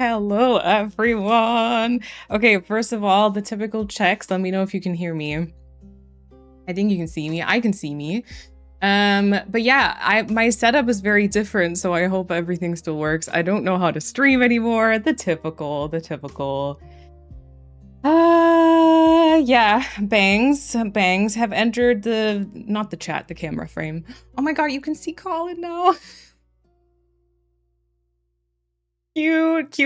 Hello, everyone. Okay, first of all, the typical checks. Let me know if you can hear me. I think you can see me. I can see me. But yeah, my setup is very different, so I hope everything still works. I don't know how to stream anymore. The typical. Yeah, bangs have entered not the chat, the camera frame. Oh my god, you can see Colin now. Cute.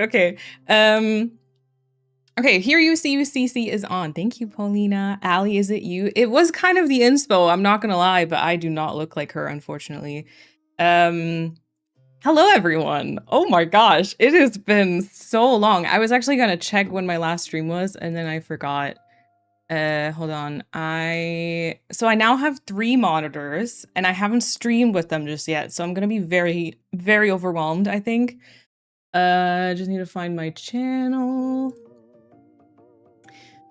Okay. Okay, Hear You, See You, CC is on. Thank you, Paulina. Allie, is it you? It was kind of the inspo, I'm not gonna lie, but I do not look like her, unfortunately. Hello, everyone. Oh my gosh, it has been so long. I was actually gonna check when my last stream was, and then I forgot. Hold on. So I now have 3 monitors, and I haven't streamed with them just yet, so I'm gonna be very, very overwhelmed, I think. Just need to find my channel.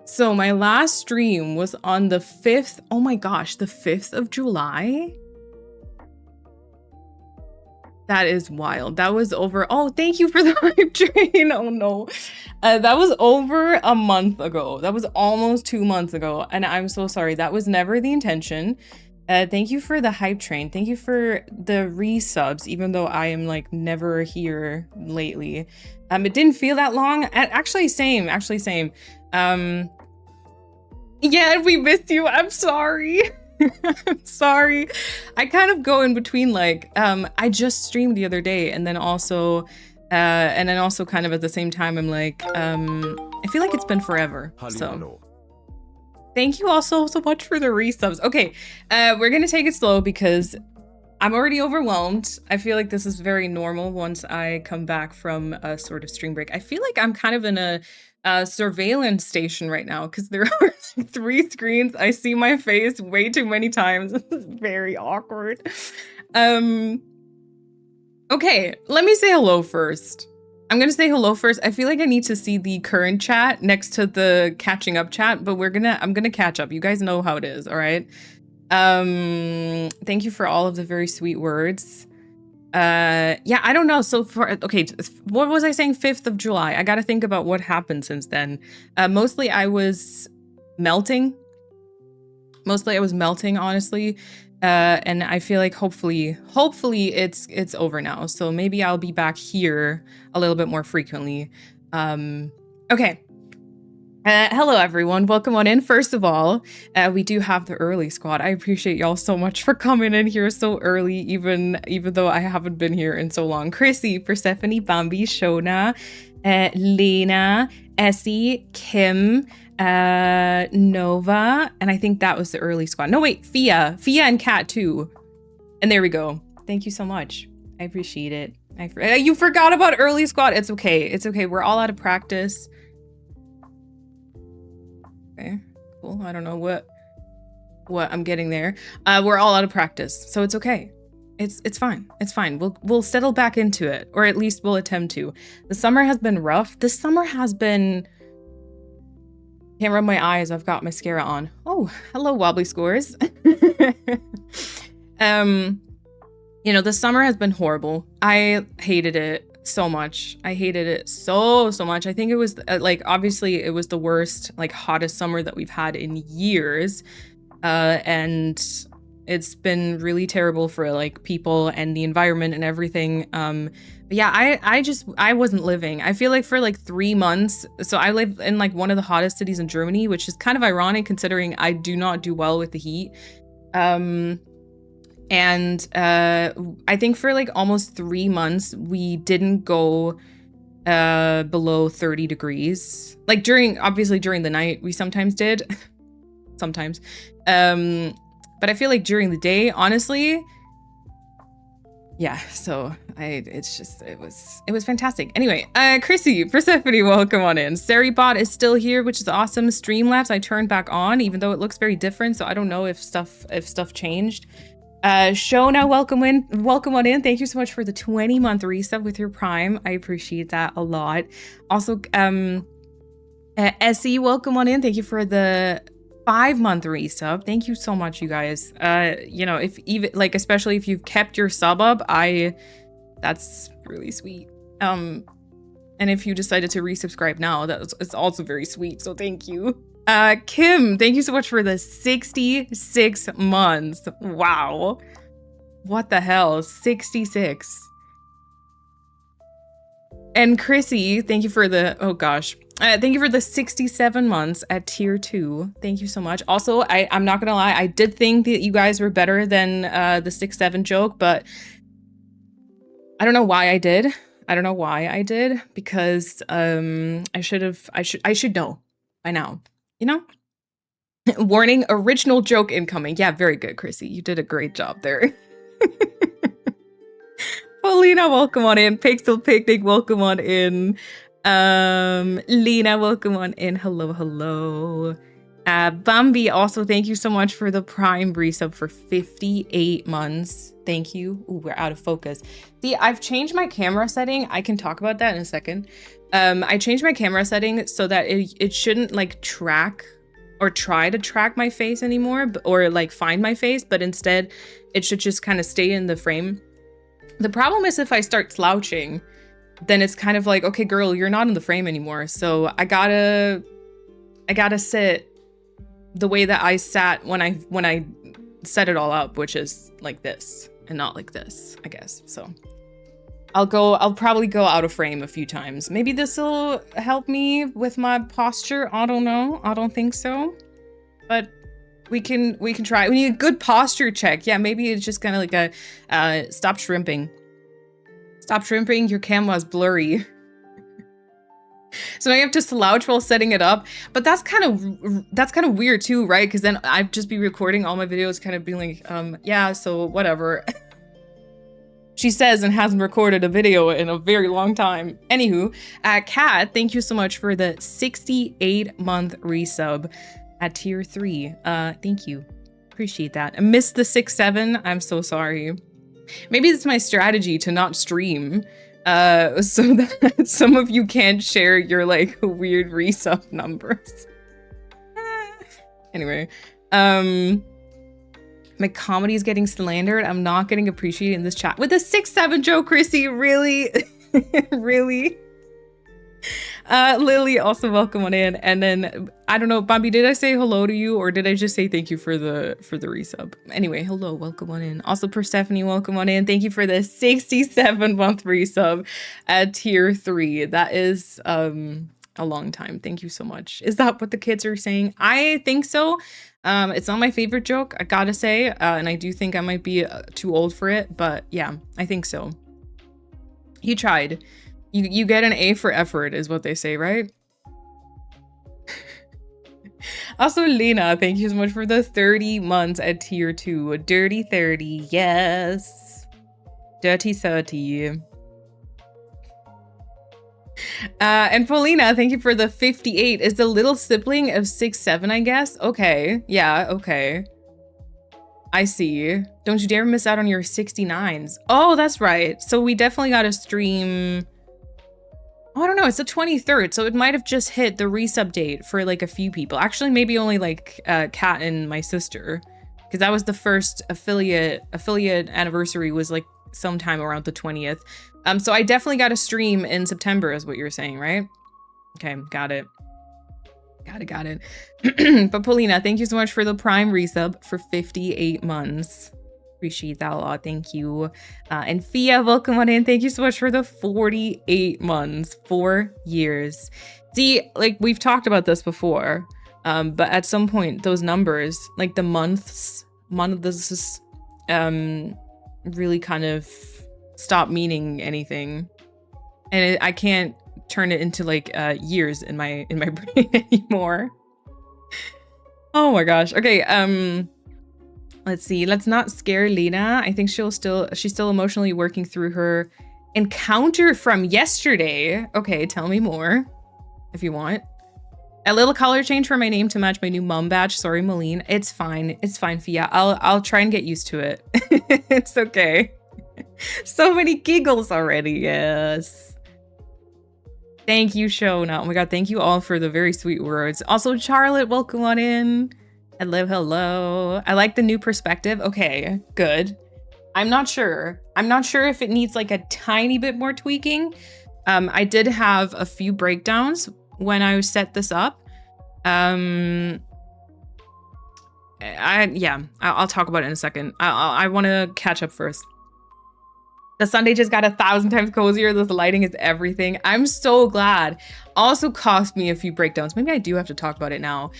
So my last stream was on the 5th. Oh my gosh, the 5th of July? That is wild. That was over. Oh, thank you for the hype train. Oh no. That was over a month ago. That was almost 2 months ago. And I'm so sorry. That was never the intention. Thank you for the hype train. Thank you for the resubs, even though I am like never here lately. It didn't feel that long. Actually, same. Yeah, we missed you. I'm sorry. I'm sorry. I kind of go in between, like, I just streamed the other day, and then also kind of at the same time, I'm like, I feel like it's been forever. So thank you all so much for the resubs. Okay, we're gonna take it slow because I'm already overwhelmed. I feel like this is very normal once I come back from a sort of stream break. I feel like I'm kind of in a surveillance station right now because there are 3 screens. I see my face way too many times. This is very awkward. Okay, let me say hello first. I'm gonna say hello first. I feel like I need to see the current chat next to the catching up chat, but I'm gonna catch up. You guys know how it is, all right? Thank you for all of the very sweet words. Yeah, I don't know. So okay, what was I saying? 5th of July. I got to think about what happened since then. Mostly I was melting, honestly. And I feel like hopefully it's over now. So maybe I'll be back here a little bit more frequently. Okay. Hello, everyone. Welcome on in. First of all, we do have the early squad. I appreciate y'all so much for coming in here so early, even though I haven't been here in so long. Chrissy, Persephone, Bambi, Shona, Lena, Essie, Kim, Nova, and I think that was the early squad. No, wait, Fia and Kat too. And there we go. Thank you so much. I appreciate it. You forgot about early squad. It's okay. It's okay. We're all out of practice. Okay, cool. I don't know what I'm getting there. We're all out of practice, so it's okay. It's fine. It's fine. We'll settle back into it, or at least we'll attempt to. The summer has been rough. This summer has been. Can't rub my eyes. I've got mascara on. Oh, hello, Wobbly Scores. You know, the summer has been horrible. I hated it so much. I hated it so much. I think it was like, obviously it was the worst, like hottest summer that we've had in years. And it's been really terrible for like people and the environment and everything. But yeah, I wasn't living. I feel like for like 3 months. So I live in like one of the hottest cities in Germany, which is kind of ironic considering I do not do well with the heat. And I think for like almost 3 months, we didn't go below 30 degrees. Like obviously during the night, we sometimes did. Sometimes. But I feel like during the day, honestly, yeah, so it was fantastic. Anyway, Chrissy, Persephone, welcome on in. Seribot is still here, which is awesome. Streamlabs I turned back on, even though it looks very different, so I don't know if stuff changed. Shona, welcome on in. Thank you so much for the 20-month resub with your Prime. I appreciate that a lot. Also, Essie, welcome on in. Thank you for the 5-month resub. Thank you so much, you guys. You know, if even like, especially if you've kept your sub up, that's really sweet. And if you decided to resubscribe now, it's also very sweet. So thank you. Kim, thank you so much for the 66 months. Wow. What the hell? 66. And Chrissy, thank you for the, oh gosh. Thank you for the 67 months at tier 2. Thank you so much. Also, I'm not gonna lie, I did think that you guys were better than the 6-7 joke, but I don't know why I did. I don't know why I did, because I should know by now, you know? Warning, original joke incoming. Yeah, very good, Chrissy. You did a great job there. Paulina, welcome on in. Pixel Picnic, welcome on in. Lena, welcome on in. Hello, hello. Bambi, also thank you so much for the Prime resub for 58 months. Thank you. Ooh, we're out of focus. See, I've changed my camera setting. I can talk about that in a second. I changed my camera setting so that it shouldn't like track or try to track my face anymore, or like find my face, but instead it should just kind of stay in the frame. The problem is if I start slouching, then it's kind of like, okay, girl, you're not in the frame anymore. So I gotta sit the way that I sat when I set it all up, which is like this and not like this, I guess. So I'll probably go out of frame a few times. Maybe this will help me with my posture. I don't know. I don't think so, but we can try. We need a good posture check. Yeah, maybe it's just kind of like a stop shrimping. Stop shrimping. Your camera's blurry. So I have to slouch while setting it up, but that's kind of weird too, right? Because then I'd just be recording all my videos, kind of being like, yeah, so whatever. She says and hasn't recorded a video in a very long time. Anywho, Kat, thank you so much for the 68-month resub at tier 3. Thank you. Appreciate that. I missed the 6-7. I'm so sorry. Maybe it's my strategy to not stream so that some of you can't share your like weird resub numbers. Anyway, my comedy is getting slandered. I'm not getting appreciated in this chat with a 6-7 joke, Chrissy. Really? Really? Lily, also welcome on in. And then I don't know, Bambi, did I say hello to you or did I just say thank you for the resub? Anyway, hello, welcome on in. Also Persephone, welcome on in. Thank you for the 67-month resub at tier 3. That is a long time. Thank you so much. Is that what the kids are saying? I think so. It's not my favorite joke, I gotta say, and I do think I might be too old for it, but yeah, I think so. You tried. You get an A for effort is what they say, right? Also, Lena, thank you so much for the 30 months at tier 2. Dirty 30, yes. Dirty 30. And Paulina, thank you for the 58. Is the little sibling of 6-7, I guess? Okay, yeah, okay. I see. Don't you dare miss out on your 69s. Oh, that's right. So we definitely got to stream... Oh, I don't know. It's the 23rd, so it might have just hit the resub date for like a few people. Actually, maybe only like Kat and my sister, because that was the first affiliate anniversary was like sometime around the 20th. So I definitely got a stream in September, is what you're saying, right? Okay, got it. Got it. But Paulina, thank you so much for the Prime resub for 58 months. Appreciate that a lot. Thank you. And Fia, welcome on in. Thank you so much for the 48 months, 4 years. See, like we've talked about this before, but at some point those numbers, like the months really kind of stop meaning anything, and I can't turn it into like years in my brain anymore. Oh my gosh. Okay. Let's see. Let's not scare Lena. I think she's still emotionally working through her encounter from yesterday. Okay, tell me more if you want. A little color change for my name to match my new mom badge. Sorry, Malene. It's fine. It's fine, Fia. I'll try and get used to it. It's okay. So many giggles already. Yes. Thank you, Shona. Oh my god, thank you all for the very sweet words. Also, Charlotte, welcome on in. Hello. I like the new perspective. Okay, good. I'm not sure if it needs like a tiny bit more tweaking, I did have a few breakdowns when I set this up. I'll talk about it in a second. I want to catch up first. The Sunday just got 1,000 times cozier. This lighting is everything. I'm so glad. Also cost me a few breakdowns. Maybe I do have to talk about it now.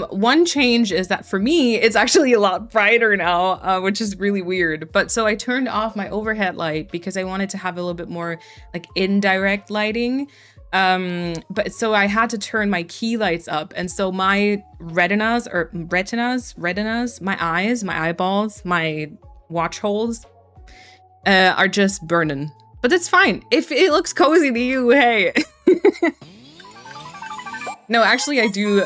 One change is that for me, it's actually a lot brighter now, which is really weird. But so I turned off my overhead light because I wanted to have a little bit more like indirect lighting. But so I had to turn my key lights up. And so my retinas, my eyes, my eyeballs, my watch holes, are just burning. But that's fine. If it looks cozy to you, hey. No, actually I do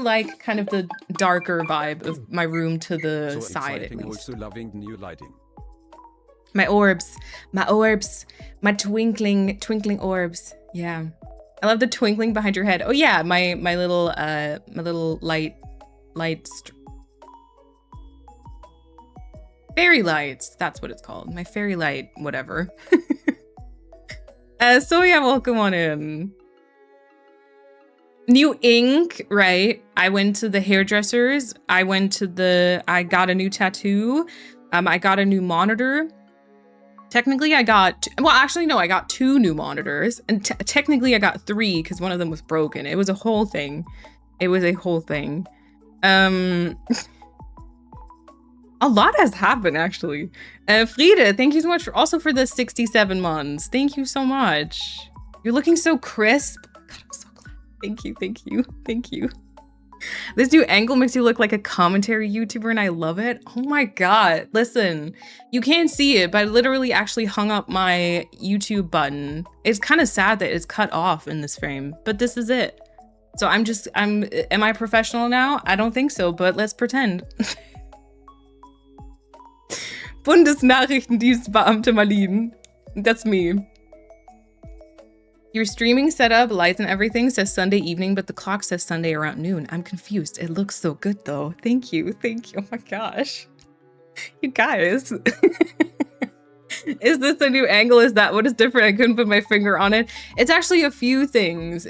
like kind of the darker vibe of my room to the side at least. Also loving the new lighting. My orbs, my twinkling orbs. Yeah. I love the twinkling behind your head. Oh yeah, my little light fairy lights. That's what it's called. My fairy light, whatever. So yeah, welcome on in. New ink, right? I went to the hairdressers. I got a new tattoo. I got a new monitor. Technically, I got 2 new monitors. And technically, I got 3 because one of them was broken. It was a whole thing. A lot has happened, actually. Friede, thank you so much for the 67 months. Thank you so much. You're looking so crisp. God, I'm so glad. Thank you. This new angle makes you look like a commentary YouTuber, and I love it. Oh my god. Listen, you can't see it, but I literally actually hung up my YouTube button. It's kind of sad that it's cut off in this frame, but this is it. So am I professional now? I don't think so, but let's pretend. Bundesnachrichtendienstbeamte Marlene. That's me. Your streaming setup, lights and everything says Sunday evening, but the clock says Sunday around noon. I'm confused. It looks so good though. Thank you. Oh my gosh. You guys. Is this a new angle? Is that what is different? I couldn't put my finger on it. It's actually a few things.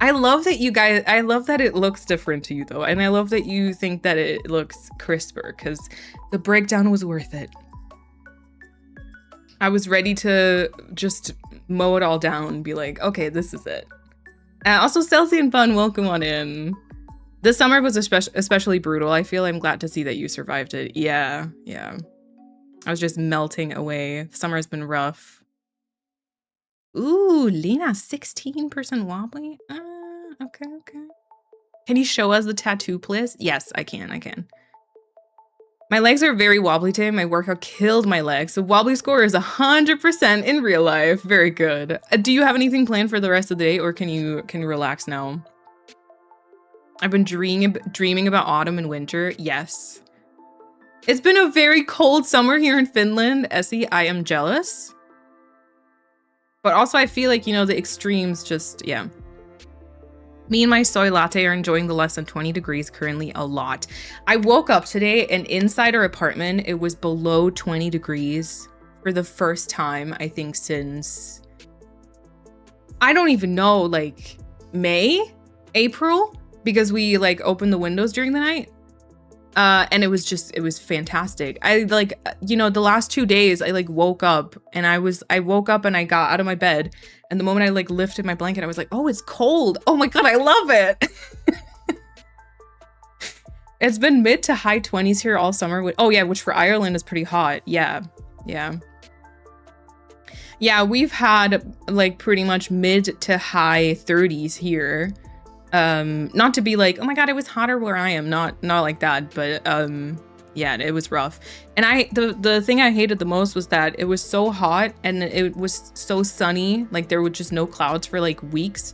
I love that it looks different to you though. And I love that you think that it looks crisper because the breakdown was worth it. I was ready to just mow it all down and be like, okay, this is it. Also, Celsi and Fun, welcome on in. This summer was especially brutal. I feel I'm glad to see that you survived it. Yeah. I was just melting away. The summer has been rough. Ooh, Lena, 16% wobbly? Okay. Can you show us the tattoo, please? Yes, I can. My legs are very wobbly today. My workout killed my legs. So wobbly score is 100% in real life. Very good. Do you have anything planned for the rest of the day, or can you relax now? I've been dreaming about autumn and winter. Yes. It's been a very cold summer here in Finland. Essie, I am jealous. But also I feel like, the extremes just, yeah. Me and my soy latte are enjoying the less than 20 degrees currently a lot. I woke up today and inside our apartment, it was below 20 degrees for the first time, I think, since, I don't even know, like April, because we opened the windows during the night. And it was fantastic. I the last 2 days I woke up and I woke up and I got out of my bed, and the moment I lifted my blanket, I was like, oh, it's cold. Oh my God, I love it. It's been mid to high 20s here all summer. Which for Ireland is pretty hot. Yeah. We've had pretty much mid to high 30s here. Not to be like, oh my God, it was hotter where I am. Not like that, but yeah, it was rough. And the thing I hated the most was that it was so hot and it was so sunny, there were just no clouds for weeks,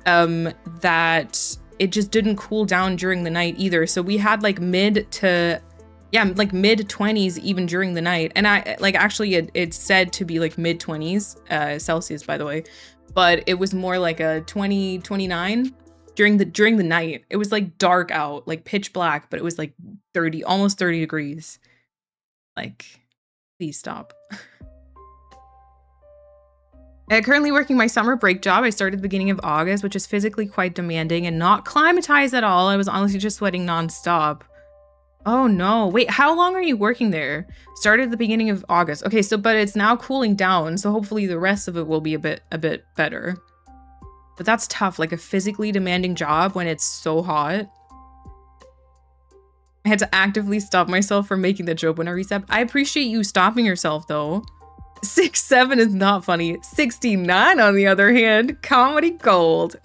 that it just didn't cool down during the night either. So we had mid 20s even during the night. And I actually it's said to be mid 20s Celsius, by the way, but it was more like a 20, 29 during the night. It was dark out, pitch black, but it was 30, almost 30 degrees. Please stop. Currently working my summer break job. I started the beginning of August, which is physically quite demanding and not climatized at all. I was honestly just sweating nonstop. Oh no. Wait, how long are you working there? Started at the beginning of August. Okay, so but it's now cooling down, so hopefully the rest of it will be a bit better. But that's tough, like a physically demanding job when it's so hot. I had to actively stop myself from making the joke when I reset. I appreciate you stopping yourself though. 6'7" is not funny. 69 on the other hand, comedy gold.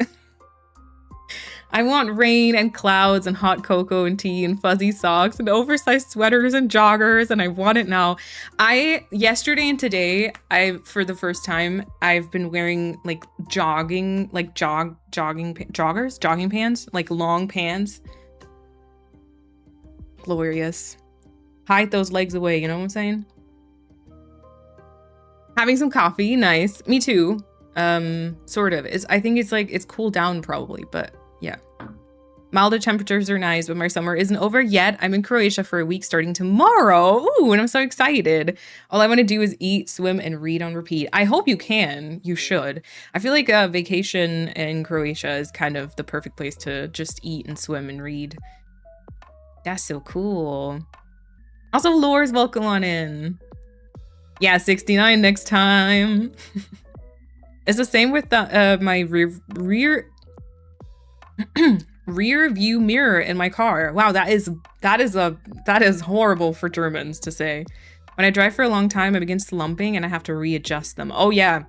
I want rain and clouds and hot cocoa and tea and fuzzy socks and oversized sweaters and joggers, and I want it now. Yesterday and today, for the first time, I've been wearing like jogging pants, like long pants. Glorious. Hide those legs away, you know what I'm saying? Having some coffee, nice. Me too. Sort of. I think it's cooled down probably, but yeah. Milder temperatures are nice, but my summer isn't over yet. I'm in Croatia for a week starting tomorrow. Ooh, and I'm so excited. All I want to do is eat, swim, and read on repeat. I hope you can. You should. I feel like a vacation in Croatia is kind of the perfect place to just eat and swim and read. That's so cool. Also, Lore's welcome on in. Yeah, 69 next time. It's the same with my rear view mirror in my car. Wow, that is horrible for Germans to say. When I drive for a long time, I begin slumping and I have to readjust them. Oh yeah,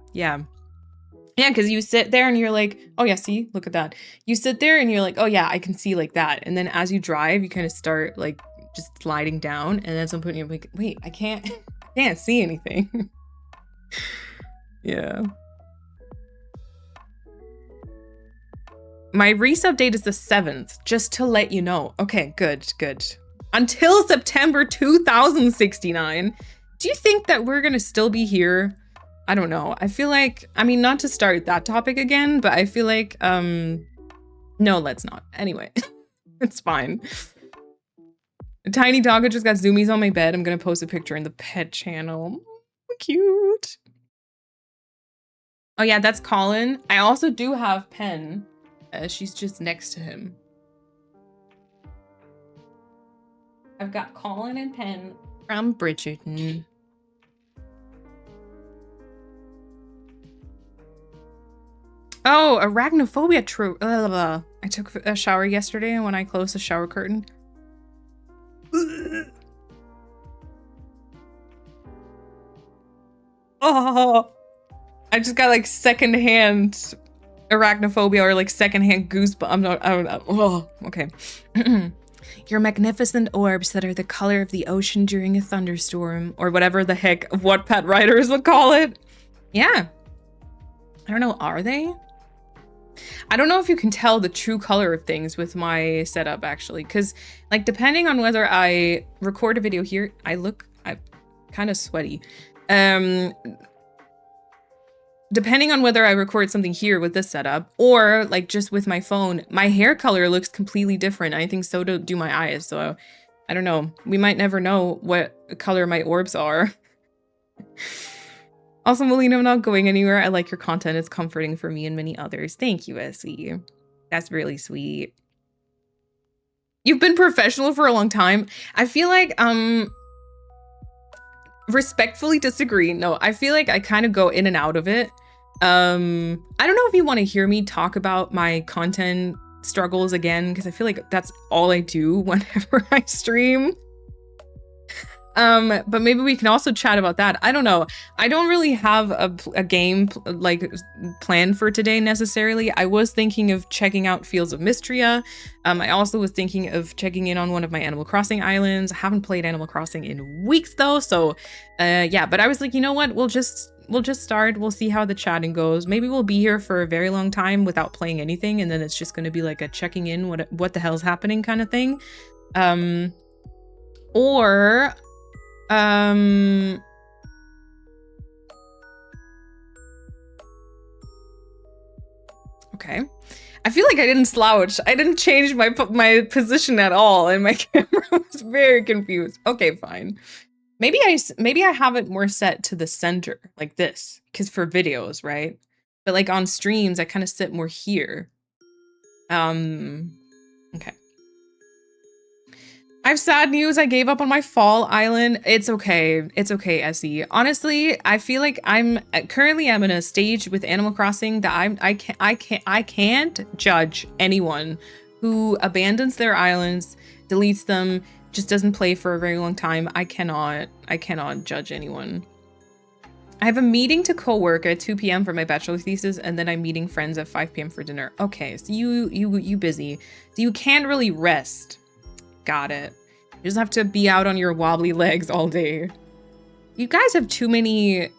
because you sit there and you're like, oh yeah, see, look at that. You sit there and you're like, oh yeah, I can see like that. And then as you drive, you kind of start like just sliding down, and then at some point you're like, wait, I can't see anything. Yeah. My resub date is the 7th, just to let you know. Okay, good. Until September 2069. Do you think that we're gonna still be here? I don't know. I feel like, I mean, not to start that topic again, but I feel like, no, let's not. Anyway, it's fine. A tiny dog just got zoomies on my bed. I'm gonna post a picture in the pet channel. Cute. Oh yeah, that's Colin. I also do have Pen. She's just next to him. I've got Colin and Pen from Bridgerton. Oh, arachnophobia. True. I took a shower yesterday, and when I closed the shower curtain. Oh, I just got like secondhand arachnophobia or like secondhand goosebumps. I don't know. Oh, okay. Your magnificent orbs that are the color of the ocean during a thunderstorm, or whatever the heck what pet writers would call it. Yeah. I don't know. Are they? I don't know if you can tell the true color of things with my setup actually, because like depending on whether I record a video here, I'm kind of sweaty. Depending on whether I record something here with this setup or like just with my phone, my hair color looks completely different. I think so do my eyes. So I don't know. We might never know what color my orbs are. Also, Melina, I'm not going anywhere. I like your content. It's comforting for me and many others. Thank you, Essie. That's really sweet. You've been professional for a long time. I feel like, respectfully disagree. No, I feel like I kind of go in and out of it. I don't know if you want to hear me talk about my content struggles again, because I feel like that's all I do whenever I stream. But maybe we can also chat about that. I don't know. I don't really have a game like planned for today necessarily. I was thinking of checking out Fields of Mystria. I also was thinking of checking in on one of my Animal Crossing islands. I haven't played Animal Crossing in weeks though, so yeah. But I was like, you know what? We'll just start. We'll see how the chatting goes. Maybe we'll be here for a very long time without playing anything, and then it's just going to be like a checking in, what the hell's happening kind of thing. Or okay. I feel like I didn't slouch. I didn't change my position at all, and my camera was very confused. Okay, fine. Maybe I have it more set to the center like this, because for videos, right? But like on streams, I kind of sit more here. Okay. I have sad news. I gave up on my fall island. It's okay. It's okay, Essie. Honestly, I feel like I'm in a stage with Animal Crossing that I can't judge anyone who abandons their islands, deletes them, just doesn't play for a very long time. I cannot judge anyone. I have a meeting to co-work at 2 p.m. for my bachelor thesis, and then I'm meeting friends at 5 p.m. for dinner. Okay, so you busy. So you can't really rest. Got it. You just have to be out on your wobbly legs all day. You guys have too many...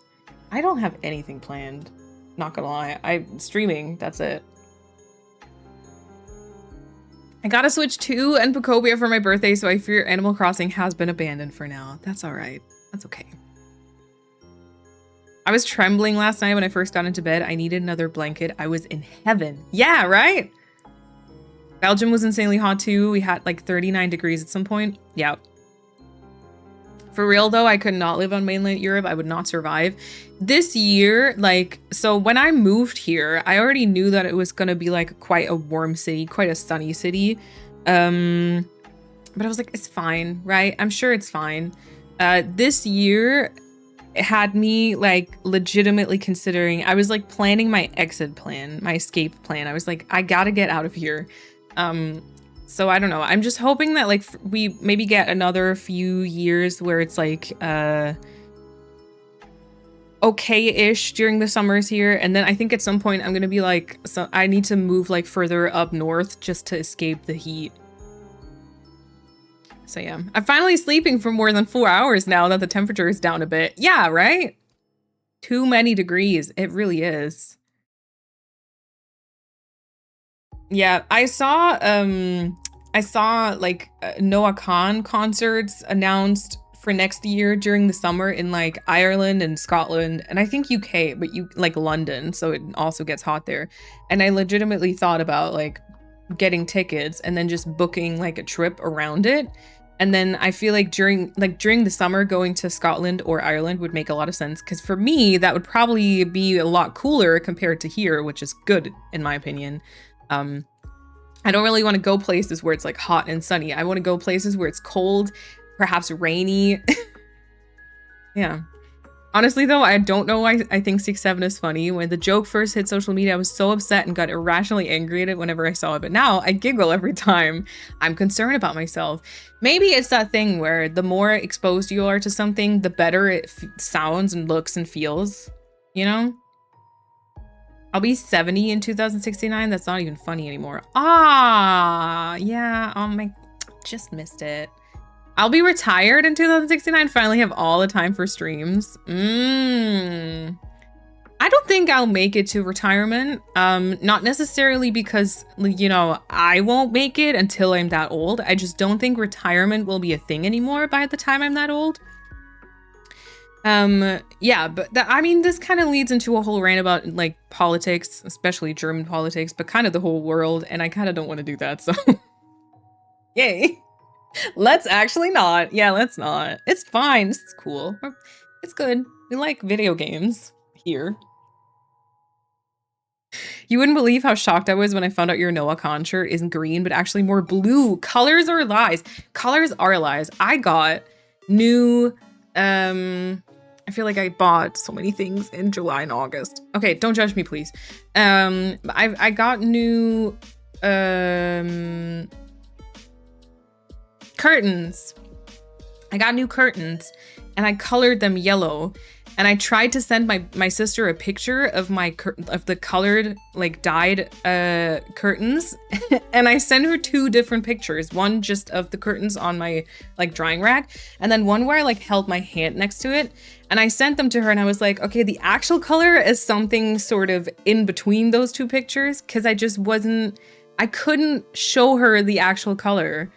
I don't have anything planned. Not gonna lie. I'm streaming. That's it. I gotta switch to Enpocobia for my birthday, so I fear Animal Crossing has been abandoned for now. That's alright. That's okay. I was trembling last night when I first got into bed. I needed another blanket. I was in heaven. Yeah, right? Belgium was insanely hot too. We had like 39 degrees at some point. Yeah. For real though, I could not live on mainland Europe. I would not survive. This year, like, so when I moved here, I already knew that it was gonna be like quite a warm city, quite a sunny city. But I was like, it's fine, right? I'm sure it's fine. This year, it had me like legitimately considering, I was like planning my exit plan, my escape plan. I was like, I gotta get out of here. So I don't know. I'm just hoping that like we maybe get another few years where it's like okay-ish during the summers here, and then I think at some point I'm gonna be like, so I need to move like further up north just to escape the heat. So yeah, I'm finally sleeping for more than 4 hours now that the temperature is down a bit. Yeah, right? Too many degrees. It really is. Yeah, I saw like Noah Khan concerts announced for next year during the summer in like Ireland and Scotland, and I think UK, but you like London, so it also gets hot there. And I legitimately thought about like getting tickets and then just booking like a trip around it. And then I feel like during the summer, going to Scotland or Ireland would make a lot of sense, because for me that would probably be a lot cooler compared to here, which is good in my opinion. I don't really want to go places where it's like hot and sunny. I want to go places where it's cold, perhaps rainy. Yeah. Honestly though, I don't know why I think 6-7 is funny. When the joke first hit social media, I was so upset and got irrationally angry at it whenever I saw it. But now I giggle every time. I'm concerned about myself. Maybe it's that thing where the more exposed you are to something, the better it sounds and looks and feels, you know? I'll be 70 in 2069. That's not even funny anymore. Ah, yeah. Oh my, just missed it. I'll be retired in 2069. Finally have all the time for streams. I don't think I'll make it to retirement. Not necessarily because, you know, I won't make it until I'm that old. I just don't think retirement will be a thing anymore by the time I'm that old. Yeah, but I mean, this kind of leads into a whole rant about like politics, especially German politics, but kind of the whole world, and I kind of don't want to do that, so yay. Let's actually not. Yeah, let's not. It's fine. This is cool. It's good. We like video games here. You wouldn't believe how shocked I was when I found out your Noah Khan shirt isn't green, but actually more blue. Colors are lies. Colors are lies. I got new, I feel like I bought so many things in July and August. Okay, don't judge me, please. I got new, curtains. I got new curtains and I colored them yellow. And I tried to send my sister a picture of the colored, like dyed curtains. And I sent her 2 different pictures. One just of the curtains on my like drying rack, and then one where I like held my hand next to it. And I sent them to her and I was like, okay, the actual color is something sort of in between those 2 pictures, because I couldn't show her the actual color.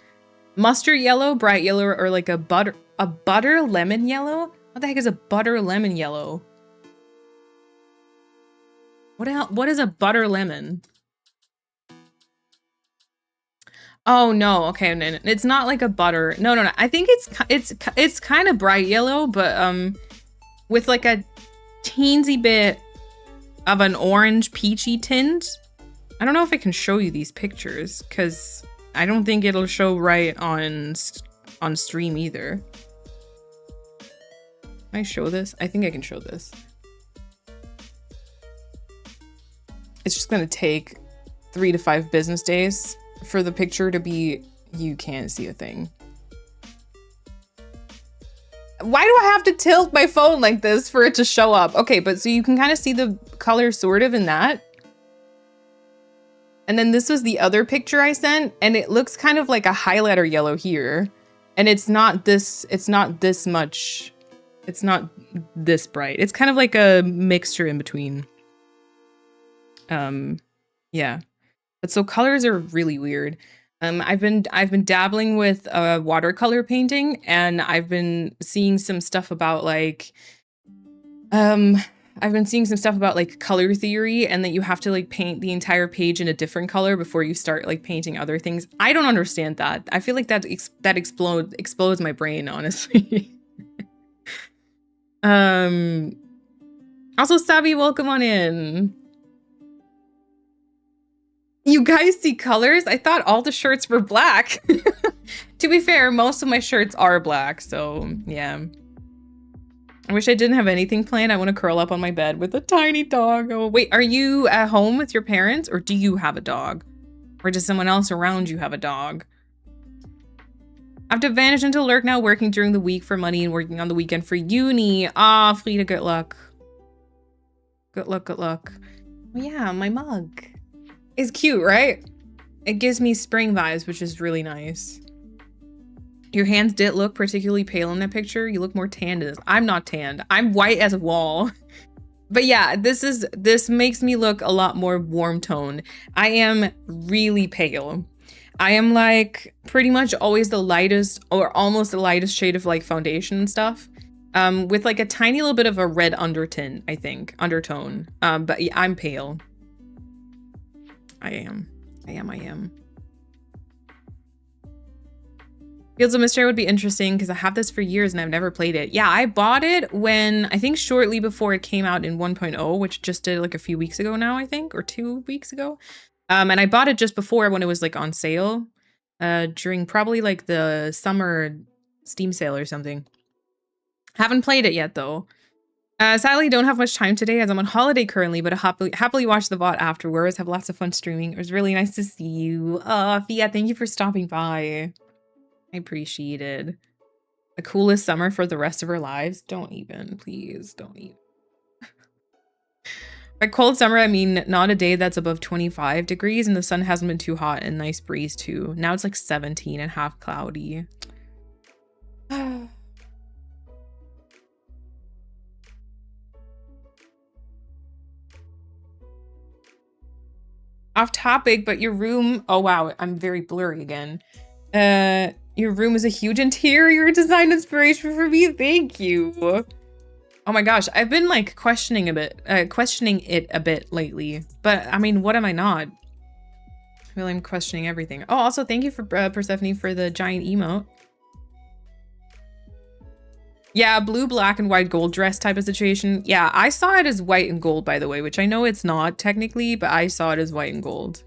Mustard yellow, bright yellow, or like a butter lemon yellow? What the heck is a butter lemon yellow? What is a butter lemon? Oh no, okay, no, no, it's not like a butter. No, no, no. I think it's kind of bright yellow, but with like a teensy bit of an orange peachy tint. I don't know if I can show you these pictures because I don't think it'll show right on stream either. Can I show this? I think I can show this. It's just gonna take 3 to 5 business days for the picture to be, you can't see a thing. Why do I have to tilt my phone like this for it to show up? Okay, but so you can kind of see the color sort of in that. And then this was the other picture I sent, and it looks kind of like a highlighter yellow here. And it's not this much, it's not this bright. It's kind of like a mixture in between. Yeah. But so colors are really weird. I've been dabbling with watercolor painting, and I've been seeing some stuff about like color theory, and that you have to like paint the entire page in a different color before you start like painting other things. I don't understand that. I feel like that explodes my brain, honestly. Also, Sabi, welcome on in. You guys see colors? I thought all the shirts were black. To be fair, most of my shirts are black, so yeah. I wish I didn't have anything planned. I want to curl up on my bed with a tiny dog. Oh, wait, are you at home with your parents, or do you have a dog? Or does someone else around you have a dog? I have to vanish into lurk now, working during the week for money and working on the weekend for uni. Ah, Frida, good luck. Good luck, good luck. Oh, yeah, my mug. It's cute, right? It gives me spring vibes, which is really nice. Your hands did look particularly pale in that picture. You look more tanned in this. I'm not tanned. I'm white as a wall. But yeah, this makes me look a lot more warm toned. I am really pale. I am like pretty much always the lightest or almost the lightest shade of like foundation and stuff. With like a tiny little bit of a red undertone, I think. Undertone. But yeah, I'm pale. I am. Fields of Mystery would be interesting because I have this for years and I've never played it. Yeah, I bought it when, I think shortly before it came out in 1.0, which just did like a few weeks ago now, I think, or 2 weeks ago. And I bought it just before when it was like on sale, during probably like the summer Steam sale or something. Haven't played it yet though. Sadly, don't have much time today as I'm on holiday currently, but I happily watch the VOD afterwards. Have lots of fun streaming. It was really nice to see you. Fia, thank you for stopping by. I appreciate it. The coolest summer for the rest of our lives. Don't even, please, don't even. By cold summer, I mean not a day that's above 25 degrees and the sun hasn't been too hot and nice breeze too. Now it's like 17 and half cloudy. Off topic, but your room, oh wow, I'm very blurry again. Your room is a huge interior design inspiration for me. Thank you. Oh my gosh, I've been like questioning it a bit lately. But I mean, what am I not? Really, I'm questioning everything. Oh, also thank you for Persephone for the giant emote. Yeah, blue, black, and white gold dress type of situation. Yeah, I saw it as white and gold, by the way, which I know it's not technically, but I saw it as white and gold.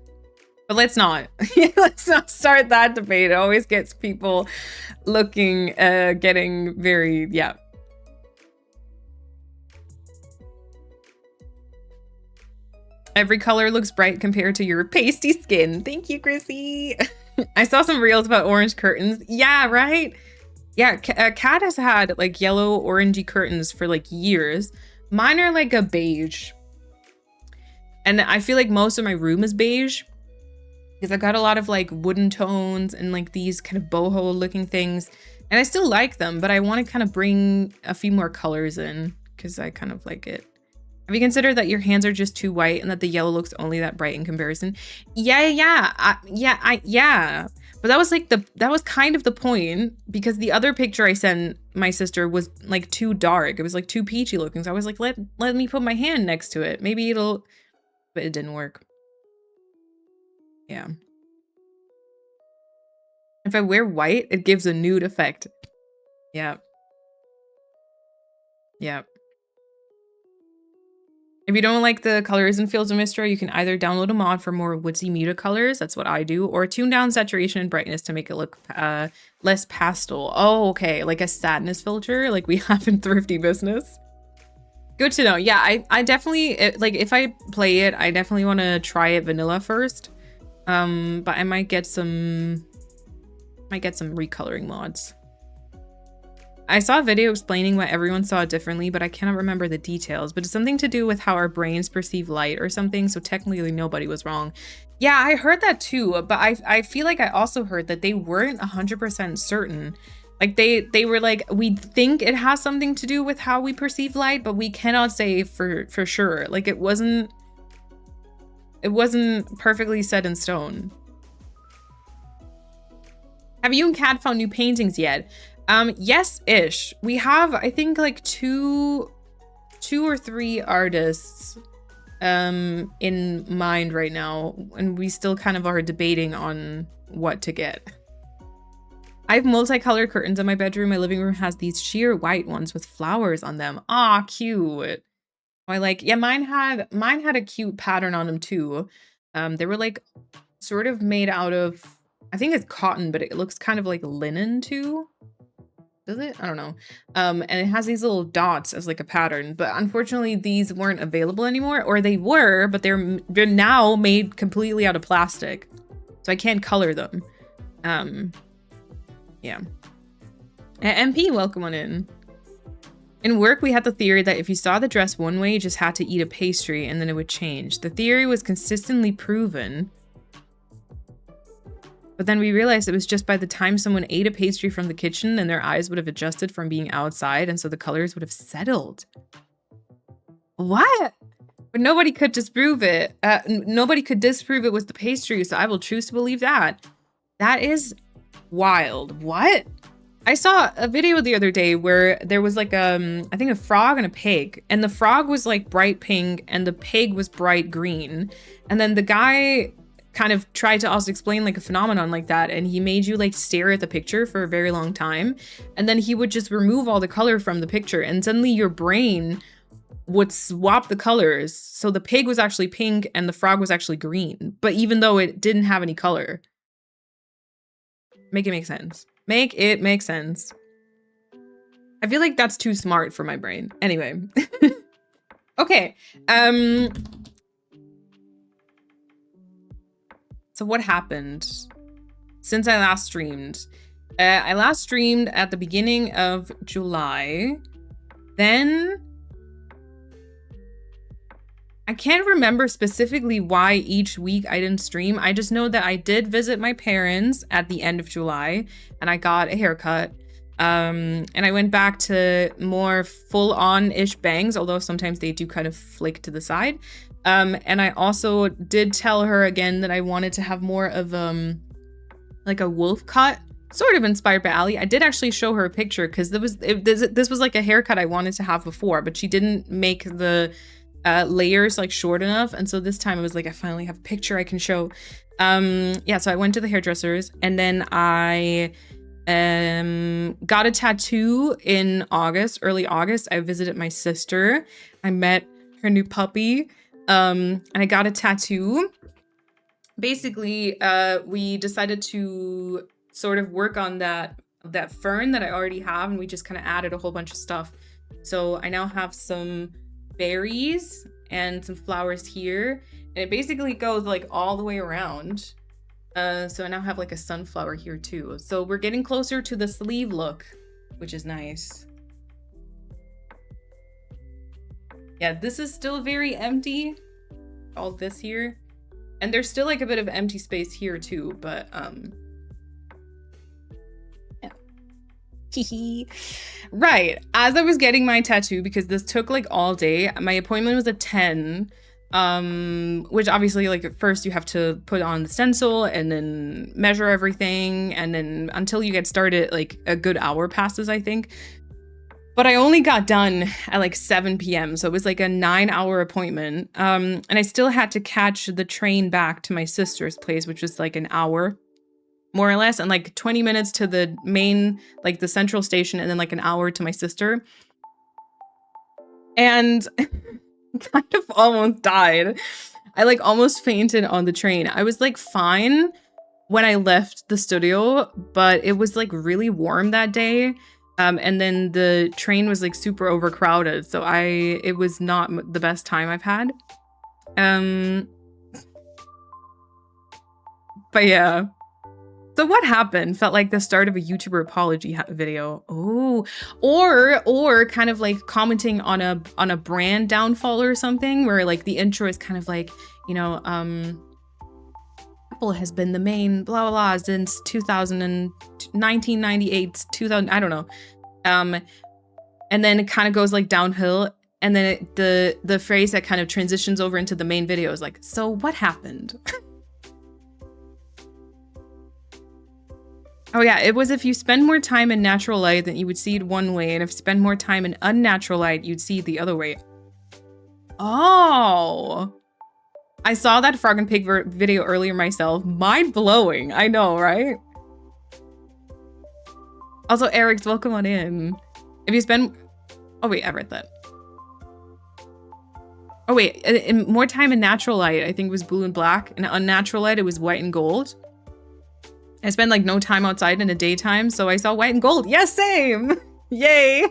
But let's not. Let's not start that debate. It always gets people looking, getting very, yeah. Every color looks bright compared to your pasty skin. Thank you, Chrissy. I saw some reels about orange curtains. Yeah, right? Yeah, Kat has had like yellow orangey curtains for like years. Mine are like a beige. And I feel like most of my room is beige because I've got a lot of like wooden tones and like these kind of boho looking things. And I still like them, but I want to kind of bring a few more colors in because I kind of like it. Have you considered that your hands are just too white and that the yellow looks only that bright in comparison? Yeah. But that was like that was kind of the point because the other picture I sent my sister was like too dark. It was like too peachy looking. So I was like, let me put my hand next to it. Maybe it'll, but it didn't work. Yeah. If I wear white, it gives a nude effect. Yeah. Yeah. If you don't like the colors and fields of Mistral, you can either download a mod for more woodsy muted colors, that's what I do, or tune down saturation and brightness to make it look less pastel. Oh, okay, like a sadness filter like we have in Thrifty Business. Good to know. Yeah, I definitely, like if I play it, I definitely want to try it vanilla first. But I might get some recoloring mods. I saw a video explaining why everyone saw it differently, but I cannot remember the details. But it's something to do with how our brains perceive light or something, so technically nobody was wrong. Yeah, I heard that too, but I feel like I also heard that they weren't 100% certain. Like they were like, we think it has something to do with how we perceive light, but we cannot say for sure. Like it wasn't perfectly set in stone. Have you and Kat found new paintings yet? Yes-ish. We have, I think, like two or three artists in mind right now, and we still kind of are debating on what to get. I have multicolored curtains in my bedroom. My living room has these sheer white ones with flowers on them. Ah, cute. I like, yeah, mine had a cute pattern on them too. They were like sort of made out of, I think it's cotton, but it looks kind of like linen too. Does it? I don't know. And it has these little dots as like a pattern, but unfortunately these weren't available anymore, or they were, but they're now made completely out of plastic. So I can't color them. Yeah. MP, welcome on in. In work, we had the theory that if you saw the dress one way, you just had to eat a pastry and then it would change. The theory was consistently proven. But then we realized it was just by the time someone ate a pastry from the kitchen, then their eyes would have adjusted from being outside, and so the colors would have settled. What? But nobody could disprove it. Nobody could disprove it was the pastry, so I will choose to believe that. That is wild. What? I saw a video the other day where there was like I think a frog and a pig, and the frog was like bright pink and the pig was bright green. And then the guy kind of tried to also explain like a phenomenon like that, and he made you like stare at the picture for a very long time, and then he would just remove all the color from the picture, and suddenly your brain would swap the colors, so the pig was actually pink and the frog was actually green, but even though it didn't have any color. Make it make sense. Make it make sense. I feel like that's too smart for my brain. Anyway. Okay. So what happened since I last streamed? I last streamed at the beginning of July. Then I can't remember specifically why each week I didn't stream. I just know that I did visit my parents at the end of July and I got a haircut. And I went back to more full-on-ish bangs, although sometimes they do kind of flake to the side. And I also did tell her again that I wanted to have more of like a wolf cut, sort of inspired by Ali. I did actually show her a picture because this was like a haircut I wanted to have before, but she didn't make the layers like short enough, and so this time it was like I finally have a picture I can show. Yeah, so I went to the hairdressers, and then I got a tattoo in August, early August. I visited my sister. I met her new puppy, and I got a tattoo. Basically, we decided to sort of work on that fern that I already have, and we just kind of added a whole bunch of stuff. So I now have some berries and some flowers here, and it basically goes like all the way around. So I now have like a sunflower here too. So we're getting closer to the sleeve look, which is nice. Yeah, this is still very empty, all this here, and there's still like a bit of empty space here too, but right, as I was getting my tattoo, because this took like all day, my appointment was at 10, which obviously like at first you have to put on the stencil and then measure everything, and then until you get started like a good hour passes, I think. But I only got done at like 7 p.m. so it was like a 9-hour appointment, and I still had to catch the train back to my sister's place, which was like an hour. more or less, and like 20 minutes to the main, like the central station, and then like an hour to my sister. And kind of almost died. I like almost fainted on the train. I was like fine when I left the studio, but it was like really warm that day. And then the train was like super overcrowded. So it was not the best time I've had. But yeah. So what happened felt like the start of a YouTuber apology video. Oh, or kind of like commenting on a brand downfall or something, where like the intro is kind of like, you know, Apple has been the main blah blah blah since 1998, 2000, I don't know. And then it kind of goes like downhill, and then the phrase that kind of transitions over into the main video is like, so what happened? Oh yeah, it was if you spend more time in natural light, then you would see it one way, and if you spend more time in unnatural light, you'd see it the other way. Oh, I saw that Frog and Pig video earlier myself. Mind blowing, I know, right? Also, Eric's welcome on in. If you spend, oh wait, I read that. Oh wait, in more time in natural light, I think it was blue and black, and unnatural light, it was white and gold. I spent like no time outside in the daytime, so I saw white and gold. Yes, same. Yay.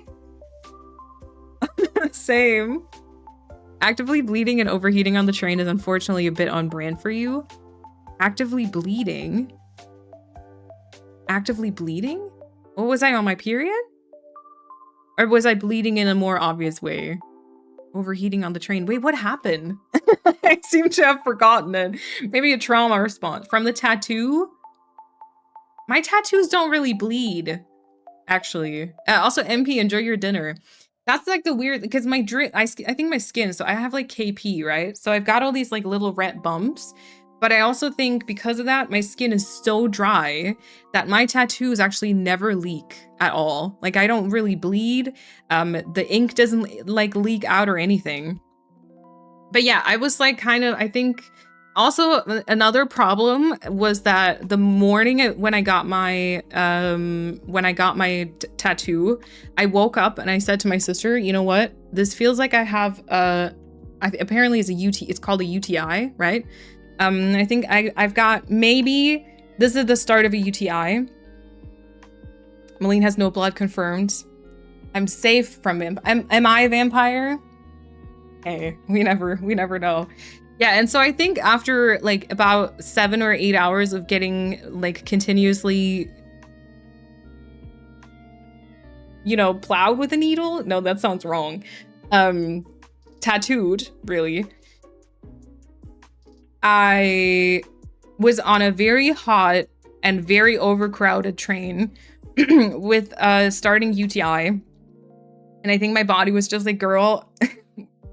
Same. Actively bleeding and overheating on the train is unfortunately a bit on brand for you. Actively bleeding? Actively bleeding? What was I, on my period? Or was I bleeding in a more obvious way? Overheating on the train. Wait, what happened? I seem to have forgotten it. Maybe a trauma response from the tattoo? My tattoos don't really bleed, actually. Also, MP, enjoy your dinner. That's like the weird, because my I think my skin, so I have like KP, right? So I've got all these like little red bumps, but I also think because of that, my skin is so dry that my tattoos actually never leak at all. Like I don't really bleed. The ink doesn't like leak out or anything. But yeah, I was like kind of, I think, also, another problem was that the morning when I got my tattoo, I woke up and I said to my sister, you know what? This feels like I have apparently it's called a UTI, right? I think I've got, maybe this is the start of a UTI. Malene has no blood confirmed. I'm safe from him. Am I a vampire? Hey, we never know. Yeah, and so I think after like about 7 or 8 hours of getting like continuously, you know, plowed with a needle. No, that sounds wrong. Tattooed, really. I was on a very hot and very overcrowded train with a starting UTI. And I think my body was just like, girl,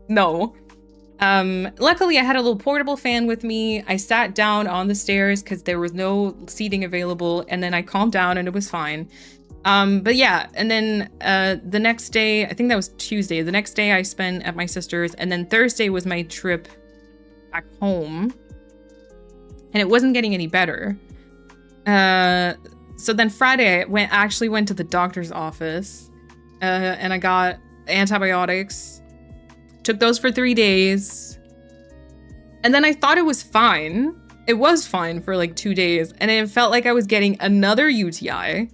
no. Luckily I had a little portable fan with me. I sat down on the stairs because there was no seating available, and then I calmed down and it was fine. But yeah, and then the next day, I think that was Tuesday, the next day I spent at my sister's, and then Thursday was my trip back home, and it wasn't getting any better. So then Friday I actually went to the doctor's office, and I got antibiotics. Took those for 3 days. And then I thought it was fine. It was fine for like 2 days. And it felt like I was getting another UTI.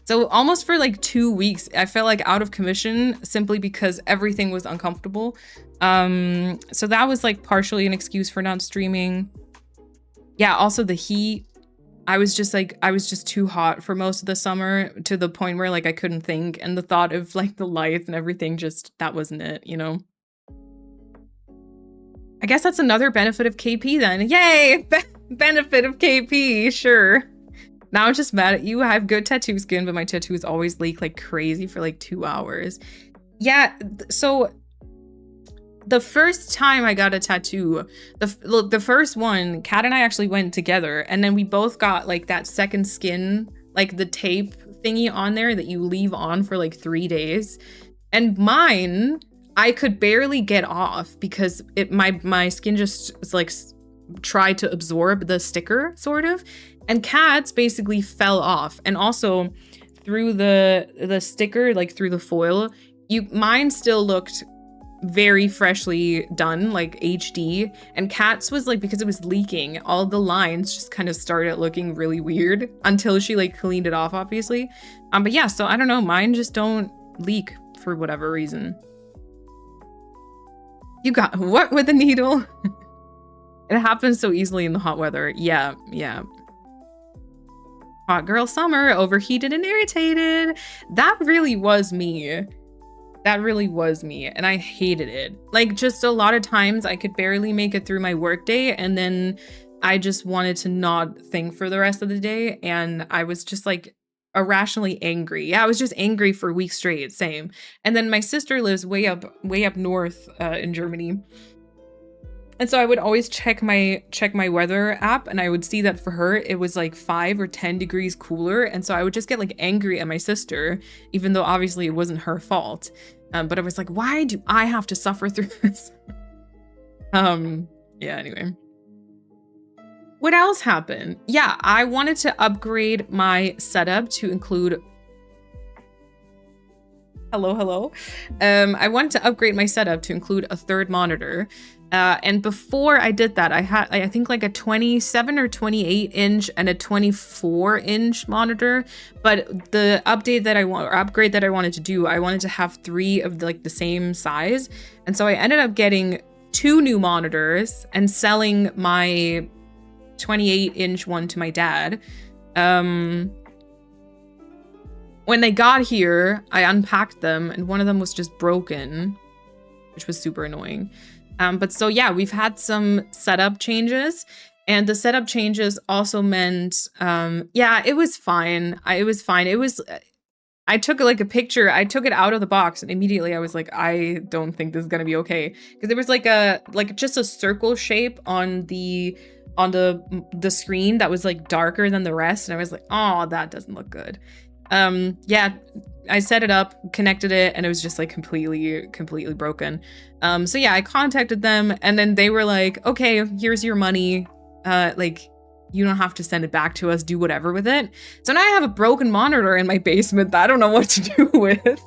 So almost for like 2 weeks, I felt like out of commission simply because everything was uncomfortable. So that was like partially an excuse for not streaming. Yeah, also the heat. I was just too hot for most of the summer, to the point where like I couldn't think. And the thought of like the lights and everything, just, that wasn't it, you know? I guess that's another benefit of KP then. Yay! Benefit of KP, sure. Now I'm just mad at you. I have good tattoo skin, but my tattoos always leak like crazy for like 2 hours. Yeah, so the first time I got a tattoo, the first one, Kat and I actually went together, and then we both got like that second skin, like the tape thingy on there that you leave on for like 3 days. And mine, I could barely get off because my skin just like tried to absorb the sticker, sort of. And cats basically fell off. And also through the sticker, like through the foil, mine still looked very freshly done, like HD, and Kat's was like, because it was leaking, all the lines just kind of started looking really weird until she like cleaned it off, obviously. But yeah, so I don't know, mine just don't leak for whatever reason. You got what with the needle? It happens so easily in the hot weather. Yeah. Hot girl summer, overheated and irritated. That really was me. That really was me, and I hated it. Like, just a lot of times I could barely make it through my workday, and then I just wanted to not think for the rest of the day, and I was just like irrationally angry. Yeah, I was just angry for weeks straight, same. And then my sister lives way up north in Germany. And so I would always check my weather app, and I would see that for her it was like 5 or 10 degrees cooler, and so I would just get like angry at my sister, even though obviously it wasn't her fault. But I was like, why do I have to suffer through this? Yeah, anyway. What else happened? Yeah, I wanted to upgrade my setup to include hello. I wanted to upgrade my setup to include a third monitor. And before I did that, I had, I think, like a 27 or 28 inch and a 24 inch monitor. But the upgrade that I wanted to do, I wanted to have 3 of the same size. And so I ended up getting 2 new monitors and selling my 28 inch one to my dad. When they got here, I unpacked them, and one of them was just broken, which was super annoying. But so yeah, we've had some setup changes, and the setup changes also meant, yeah, it was fine. I took like a picture, I took it out of the box, and immediately I was like, I don't think this is gonna be okay. Because there was just a circle shape on the screen that was like darker than the rest, and I was like, oh, that doesn't look good. Yeah, I set it up, connected it, and it was just like completely broken. So yeah, I contacted them, and then they were like, okay, here's your money. Like, you don't have to send it back to us, do whatever with it. So now I have a broken monitor in my basement that I don't know what to do with.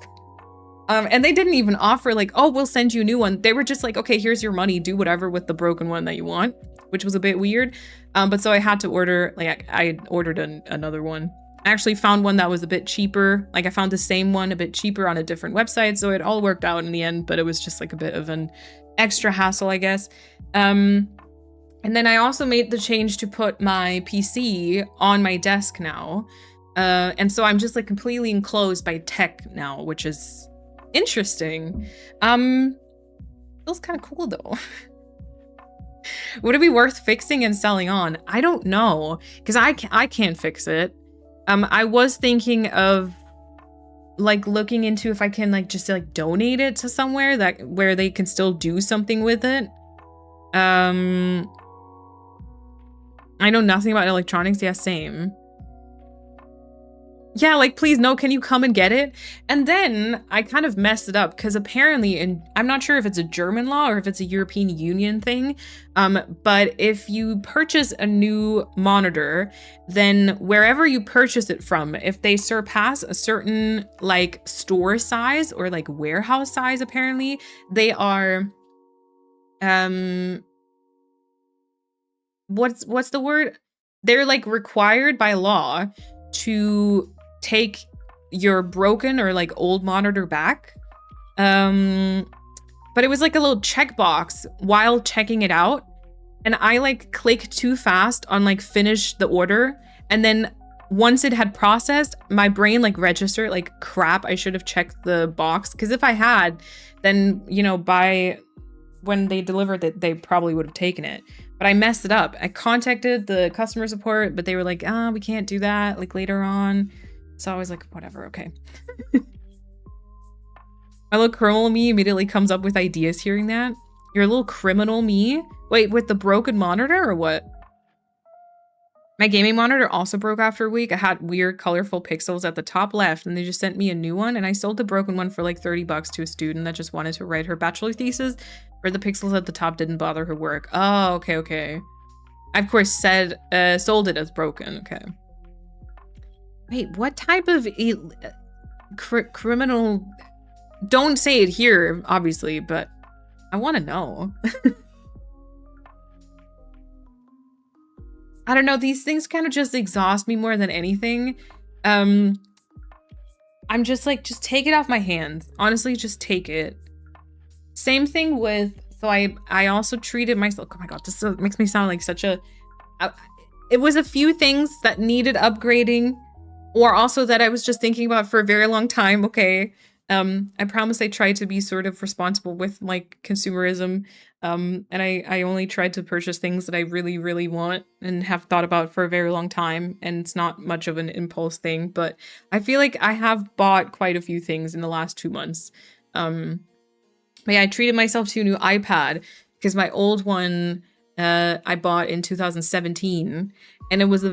And they didn't even offer like, oh, we'll send you a new one. They were just like, okay, here's your money, do whatever with the broken one that you want, which was a bit weird. But so I had to order, like, I ordered another one. I actually found one that was a bit cheaper. Like, I found the same one a bit cheaper on a different website, so it all worked out in the end, but it was just like a bit of an extra hassle, I guess. And then I also made the change to put my PC on my desk now. And so I'm just like completely enclosed by tech now, which is interesting. Feels kind of cool though. Would it be worth fixing and selling on? I don't know, because I can't fix it. I was thinking of like looking into if I can like just like donate it to somewhere where they can still do something with it. I know nothing about electronics. Yeah, same. Yeah, like, please, no, can you come and get it? And then I kind of messed it up because apparently, and I'm not sure if it's a German law or if it's a European Union thing, but if you purchase a new monitor, then wherever you purchase it from, if they surpass a certain like store size or like warehouse size, apparently, they are, what's the word? They're like required by law to take your broken or like old monitor back. But it was like a little checkbox while checking it out, and I like clicked too fast on like finish the order, and then once it had processed, my brain like registered like, crap, I should have checked the box, because if I had, then, you know, by when they delivered it, they probably would have taken it. But I messed it up. I contacted the customer support, but they were like, we can't do that, like later on. So I was like, whatever, okay. My little criminal me immediately comes up with ideas hearing that. Your little criminal me? Wait, with the broken monitor or what? My gaming monitor also broke after a week. I had weird colorful pixels at the top left, and they just sent me a new one, and I sold the broken one for like 30 bucks to a student that just wanted to write her bachelor thesis, where the pixels at the top didn't bother her work. Oh, okay. I of course sold it as broken. Okay. Wait, what type of criminal? Don't say it here, obviously, but I want to know. I don't know. These things kind of just exhaust me more than anything. I'm just like, just take it off my hands. Honestly, just take it. Same thing with, so I also treated myself, oh my God, this makes me sound like such a, it was a few things that needed upgrading, or also that I was just thinking about for a very long time. Okay. I promise I tried to be sort of responsible with like consumerism. And I only tried to purchase things that I really, really want and have thought about for a very long time. And it's not much of an impulse thing, but I feel like I have bought quite a few things in the last 2 months. But yeah, I treated myself to a new iPad because my old one I bought in 2017, and it was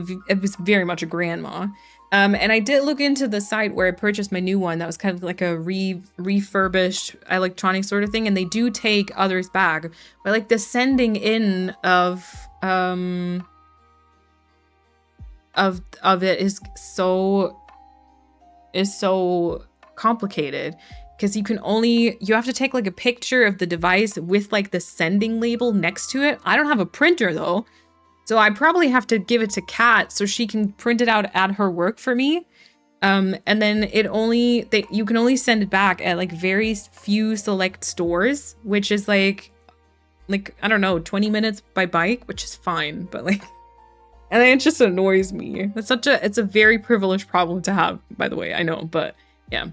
very much a grandma. And I did look into the site where I purchased my new one. That was kind of like a refurbished electronic sort of thing. And they do take others back. But like the sending in of it is so complicated, because you have to take like a picture of the device with like the sending label next to it. I don't have a printer though. So I probably have to give it to Kat so she can print it out at her work for me. And then you can only send it back at like very few select stores, which is like, I don't know, 20 minutes by bike, which is fine, but like, and it just annoys me. It's a very privileged problem to have, by the way, I know, but yeah.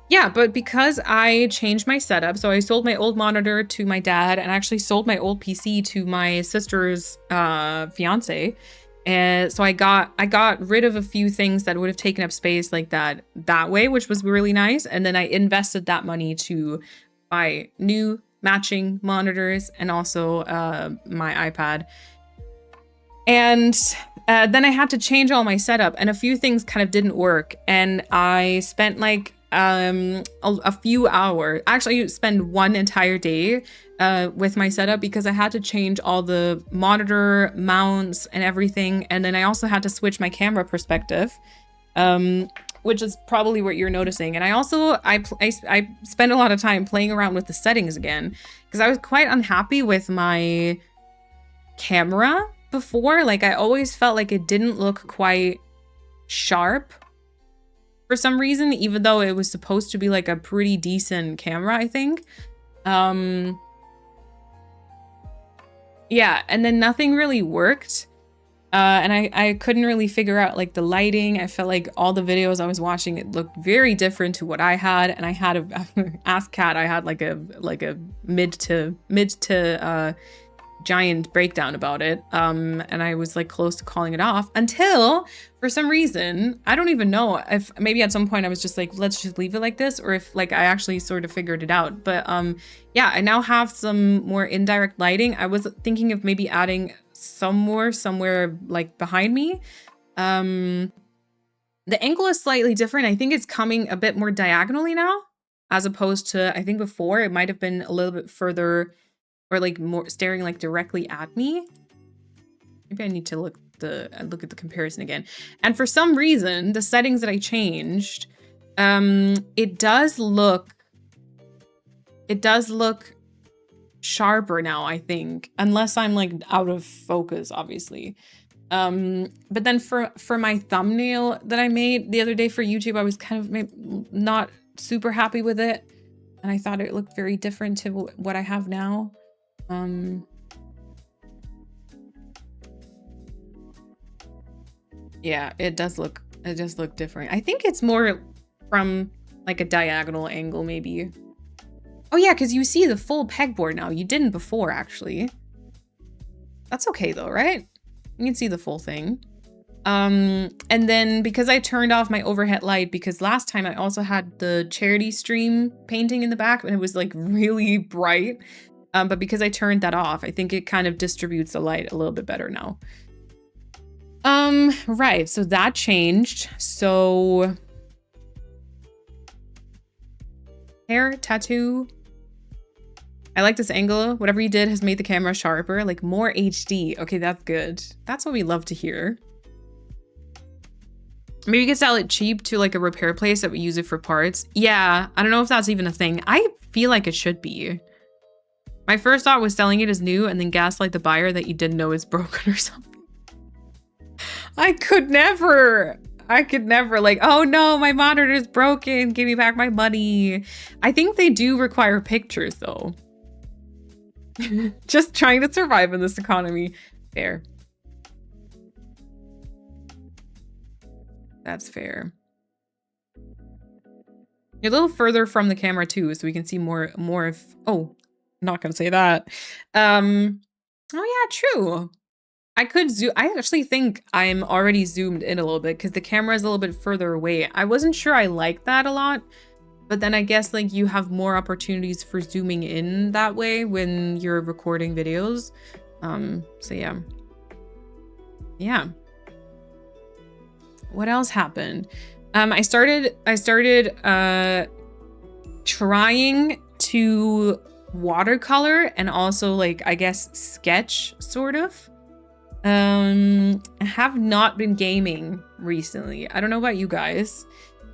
Yeah, but because I changed my setup, so I sold my old monitor to my dad and actually sold my old PC to my sister's fiance. And so I got rid of a few things that would have taken up space like that way, which was really nice. And then I invested that money to buy new matching monitors and also my iPad. And then I had to change all my setup, and a few things kind of didn't work. And I spent like a few hours, actually spend one entire day with my setup, because I had to change all the monitor mounts and everything. And then I also had to switch my camera perspective, which is probably what you're noticing. And I spent a lot of time playing around with the settings again, because I was quite unhappy with my camera before. Like I always felt like it didn't look quite sharp for some reason, even though it was supposed to be like a pretty decent camera, I think. Yeah, and then nothing really worked. And I couldn't really figure out like the lighting. I felt like all the videos I was watching, it looked very different to what I had. And I had ask Kat, I had like a mid to giant breakdown about it. And I was like close to calling it off until for some reason, I don't even know if maybe at some point I was just like, let's just leave it like this, or if like I actually sort of figured it out. But yeah, I now have some more indirect lighting. I was thinking of maybe adding somewhere like behind me. The angle is slightly different. I think it's coming a bit more diagonally now, as opposed to, I think before it might have been a little bit further, or like more staring like directly at me. Maybe I need to look at the comparison again. And for some reason, the settings that I changed, it does look sharper now, I think, unless I'm like out of focus, obviously. But then for my thumbnail that I made the other day for YouTube, I was kind of not super happy with it, and I thought it looked very different to what I have now. Yeah, it does look different. I think it's more from like a diagonal angle, maybe. Oh yeah, because you see the full pegboard now. You didn't before, actually. That's okay though, right? You can see the full thing. And then because I turned off my overhead light, because last time I also had the charity stream painting in the back and it was like really bright. But because I turned that off, I think it kind of distributes the light a little bit better now. Right, so that changed. So hair, tattoo. I like this angle. Whatever you did has made the camera sharper, like more HD. Okay, that's good. That's what we love to hear. Maybe you could sell it cheap to like a repair place that would use it for parts. Yeah, I don't know if that's even a thing. I feel like it should be. My first thought was selling it as new and then gaslight the buyer that you didn't know it's broken or something. I could never like, oh no, my monitor is broken. Give me back my money. I think they do require pictures though. Just trying to survive in this economy. Fair. That's fair. You're a little further from the camera too, so we can see more of, oh, not gonna say that. Oh yeah, true. I could zoom. I actually think I'm already zoomed in a little bit because the camera is a little bit further away. I wasn't sure I liked that a lot, but then I guess like you have more opportunities for zooming in that way when you're recording videos. So yeah. Yeah. What else happened? I started trying to watercolor and also like, I guess, sketch sort of. I have not been gaming recently. I don't know about you guys.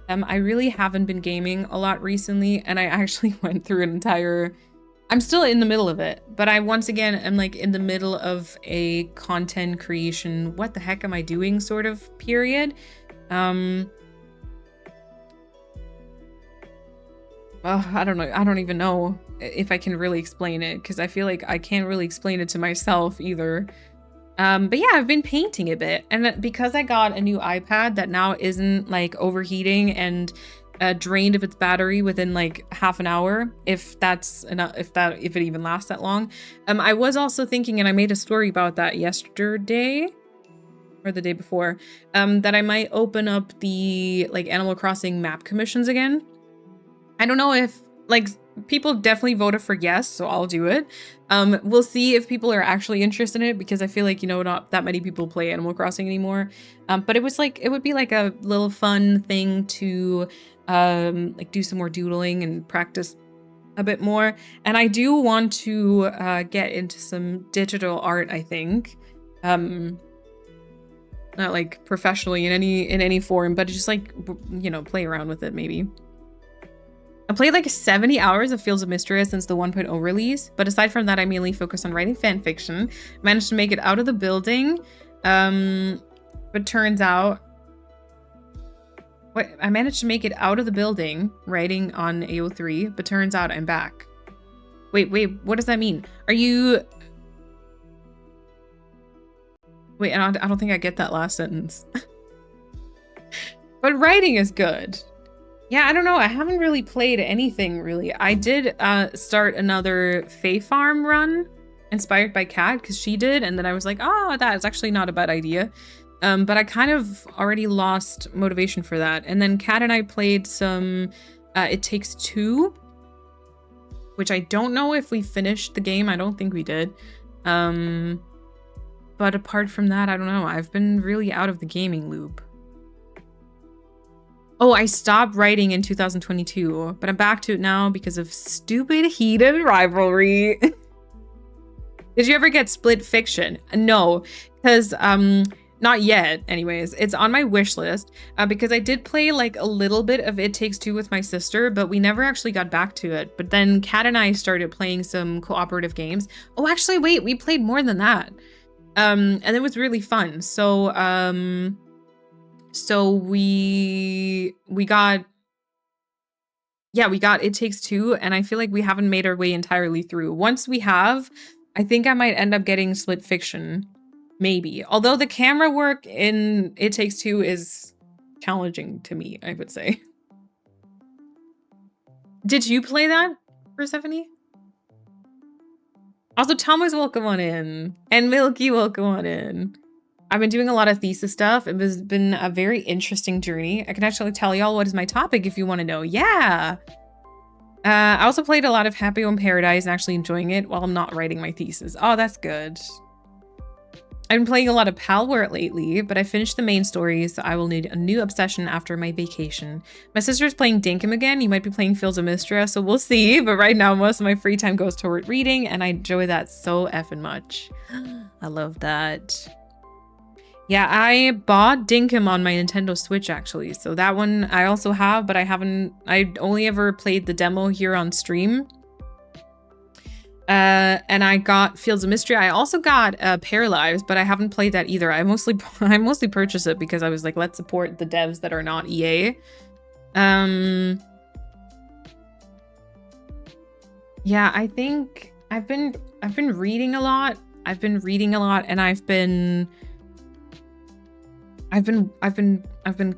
I really haven't been gaming a lot recently, and I actually went through an entire, I'm still in the middle of it, but I once again am like in the middle of a content creation, what the heck am I doing sort of period. Well, I don't know. I don't even know if I can really explain it because I feel like I can't really explain it to myself either. But yeah, I've been painting a bit, and because I got a new iPad that now isn't like overheating and drained of its battery within like half an hour, if that's enough, if it even lasts that long. I was also thinking, and I made a story about that yesterday or the day before, that I might open up the like Animal Crossing map commissions again. I don't know if like people definitely voted for yes, so I'll do it. We'll see if people are actually interested in it because I feel like, you know, not that many people play Animal Crossing anymore. But it was like, it would be like a little fun thing to like do some more doodling and practice a bit more. And I do want to get into some digital art, I think. Not like professionally in any form, but just like, you know, play around with it maybe. I played like 70 hours of Fields of Mysteria since the 1.0 release, but aside from that, I mainly focus on writing fan fiction. Managed to make it out of the building, but turns out... I managed to make it out of the building writing on AO3, but turns out I'm back. Wait, what does that mean? Are you... Wait, I don't think I get that last sentence. But writing is good. Yeah, I don't know. I haven't really played anything, really. I did start another Fae Farm run inspired by Kat, because she did, and then I was like, oh, that is actually not a bad idea. But I kind of already lost motivation for that. And then Kat and I played some It Takes Two, which I don't know if we finished the game. I don't think we did. But apart from that, I don't know. I've been really out of the gaming loop. Oh, I stopped writing in 2022, but I'm back to it now because of stupid heated rivalry. Did you ever get Split Fiction? No, because not yet anyways. It's on my wish list because I did play like a little bit of It Takes Two with my sister, but we never actually got back to it. But then Kat and I started playing some cooperative games. Oh, actually, wait, we played more than that. And it was really fun. So we got It Takes Two, and I feel like we haven't made our way entirely through. Once we have, I think I might end up getting Split Fiction, maybe. Although the camera work in It Takes Two is challenging to me, I would say. Did you play that, Persephone? Also, Thomas, welcome on in. And Milky, welcome on in. I've been doing a lot of thesis stuff. It has been a very interesting journey. I can actually tell y'all what is my topic if you want to know. Yeah. I also played a lot of Happy Home Paradise and actually enjoying it while I'm not writing my thesis. Oh, that's good. I've been playing a lot of Palworld lately, but I finished the main story, so I will need a new obsession after my vacation. My sister's playing Dinkum again. You might be playing Fields of Mistria, so we'll see. But right now, most of my free time goes toward reading, and I enjoy that so effing much. I love that. Yeah, I bought Dinkum on my Nintendo Switch, actually. So that one I also have, but I only ever played the demo here on stream. And I got Fields of Mystery. I also got Paralives, but I haven't played that either. I mostly purchased it because I was like, let's support the devs that are not EA. Yeah, I think I've been reading a lot. And I've been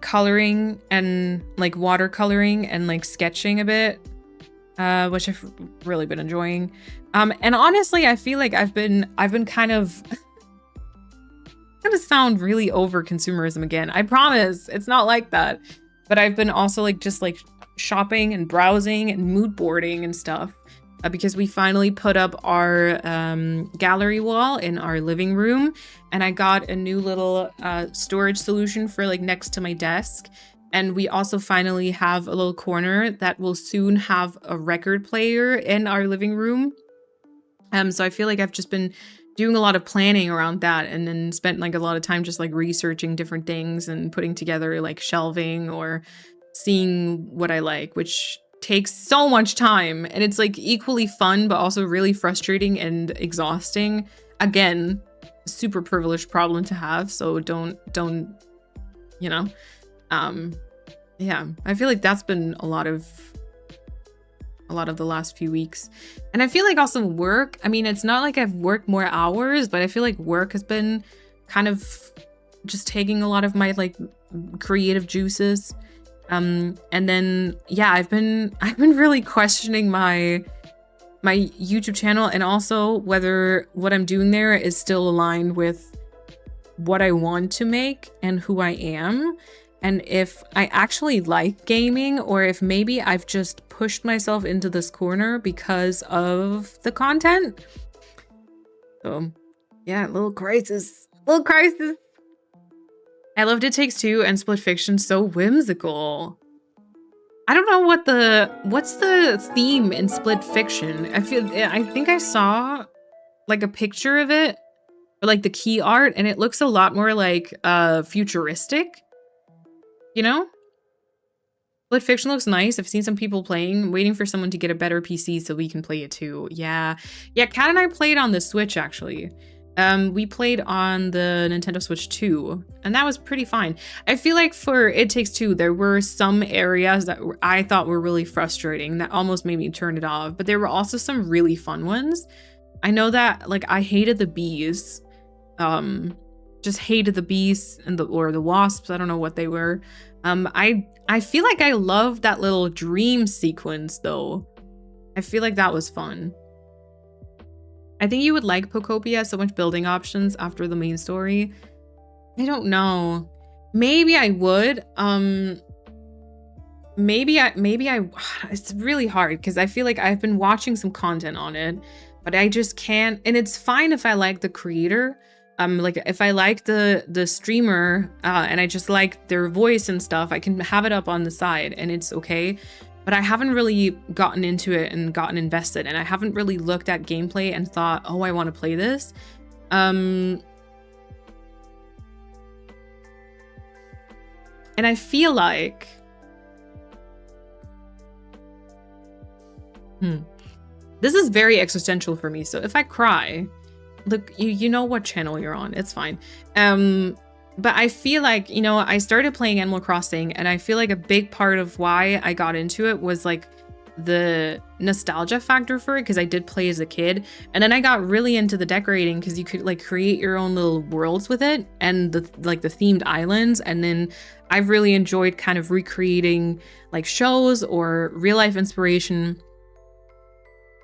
coloring and like watercoloring and like sketching a bit. Which I've really been enjoying. And honestly, I feel like I've been kind of gonna sound really over consumerism again. I promise it's not like that. But I've been also like just like shopping and browsing and mood boarding and stuff. Because we finally put up our gallery wall in our living room, and I got a new little storage solution for like next to my desk. And we also finally have a little corner that will soon have a record player in our living room. So I feel like I've just been doing a lot of planning around that, and then spent like a lot of time just like researching different things and putting together like shelving or seeing what I like, which takes so much time. And it's like equally fun, but also really frustrating and exhausting. Again, super privileged problem to have. So don't, you know. Yeah, I feel like that's been a lot of the last few weeks. And I feel like also work, I mean, it's not like I've worked more hours, but I feel like work has been kind of just taking a lot of my like creative juices. And then yeah, I've been really questioning my YouTube channel, and also whether what I'm doing there is still aligned with what I want to make and who I am. And if I actually like gaming, or if maybe I've just pushed myself into this corner because of the content. So yeah, little crisis. I loved It Takes Two and Split Fiction, so whimsical. I don't know what's the theme in Split Fiction. I think I saw like a picture of it, or like the key art, and it looks a lot more like futuristic. You know? Split Fiction looks nice. I've seen some people playing, waiting for someone to get a better PC so we can play it too. Yeah, Kat and I played on the Switch, actually. We played on the Nintendo Switch 2, and that was pretty fine. I feel like for It Takes Two, there were some areas that I thought were really frustrating that almost made me turn it off, but there were also some really fun ones. I know that, like, I hated the bees. Just hated the bees and the wasps. I don't know what they were. I feel like I loved that little dream sequence though. I feel like that was fun. I think you would like Pokopia, so much building options after the main story. I don't know. Maybe I would. Maybe I it's really hard because I feel like I've been watching some content on it, but I just can't. And it's fine if I like the creator. Like if I like the streamer and I just like their voice and stuff, I can have it up on the side and it's okay. But I haven't really gotten into it and gotten invested, and I haven't really looked at gameplay and thought, oh, I want to play this. And I feel like this is very existential for me. So if I cry, look, you know what channel you're on, it's fine. But I feel like, you know, I started playing Animal Crossing, and I feel like a big part of why I got into it was like the nostalgia factor for it, because I did play as a kid. And then I got really into the decorating because you could like create your own little worlds with it, and the themed islands. And then I've really enjoyed kind of recreating like shows or real life inspiration.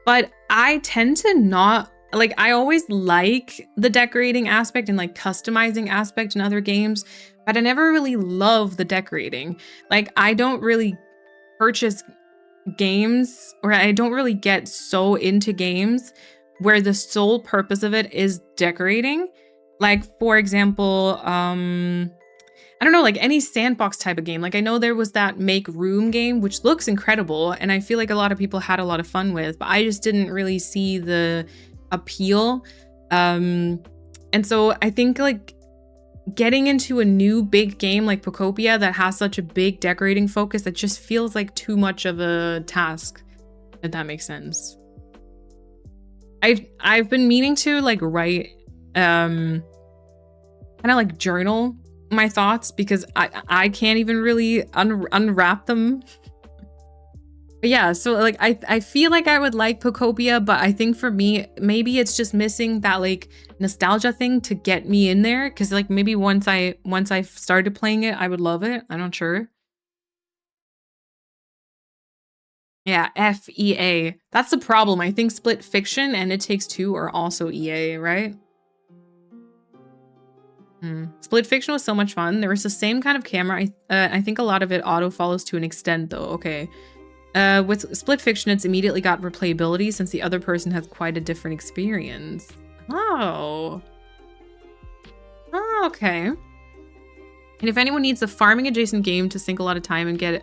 But I tend to not like, I always like the decorating aspect and like customizing aspect in other games, but I never really love the decorating. Like, I don't really purchase games, or I don't really get so into games where the sole purpose of it is decorating. Like, for example, I don't know, like any sandbox type of game. Like I know there was that Make Room game, which looks incredible, and I feel like a lot of people had a lot of fun with, but I just didn't really see the appeal. And so I think like getting into a new big game like Pocopia that has such a big decorating focus, that just feels like too much of a task, if that makes sense. I've been meaning to like write kind of like journal my thoughts, because I can't even really unwrap them. But yeah, so like I feel like I would like Pocopia, but I think for me maybe it's just missing that like nostalgia thing to get me in there, because like maybe once I started playing it I would love it. I'm not sure. Yeah, FEA. That's the problem. I think Split Fiction and It Takes Two are also EA, right? Split Fiction was so much fun. There was the same kind of camera. I think a lot of it auto follows to an extent though. Okay. With Split Fiction, it's immediately got replayability since the other person has quite a different experience. Oh. Oh, okay. And if anyone needs a farming adjacent game to sink a lot of time and get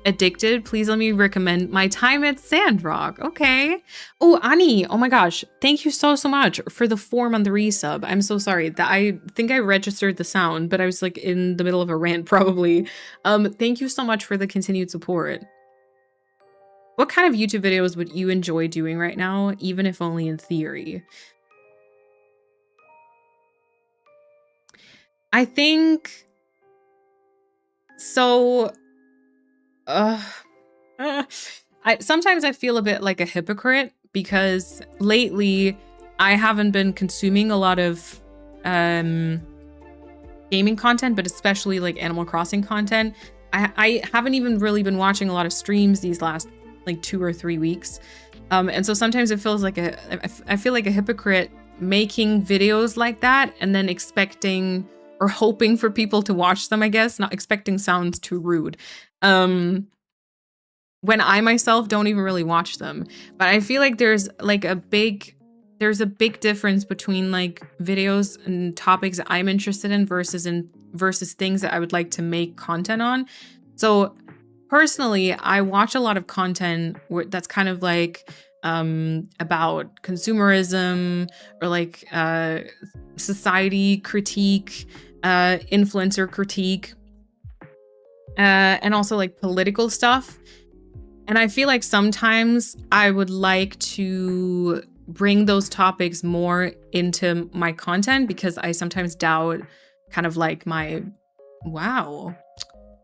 addicted, please let me recommend My Time at Sandrock. Okay. Oh, Ani. Oh my gosh. Thank you so much for the 4-month resub. I'm so sorry that I think I registered the sound, but I was like in the middle of a rant probably. Thank you so much for the continued support. What kind of YouTube videos would you enjoy doing right now, even if only in theory? I think so. Sometimes I feel a bit like a hypocrite because lately I haven't been consuming a lot of gaming content, but especially like Animal Crossing content. I haven't even really been watching a lot of streams these last like 2 or 3 weeks. And so sometimes it feels like I feel like a hypocrite making videos like that and then expecting or hoping for people to watch them, I guess. Not expecting sounds too rude. When I myself don't even really watch them. But I feel like there's a big difference between like videos and topics that I'm interested in versus things that I would like to make content on. So personally, I watch a lot of content that's kind of like about consumerism or like society critique, influencer critique, and also like political stuff. And I feel like sometimes I would like to bring those topics more into my content because I sometimes doubt kind of like my, wow.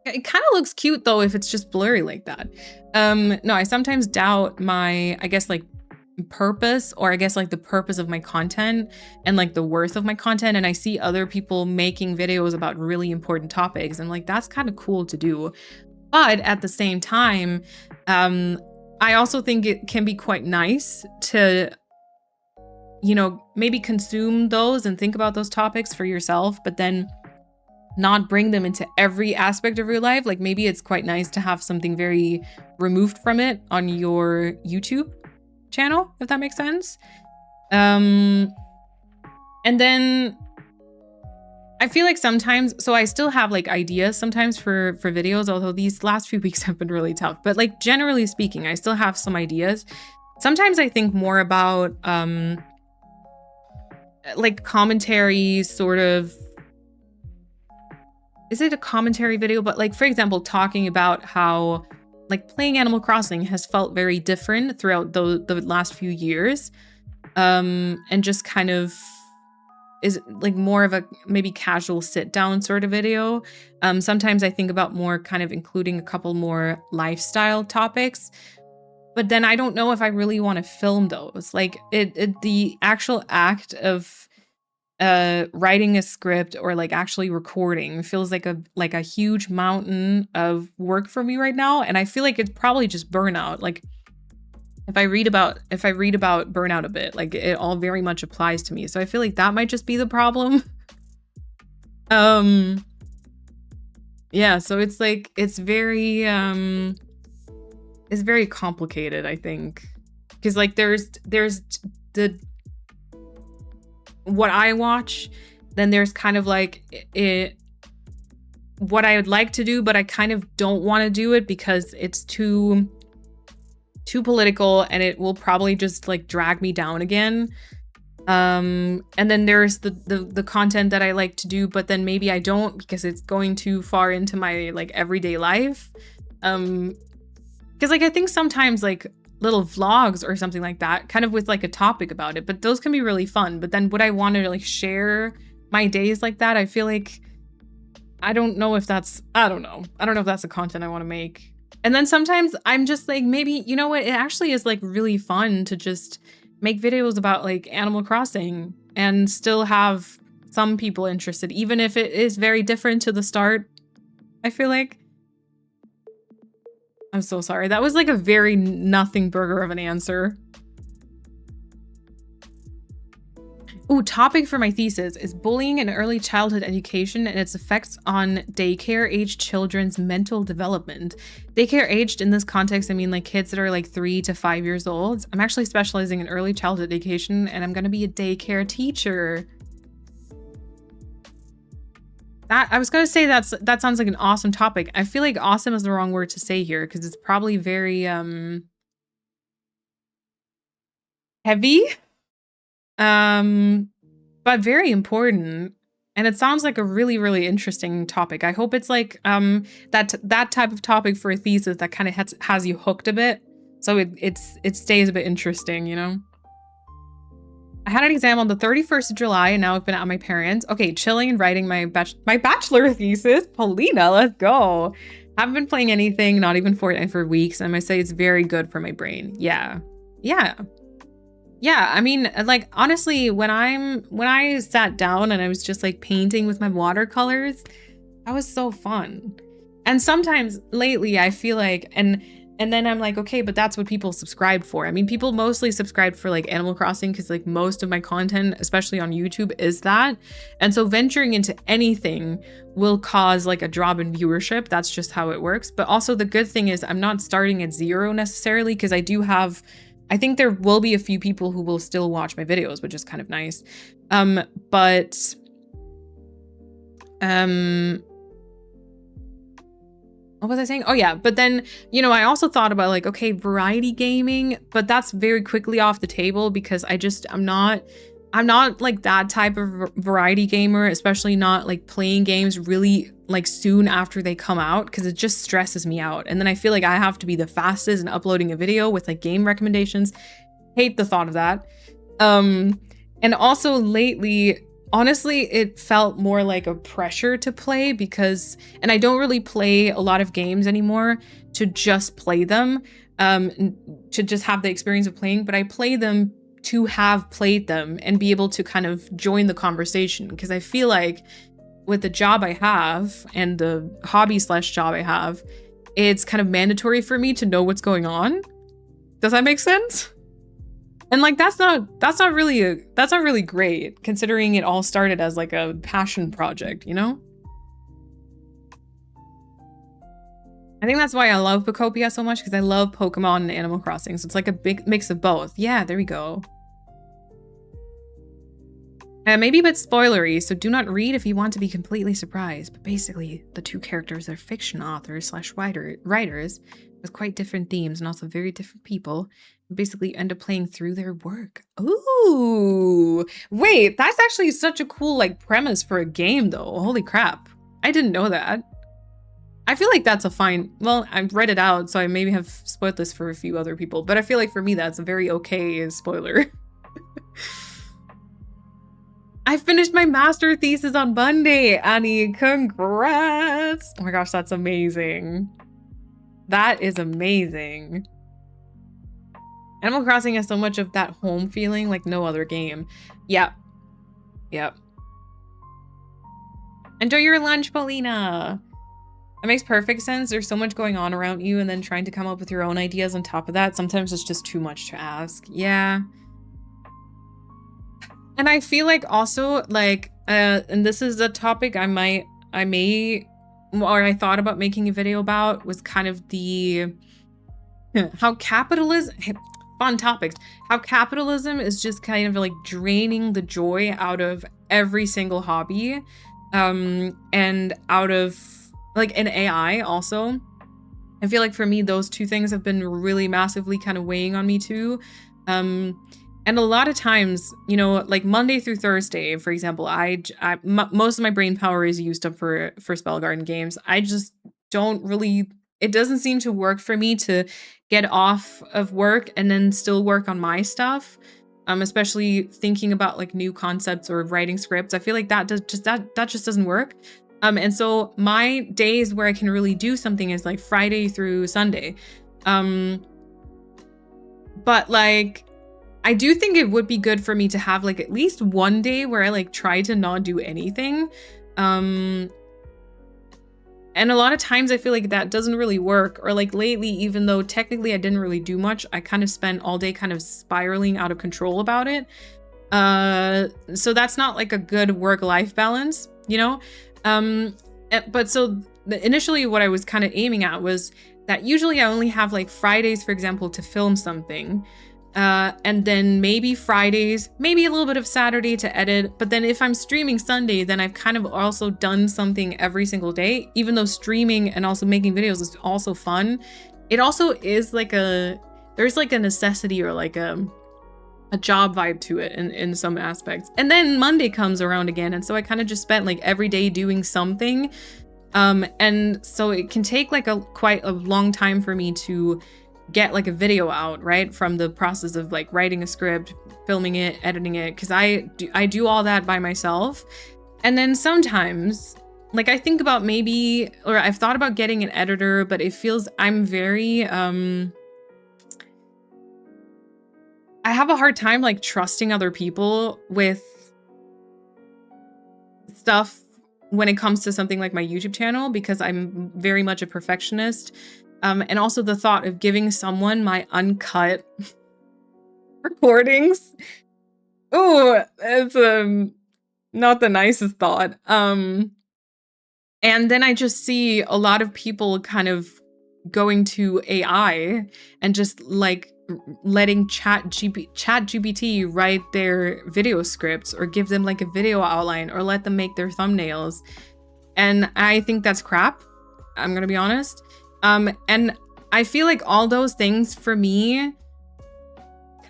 It kind of looks cute though if it's just blurry like that. No, I sometimes doubt my, I guess like purpose, or I guess like the purpose of my content and like the worth of my content. And I see other people making videos about really important topics and like that's kind of cool to do. But at the same time, I also think it can be quite nice to, you know, maybe consume those and think about those topics for yourself, but then not bring them into every aspect of your life. Like maybe it's quite nice to have something very removed from it on your YouTube channel, if that makes sense. And then I feel like sometimes, so I still have like ideas sometimes for videos, although these last few weeks have been really tough, but like generally speaking, I still have some ideas. Sometimes I think more about like commentary sort of, is it a commentary video? But like, for example, talking about how like playing Animal Crossing has felt very different throughout the last few years. And just kind of is like more of a maybe casual sit down sort of video. Sometimes I think about more kind of including a couple more lifestyle topics, but then I don't know if I really want to film those. Like the actual act of writing a script or like actually recording feels like a huge mountain of work for me right now. And I feel like it's probably just burnout. Like if I read about burnout a bit, like it all very much applies to me. So I feel like that might just be the problem. Yeah, so it's like it's very complicated, I think. Because like there's the what I watch. Then there's kind of like what I would like to do, but I kind of don't want to do it because it's too political and it will probably just like drag me down again. And then there's the content that I like to do, but then maybe I don't because it's going too far into my like everyday life. Because like I think sometimes like little vlogs or something like that, kind of with like a topic about it, but those can be really fun. But then would I want to like share my days like that? I feel like I don't know if that's the content I want to make. And then sometimes I'm just like, maybe, you know what, it actually is like really fun to just make videos about like Animal Crossing and still have some people interested, even if it is very different to the start. I feel like. I'm so sorry. That was like a very nothing burger of an answer. Ooh, topic for my thesis is bullying in early childhood education and its effects on daycare-aged children's mental development. Daycare-aged in this context, I mean like kids that are like 3 to 5 years old. I'm actually specializing in early childhood education and I'm gonna be a daycare teacher. I was gonna say that sounds like an awesome topic. I feel like awesome is the wrong word to say here because it's probably very heavy. But very important. And it sounds like a really, really interesting topic. I hope it's like that type of topic for a thesis that kind of has you hooked a bit. So it stays a bit interesting, you know? I had an exam on the 31st of July and now I've been at my parents'. Okay, chilling and writing my bachelor thesis. Paulina, let's go. Haven't been playing anything, not even Fortnite for weeks. And I say it's very good for my brain. Yeah. Yeah. Yeah, I mean, like, honestly, when I sat down and I was just like painting with my watercolors, that was so fun. And sometimes lately I feel like, and then I'm like, okay, but that's what people subscribe for. I mean, people mostly subscribe for like Animal Crossing because like most of my content, especially on YouTube, is that. And so venturing into anything will cause like a drop in viewership. That's just how it works. But also the good thing is I'm not starting at zero necessarily because I think there will be a few people who will still watch my videos, which is kind of nice. But what was I saying? Oh yeah, but then, you know, I also thought about like, okay, variety gaming, but that's very quickly off the table because I'm not like that type of variety gamer, especially not like playing games really like soon after they come out because it just stresses me out. And then I feel like I have to be the fastest in uploading a video with like game recommendations. Hate the thought of that. And also lately, honestly, it felt more like a pressure to play because, and I don't really play a lot of games anymore to just play them, to just have the experience of playing, but I play them to have played them and be able to kind of join the conversation. Because I feel like with the job I have and the hobby / job I have, it's kind of mandatory for me to know what's going on. Does that make sense? And like that's not really great considering it all started as like a passion project, you know? I think that's why I love Pokopia so much, because I love Pokemon and Animal Crossing. So it's like a big mix of both. Yeah, there we go. Maybe a bit spoilery, so do not read if you want to be completely surprised. But basically, the two characters are fiction authors / writers with quite different themes and also very different people. Basically end up playing through their work. Ooh, wait, that's actually such a cool like premise for a game though. Holy crap. I didn't know that. I feel like that's a fine, well, I've read it out, so I maybe have spoiled this for a few other people, but I feel like for me, that's a very okay spoiler. I finished my master thesis on Monday, Annie. Congrats. Oh my gosh, that's amazing. That is amazing. Animal Crossing has so much of that home feeling like no other game. Yep. Yep. Enjoy your lunch, Paulina. That makes perfect sense. There's so much going on around you and then trying to come up with your own ideas on top of that. Sometimes it's just too much to ask. Yeah. And I feel like also like, and this is a topic I thought about making a video about, was kind of the, how capitalism, fun topics. How capitalism is just kind of like draining the joy out of every single hobby, and out of like an AI also. I feel like for me, those two things have been really massively kind of weighing on me too. And a lot of times, you know, like Monday through Thursday, for example, most of my brain power is used up for Spell Garden games. I just don't really, it doesn't seem to work for me to get off of work and then still work on my stuff. Especially thinking about like new concepts or writing scripts. I feel like that just doesn't work. And so my days where I can really do something is like Friday through Sunday. But like, I do think it would be good for me to have like at least one day where I like try to not do anything. And a lot of times I feel like that doesn't really work. Or like lately, even though technically I didn't really do much, I kind of spent all day kind of spiraling out of control about it. So that's not like a good work-life balance, you know? But so initially what I was kind of aiming at was that usually I only have like Fridays, for example, to film something. And then maybe Fridays, maybe a little bit of Saturday to edit. But then if I'm streaming Sunday, then I've kind of also done something every single day, even though streaming and also making videos is also fun. It also is like there's like a necessity or like a job vibe to it in some aspects. And then Monday comes around again. And so I kind of just spent like every day doing something. And so it can take like quite a long time for me to get like a video out, right? From the process of like writing a script, filming it, editing it, because I do all that by myself. And then sometimes like I think about maybe, or I've thought about getting an editor, but it feels I'm very I have a hard time like trusting other people with stuff when it comes to something like my YouTube channel, because I'm very much a perfectionist. And also the thought of giving someone my uncut recordings. Oh, it's not the nicest thought. And then I just see a lot of people kind of going to AI and just like letting ChatGPT write their video scripts or give them like a video outline or let them make their thumbnails. And I think that's crap. I'm gonna be honest. And I feel like all those things for me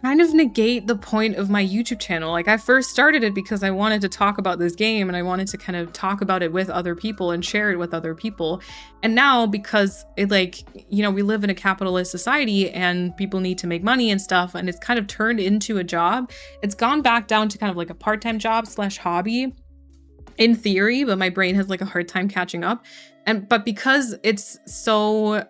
kind of negate the point of my YouTube channel. Like I first started it because I wanted to talk about this game and I wanted to kind of talk about it with other people and share it with other people. And now because it like, you know, we live in a capitalist society and people need to make money and stuff, and it's kind of turned into a job. It's gone back down to kind of like a part-time job / hobby in theory, but my brain has like a hard time catching up. But because it's so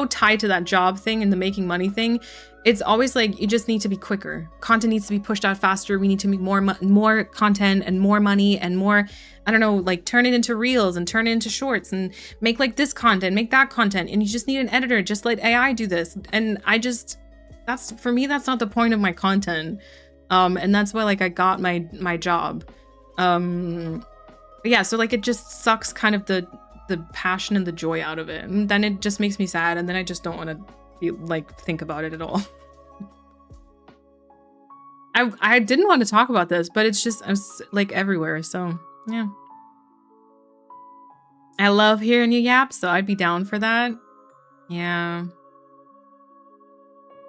tied to that job thing and the making money thing, it's always like you just need to be quicker. Content needs to be pushed out faster. We need to make more content and more money and more, I don't know, like turn it into reels and turn it into shorts and make like this content, make that content. And you just need an editor. Just let AI do this. And for me, that's not the point of my content. And that's why like I got my job. Yeah, so like it just sucks kind of the passion and the joy out of it, and then it just makes me sad, and then I just don't want to think about it at all. I didn't want to talk about this, but it's just I'm like everywhere, so yeah. I love hearing you yap, so I'd be down for that. Yeah.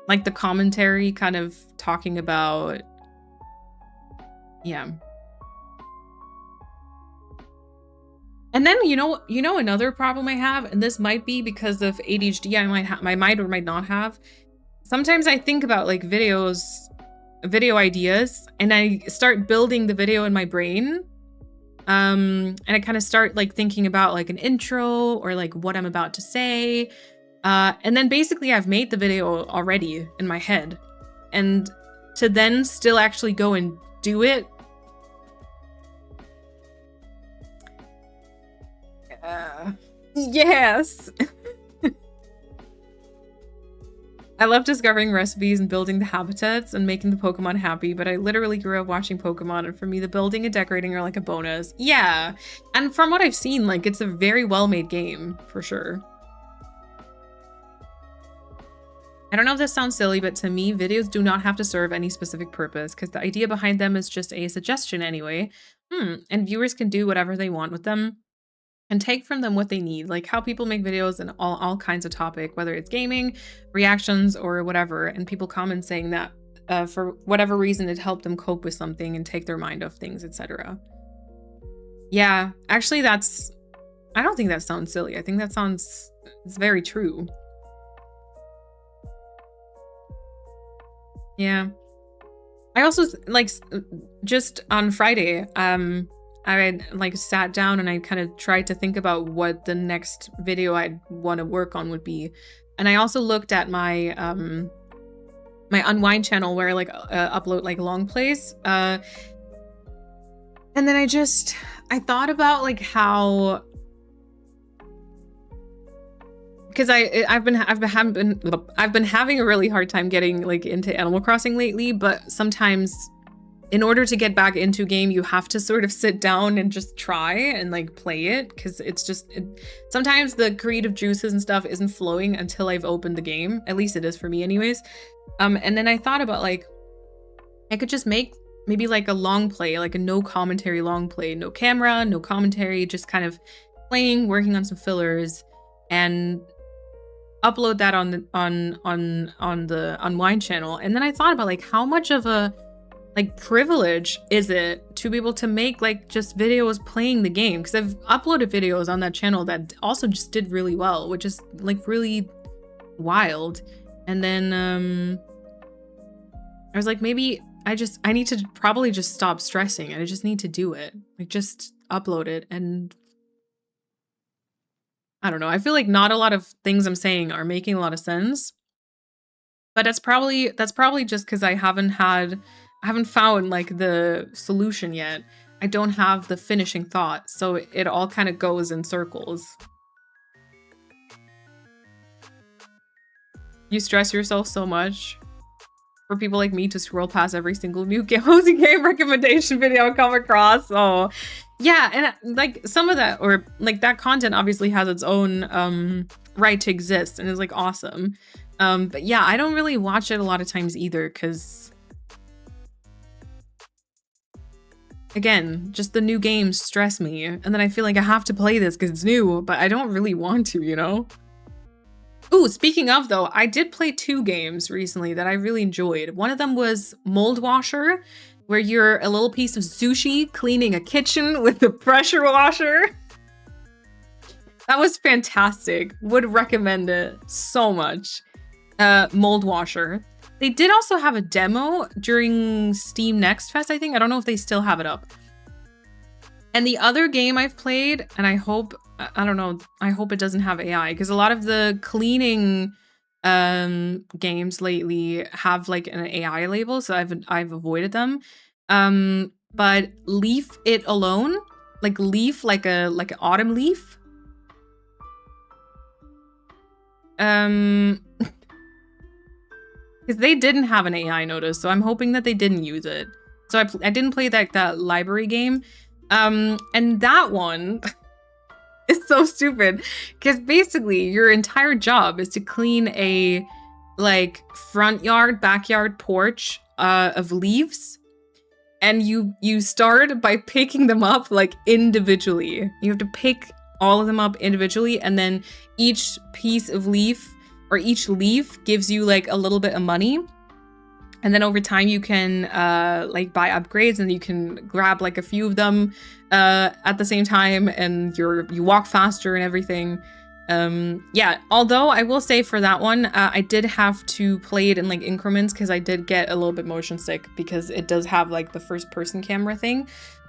Like the commentary kind of talking about, yeah. And then, you know, another problem I have, and this might be because of ADHD, I might or might not have. Sometimes I think about like video ideas, and I start building the video in my brain. And I kind of start like thinking about like an intro or like what I'm about to say. And then basically I've made the video already in my head. And to then still actually go and do it. Yes. I love discovering recipes and building the habitats and making the Pokemon happy, but I literally grew up watching Pokemon, and for me the building and decorating are like a bonus. Yeah, and from what I've seen, like it's a very well-made game, for sure. I don't know if this sounds silly, but to me, videos do not have to serve any specific purpose because the idea behind them is just a suggestion anyway. And viewers can do whatever they want with them and take from them what they need, like how people make videos and all kinds of topic, whether it's gaming, reactions, or whatever. And people comment saying that for whatever reason, it helped them cope with something and take their mind off things, etc. Yeah, actually, I don't think that sounds silly. I think it's very true. Yeah. I also like just on Friday, I like sat down and I kind of tried to think about what the next video I'd want to work on would be. And I also looked at my my Unwind channel where I like upload like long plays. And then I thought about like how, because I've been having a really hard time getting like into Animal Crossing lately, but sometimes in order to get back into game, you have to sort of sit down and just try and like play it, because it's just sometimes the creative juices and stuff isn't flowing until I've opened the game. At least it is for me anyways. And then I thought about like I could just make maybe like a long play, like a no commentary long play, no camera, no commentary, just kind of playing, working on some fillers, and upload that on the Unwind channel. And then I thought about like how much of a like privilege is it to be able to make like just videos playing the game, because I've uploaded videos on that channel that also just did really well, which is like really wild. And then I was like, maybe I need to probably just stop stressing and I just need to do it, like just upload it. And I don't know, I feel like not a lot of things I'm saying are making a lot of sense, but that's probably just because I haven't found like the solution yet. I don't have the finishing thought, so it all kind of goes in circles. You stress yourself so much for people like me to scroll past every single new cozy game recommendation video I come across. Oh, yeah, and like some of that, or like that content obviously has its own right to exist and is like awesome. But yeah, I don't really watch it a lot of times either, because again, just the new games stress me, and then I feel like I have to play this because it's new, but I don't really want to, you know? Ooh, speaking of though, I did play 2 games recently that I really enjoyed. One of them was Mold Washer, where you're a little piece of sushi cleaning a kitchen with a pressure washer. That was fantastic. Would recommend it so much. Mold Washer. They did also have a demo during Steam Next Fest, I think. I don't know if they still have it up. And the other game I've played, and I hope it doesn't have AI, because a lot of the cleaning games lately have like an AI label, so I've avoided them. But Leaf It Alone, like leaf, like an autumn leaf. Because they didn't have an AI notice, so I'm hoping that they didn't use it. So I didn't play that library game. And that one is so stupid, because basically your entire job is to clean a like front yard, backyard porch of leaves. And you start by picking them up like individually. You have to pick all of them up individually, and then each piece of leaf or each leaf gives you like a little bit of money. And then over time you can like buy upgrades, and you can grab like a few of them at the same time, and you walk faster and everything. Yeah, although I will say for that one, I did have to play it in like increments, because I did get a little bit motion sick, because it does have like the first person camera thing.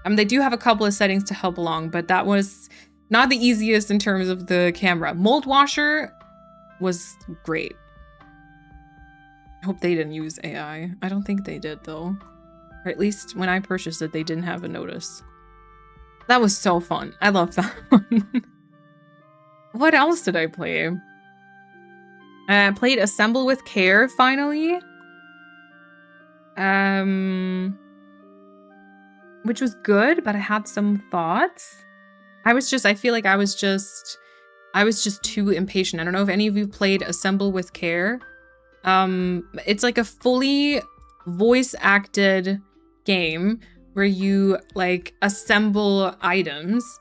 They do have a couple of settings to help along, but that was not the easiest in terms of the camera. Mold Washer was great. I hope they didn't use AI. I don't think they did though. Or at least when I purchased it, they didn't have a notice. That was so fun. I love that one. What else did I play? I played Assemble with Care finally. Which was good, but I had some thoughts. I feel like I was just too impatient. I don't know if any of you played Assemble with Care. It's like a fully voice acted game where you like assemble items.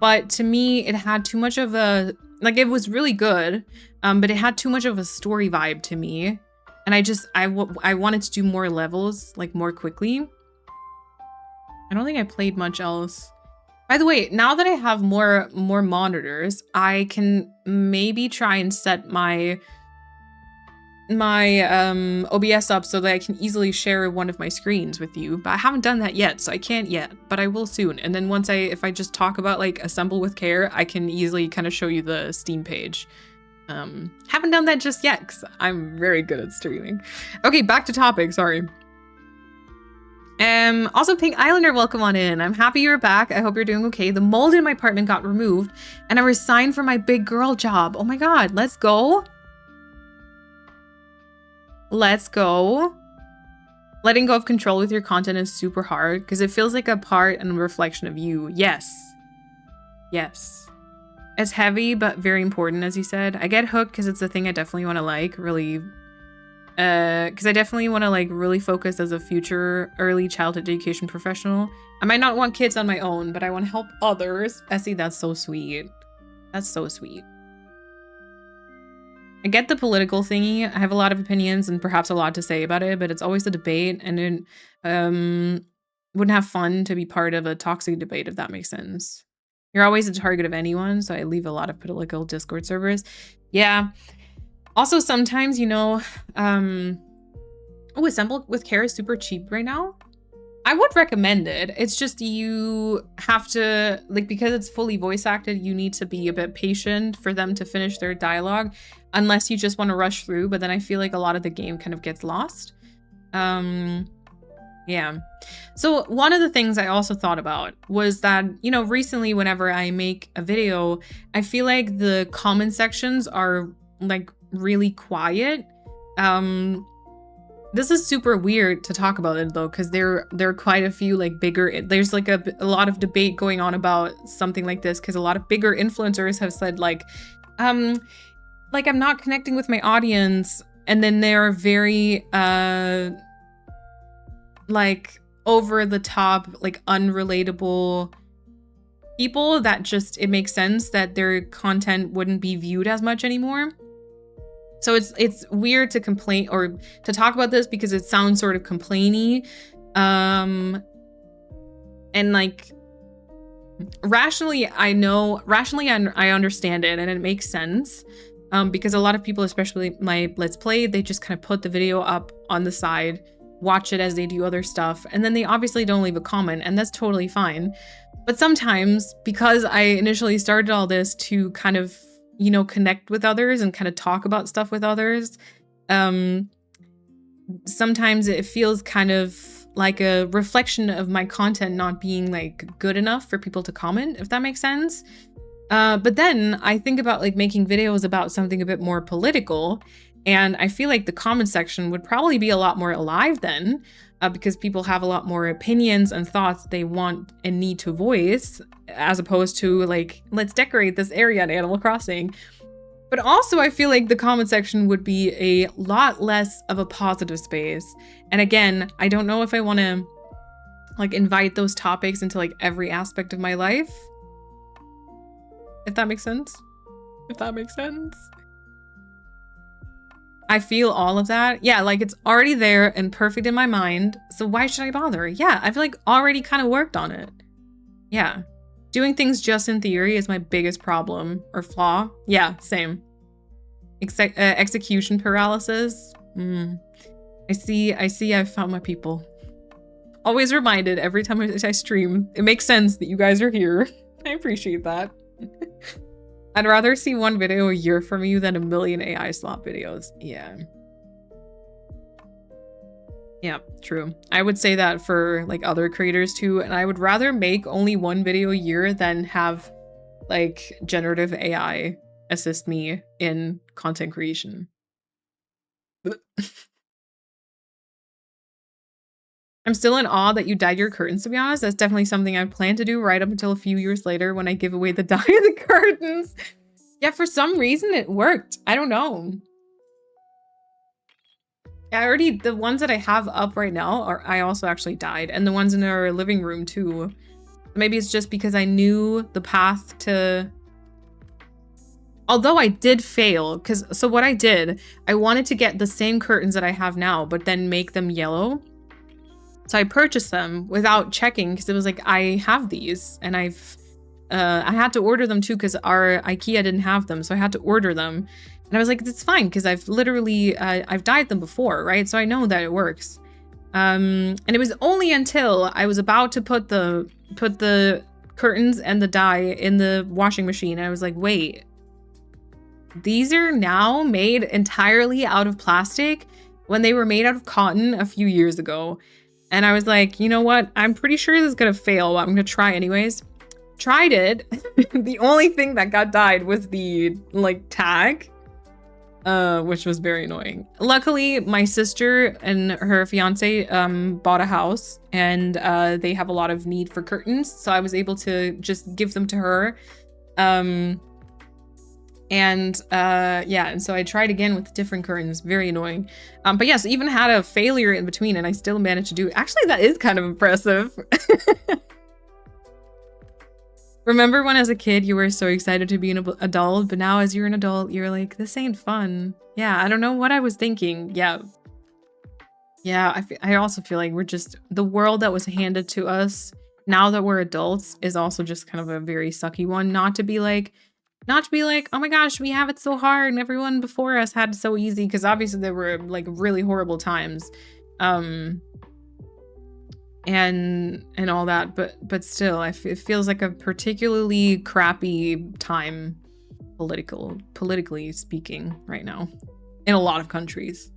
But to me, it had too much of a, like, it was really good, but it had too much of a story vibe to me. And I wanted to do more levels, like, more quickly. I don't think I played much else. By the way, now that I have more monitors, I can maybe try and set my OBS up so that I can easily share one of my screens with you, but I haven't done that yet, so I can't yet, but I will soon. And then if I just talk about like assemble with care, I can easily kind of show you the Steam page. Haven't done that just yet because I'm very good at streaming. Okay, back to topic, sorry. Also, Pink Islander, welcome on in. I'm happy you're back. I hope you're doing okay. The mold in my apartment got removed and I resigned from my big girl job. Oh my god, let's go. Let's go. Letting go of control with your content is super hard because it feels like a part and a reflection of you. Yes. Yes. It's heavy, but very important, as you said. I get hooked because it's a thing I definitely want to like, really. Because I definitely want to like really focus as a future early childhood education professional. I might not want kids on my own, but I want to help others. Essie, that's so sweet. That's so sweet. I get the political thingy. I have a lot of opinions and perhaps a lot to say about it, but it's always a debate, and it wouldn't have fun to be part of a toxic debate, if that makes sense. You're always a target of anyone, so I leave a lot of political Discord servers. Yeah. Also, sometimes, you know, Assemble with Care is super cheap right now. I would recommend it. It's just you have to, like, because it's fully voice acted, you need to be a bit patient for them to finish their dialogue, unless you just want to rush through, but then I feel like a lot of the game kind of gets lost. Yeah. So one of the things I also thought about was that, you know, recently whenever I make a video, I feel like the comment sections are like really quiet. This is super weird to talk about it though, because there are quite a few like bigger, there's like a lot of debate going on about something like this, because a lot of bigger influencers have said like I'm not connecting with my audience, and then they're very like over the top, like unrelatable people that just, it makes sense that their content wouldn't be viewed as much anymore. So it's weird to complain or to talk about this because it sounds sort of complainy. And like rationally I understand it and it makes sense. Because a lot of people, especially my Let's Play, they just kind of put the video up on the side, watch it as they do other stuff, and then they obviously don't leave a comment, and that's totally fine. But sometimes, because I initially started all this to kind of, you know, connect with others and kind of talk about stuff with others, sometimes it feels kind of like a reflection of my content not being like good enough for people to comment, if that makes sense. But then I think about like making videos about something a bit more political, and I feel like the comment section would probably be a lot more alive then, because people have a lot more opinions and thoughts they want and need to voice, as opposed to like, let's decorate this area in Animal Crossing. But also I feel like the comment section would be a lot less of a positive space. And again, I don't know if I want to like invite those topics into like every aspect of my life. If that makes sense. If that makes sense. I feel all of that. Yeah, like it's already there and perfect in my mind. So why should I bother? Yeah, I feel like already kind of worked on it. Yeah. Doing things just in theory is my biggest problem or flaw. Yeah, same. Execution paralysis. I see I've found my people. Always reminded every time I stream. It makes sense that you guys are here. I appreciate that. I'd rather see one video a year from you than a million AI slot videos. Yeah. Yeah, true. I would say that for like other creators too, and I would rather make only one video a year than have like generative AI assist me in content creation. I'm still in awe that you dyed your curtains, to be honest. That's definitely something I plan to do right up until a few years later when I give away the dye of the curtains. Yeah, for some reason it worked. I don't know. the ones that I have up right now I also actually dyed, and the ones in our living room too. Maybe it's just because I knew the path to, although I did fail, so what I did, I wanted to get the same curtains that I have now, but then make them yellow. So I purchased them without checking, because it was like, I have these, and I had to order them too, because our IKEA didn't have them, so I had to order them. And I was like, it's fine, because I've literally, I've dyed them before, right? So I know that it works. And it was only until I was about to put the curtains and the dye in the washing machine, and I was like, wait, these are now made entirely out of plastic when they were made out of cotton a few years ago. And I was like, you know what? I'm pretty sure this is gonna fail, but I'm gonna try anyways. Tried it. The only thing that got dyed was the like tag, which was very annoying. Luckily, my sister and her fiance bought a house, and they have a lot of need for curtains, so I was able to just give them to her. Yeah, and so I tried again with different curtains. Very annoying. But yes, even had a failure in between, and I still managed to do it. Actually, that is kind of impressive. Remember when as a kid you were so excited to be an adult, but now as you're an adult, you're like, this ain't fun. Yeah, I don't know what I was thinking. Yeah, I also feel like we're just, the world that was handed to us now that we're adults is also just kind of a very sucky one. Not to be like, oh my gosh, we have it so hard and everyone before us had it so easy, because obviously there were like really horrible times. And all that, but still, it feels like a particularly crappy time, politically speaking, right now, in a lot of countries.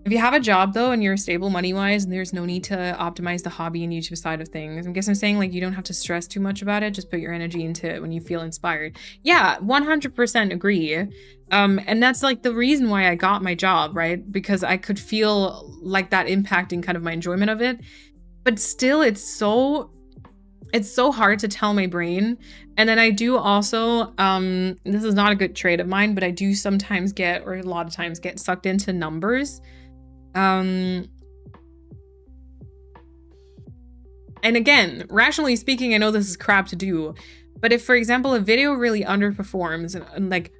If you have a job though, and you're stable money-wise, and there's no need to optimize the hobby and YouTube side of things, I guess I'm saying like you don't have to stress too much about it. Just put your energy into it when you feel inspired. Yeah, 100% agree. And that's like the reason why I got my job, right? Because I could feel like that impacting kind of my enjoyment of it. But still, it's so hard to tell my brain. And then I do also, this is not a good trait of mine, but I do sometimes get, or a lot of times get sucked into numbers. And again, rationally speaking, I know this is crap to do, but if, for example, a video really underperforms and like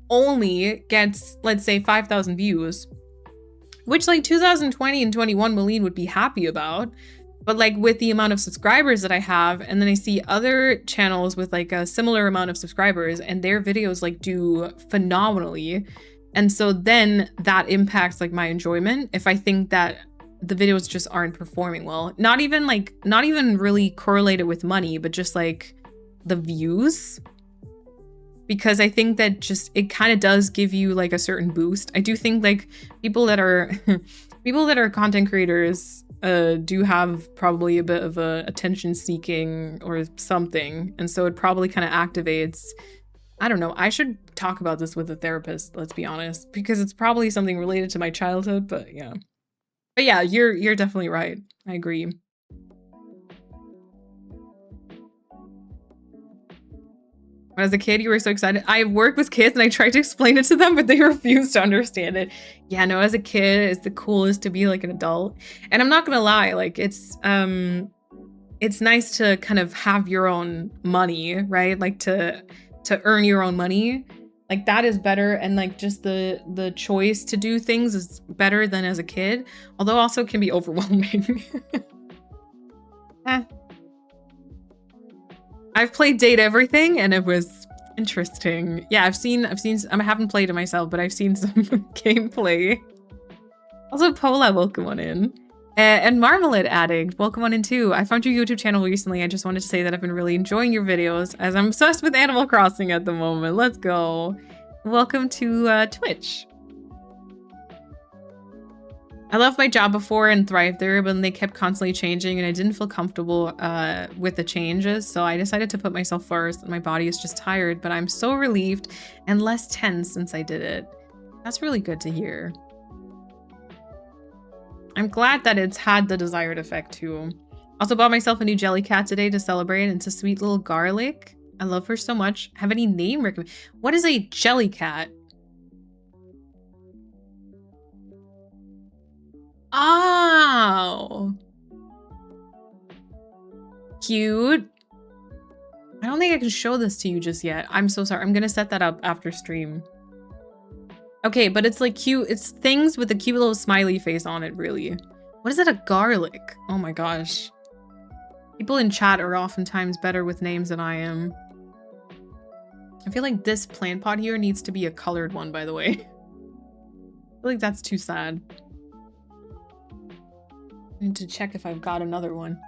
only gets, let's say, 5,000 views, which like 2020 and 21 Malene would be happy about, but like with the amount of subscribers that I have, and then I see other channels with like a similar amount of subscribers and their videos like do phenomenally. And so then that impacts like my enjoyment if I think that the videos just aren't performing well. Not even really correlated with money, but just like the views. Because I think that just, it kind of does give you like a certain boost. I do think like people that are content creators do have probably a bit of a attention seeking or something. And so it probably kind of activates, I don't know, I should talk about this with a therapist, let's be honest, because it's probably something related to my childhood, but yeah. But yeah, you're definitely right. I agree. As a kid, you were so excited. I work with kids and I tried to explain it to them, but they refused to understand it. Yeah, no, as a kid, it's the coolest to be like an adult. And I'm not gonna lie, like it's nice to kind of have your own money, right? Like to earn your own money. Like that is better, and like just the choice to do things is better than as a kid, although also can be overwhelming. I've played Date Everything and it was interesting. Yeah, I haven't played it myself, but I've seen some gameplay. Also, Pola, welcome on in. And Marmalade Addict, welcome on in too. I found your YouTube channel recently. I just wanted to say that I've been really enjoying your videos as I'm obsessed with Animal Crossing at the moment. Let's go. Welcome to Twitch. I loved my job before and thrived there, but they kept constantly changing and I didn't feel comfortable with the changes. So I decided to put myself first, and my body is just tired, but I'm so relieved and less tense since I did it. That's really good to hear. I'm glad that it's had the desired effect too. Also bought myself a new Jellycat today to celebrate, and it's a sweet little garlic. I love her so much. Have any name recommend? What is a Jellycat? Oh. Cute. I don't think I can show this to you just yet. I'm so sorry. I'm gonna set that up after stream. Okay, but it's like cute. It's things with a cute little smiley face on it, really. What is it? A garlic? Oh my gosh. People in chat are oftentimes better with names than I am. I feel like this plant pot here needs to be a colored one, by the way. I feel like that's too sad. I need to check if I've got another one.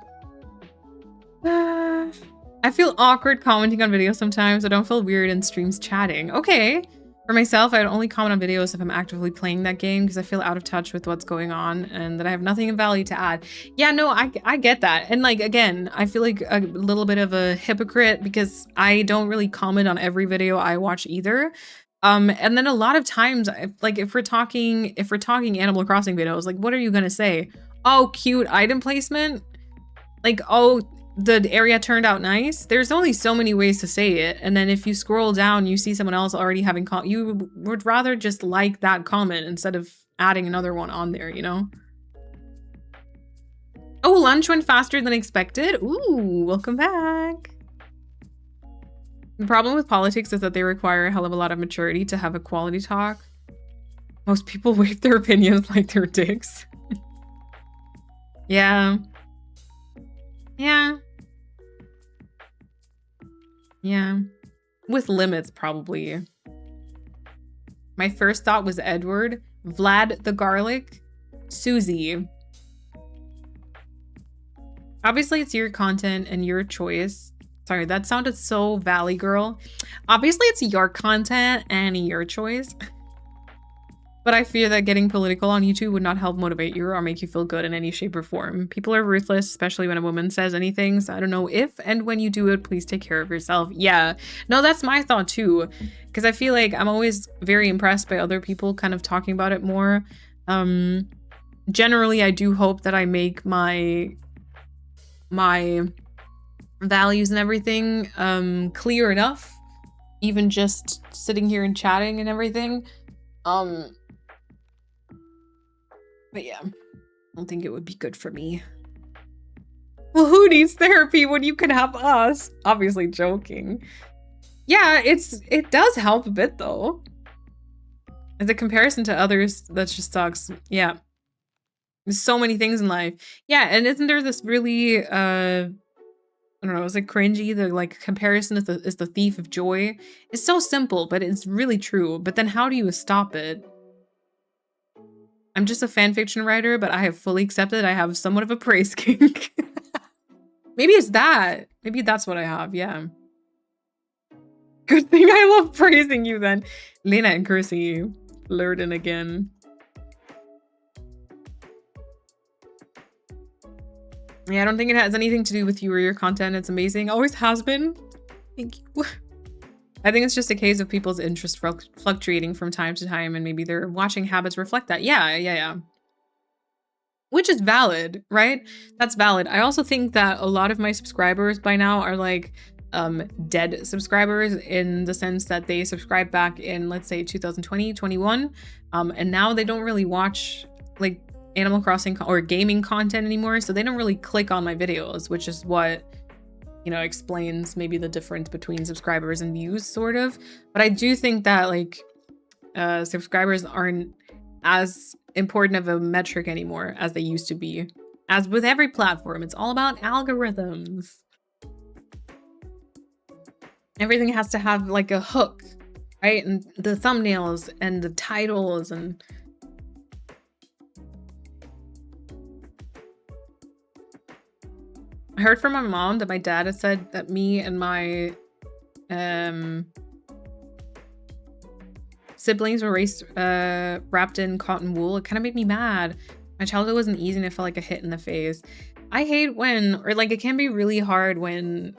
I feel awkward commenting on videos sometimes. I don't feel weird in streams chatting. Okay. For myself, I'd only comment on videos if I'm actively playing that game because I feel out of touch with what's going on and that I have nothing of value to add. Yeah, no, I get that. And like, again, I feel like a little bit of a hypocrite because I don't really comment on every video I watch either. And then a lot of times, like if we're talking Animal Crossing videos, like what are you gonna say? Oh, cute item placement? Like, oh, the area turned out nice. There's only so many ways to say it. And then if you scroll down, you see someone else already having you would rather just like that comment instead of adding another one on there, you know? Oh, lunch went faster than expected. Ooh, welcome back. The problem with politics is that they require a hell of a lot of maturity to have a quality talk. Most people wave their opinions like they're dicks. Yeah. Yeah. Yeah. With limits, probably. My first thought was Edward, Vlad the Garlic, Susie. Obviously, it's your content and your choice. Sorry, that sounded so Valley Girl. Obviously, it's your content and your choice. But I fear that getting political on YouTube would not help motivate you or make you feel good in any shape or form. People are ruthless, especially when a woman says anything. So I don't know if and when you do it, please take care of yourself. Yeah, no, that's my thought too. Because I feel like I'm always very impressed by other people kind of talking about it more. Generally, I do hope that I make my values and everything clear enough. Even just sitting here and chatting and everything. But yeah, I don't think it would be good for me. Well, who needs therapy when you can have us? Obviously joking. Yeah, it does help a bit though. As a comparison to others, that just sucks. Yeah. There's so many things in life. Yeah, and isn't there this really I don't know, is it cringy? The like comparison is the thief of joy. It's so simple, but it's really true. But then how do you stop it? I'm just a fan fiction writer, but I have fully accepted I have somewhat of a praise kink. Maybe it's that. Maybe that's what I have, yeah. Good thing I love praising you then. Lena and Kersey lured in again. Yeah, I don't think it has anything to do with you or your content. It's amazing. Always has been. Thank you. I think it's just a case of people's interest fluctuating from time to time, and maybe their watching habits reflect that. Yeah. Which is valid, right? That's valid. I also think that a lot of my subscribers by now are like dead subscribers in the sense that they subscribed back in, let's say, 2020, 21. And now they don't really watch like Animal Crossing or gaming content anymore. So they don't really click on my videos, which is what, you know, explains maybe the difference between subscribers and views, sort of. But I do think that like subscribers aren't as important of a metric anymore as they used to be. As with every platform, it's all about algorithms. Everything has to have like a hook, right? And the thumbnails and the titles and I heard from my mom that my dad had said that me and my siblings were wrapped in cotton wool. It kind of made me mad. My childhood wasn't easy and it felt like a hit in the face. I hate when, or like it can be really hard when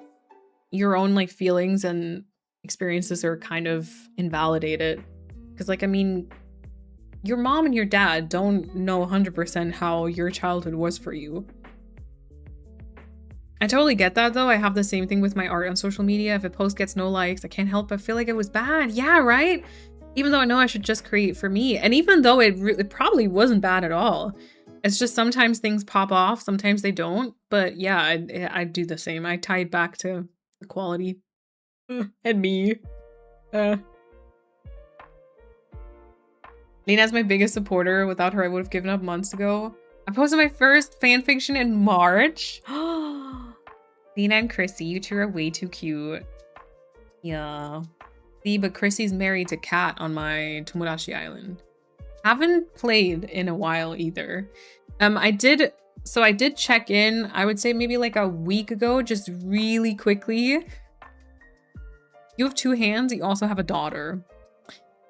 your own like feelings and experiences are kind of invalidated. Because like, I mean, your mom and your dad don't know 100% how your childhood was for you. I totally get that though. I have the same thing with my art on social media. If a post gets no likes, I can't help but feel like it was bad. Yeah, right? Even though I know I should just create for me. And even though it probably wasn't bad at all. It's just sometimes things pop off, sometimes they don't. But yeah, I do the same. I tie it back to the quality and me. Lena's my biggest supporter. Without her, I would have given up months ago. I posted my first fanfiction in March. Lena and Chrissy, you two are way too cute. Yeah. See, but Chrissy's married to Kat on my Tomodachi Island. Haven't played in a while either. I did check in, I would say maybe like a week ago, just really quickly. You have 2 hands, you also have a daughter.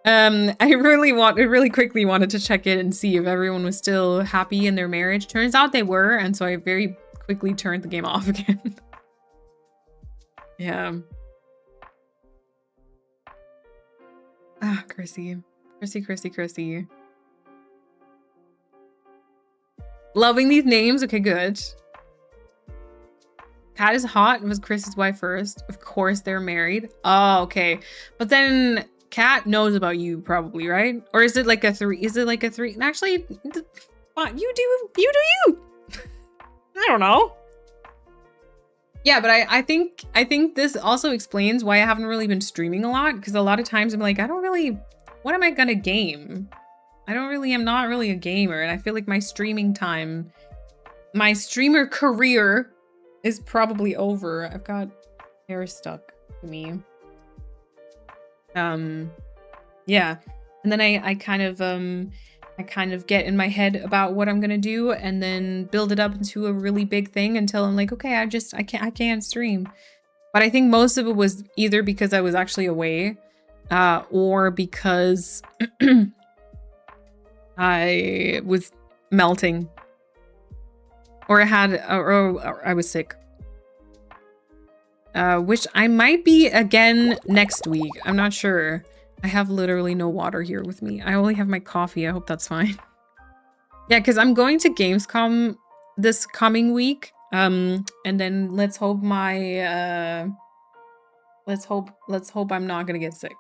I really quickly wanted to check in and see if everyone was still happy in their marriage. Turns out they were, and so I very quickly turned the game off again. Yeah. Ah, Chrissy. Chrissy. Loving these names. Okay, good. Kat is hot and was Chris's wife first. Of course, they're married. Oh, okay. But then Kat knows about you probably, right? Or is it like a 3? Is it like a 3? Actually, you do you. I don't know. Yeah, but I think this also explains why I haven't really been streaming a lot, because a lot of times I'm like, what am I gonna game? I'm not really a gamer, and I feel like my streaming time, my streamer career is probably over. I've got hair stuck to me. Yeah. And then I kind of get in my head about what I'm gonna do and then build it up into a really big thing until I'm like, okay, I can't stream. But I think most of it was either because I was actually away, or because I was melting, or I was sick. Which I might be again next week. I'm not sure. I have literally no water here with me. I only have my coffee. I hope that's fine. Yeah, because I'm going to Gamescom this coming week. And then let's hope let's hope I'm not gonna get sick.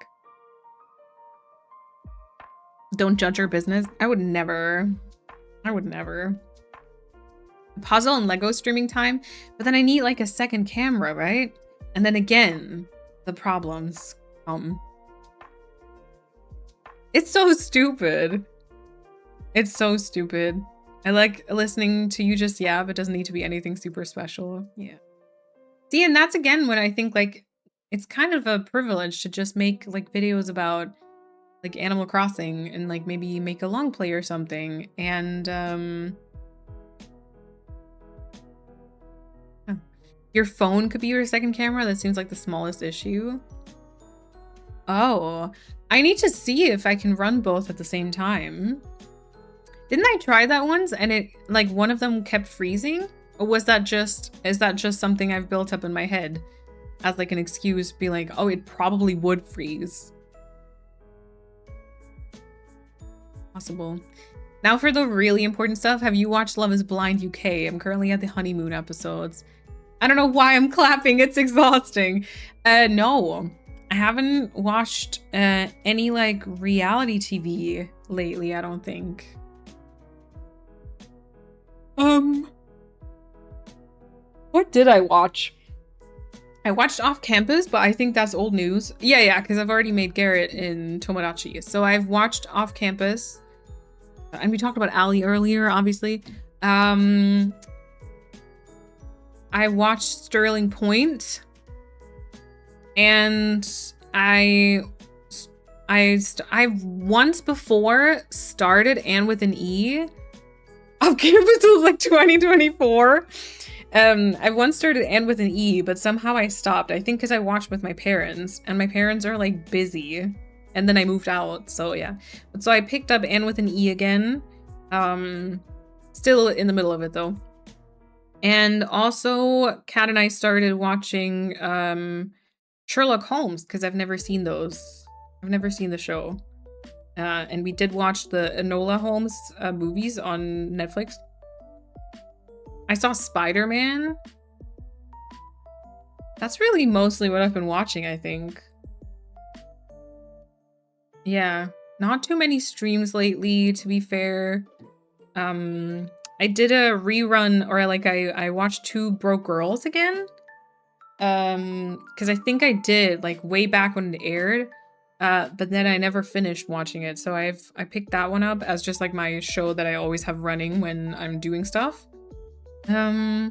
Don't judge our business. I would never. Puzzle and Lego streaming time, but then I need like a second camera, right? And then again, the problems come. It's so stupid. It's so stupid. I like listening to you just yab. It doesn't need to be anything super special. Yeah. See, and that's again when I think like it's kind of a privilege to just make like videos about like Animal Crossing and like maybe make a long play or something. And your phone could be your second camera. That seems like the smallest issue. Oh, I need to see if I can run both at the same time. Didn't I try that once and it like one of them kept freezing? Or is that just something I've built up in my head as like an excuse to be like, oh, it probably would freeze. Possible. Now for the really important stuff. Have you watched Love is Blind UK? I'm currently at the honeymoon episodes. I don't know why I'm clapping. It's exhausting. No, I haven't watched any like reality TV lately, I don't think. What did I watch? I watched Off Campus, but I think that's old news. Yeah, because I've already made Garrett in Tomodachi. So I've watched Off Campus. And we talked about Ali earlier, obviously. I watched Sterling Point. And I once before started And with an E. Off Campus was like 2024. I once started And with an E, but somehow I stopped. I think because I watched with my parents, and my parents are like busy. And then I moved out, so yeah. But so I picked up And with an E again. Still in the middle of it though. And also, Kat and I started watching Sherlock Holmes because I've never seen those. I've never seen the show. And we did watch the Enola Holmes movies on Netflix. I saw Spider-Man. That's really mostly what I've been watching, I think. Yeah, not too many streams lately, to be fair. I did a rerun, or like I watched Two Broke Girls again. Because I think I did like way back when it aired. But then I never finished watching it. So I picked that one up as just like my show that I always have running when I'm doing stuff. Yeah.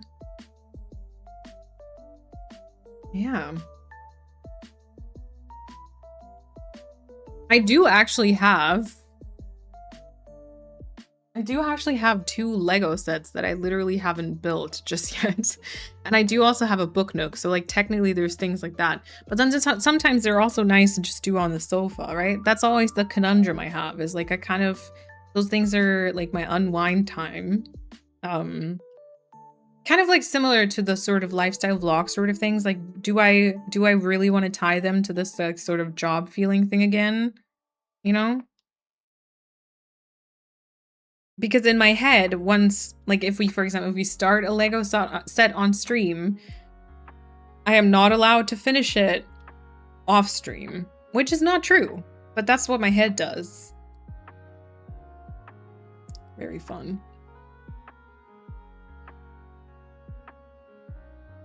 I do actually have 2 Lego sets that I literally haven't built just yet. And I do also have a book nook. So like technically there's things like that. But then just sometimes they're also nice to just do on the sofa, right? That's always the conundrum I have, is like those things are like my unwind time. Kind of like similar to the sort of lifestyle vlog sort of things. Like, do I really want to tie them to this like sort of job feeling thing again? You know? Because in my head, once, like if we, for example, if we start a Lego set on stream, I am not allowed to finish it off stream, which is not true, but that's what my head does. Very fun.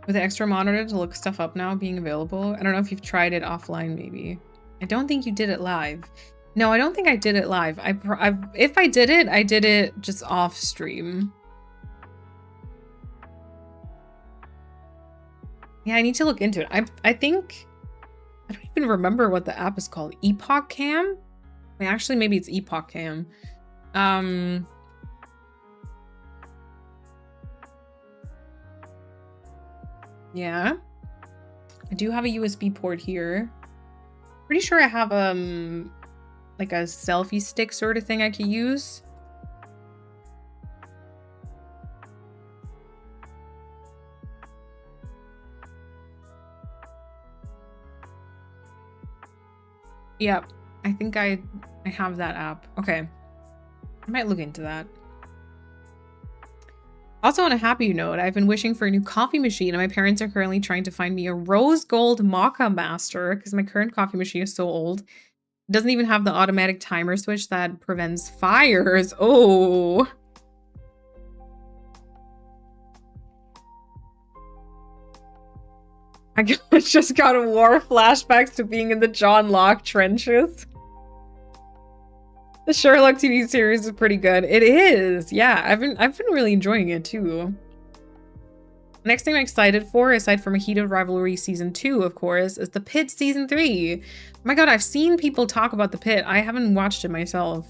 With the extra monitor to look stuff up now being available. I don't know if you've tried it offline, maybe. I don't think you did it live. No, I don't think I did it live. If I did it just off stream. Yeah, I need to look into it. I think, I don't even remember what the app is called. Epoch Cam? I mean, actually, maybe it's Epoch Cam. Yeah. I do have a USB port here. Pretty sure I have like a selfie stick sort of thing I could use. Yep, I think I have that app. Okay, I might look into that. Also, on a happy note, I've been wishing for a new coffee machine, and my parents are currently trying to find me a rose gold Mocha Master because my current coffee machine is so old. It doesn't even have the automatic timer switch that prevents fires. Oh. I just got war flashbacks to being in the John Locke trenches. The Sherlock TV series is pretty good. It is. Yeah, I've been really enjoying it too. Next thing I'm excited for, aside from A Heated Rivalry Season 2, of course, is The Pitt Season 3. Oh my god, I've seen people talk about The Pitt. I haven't watched it myself.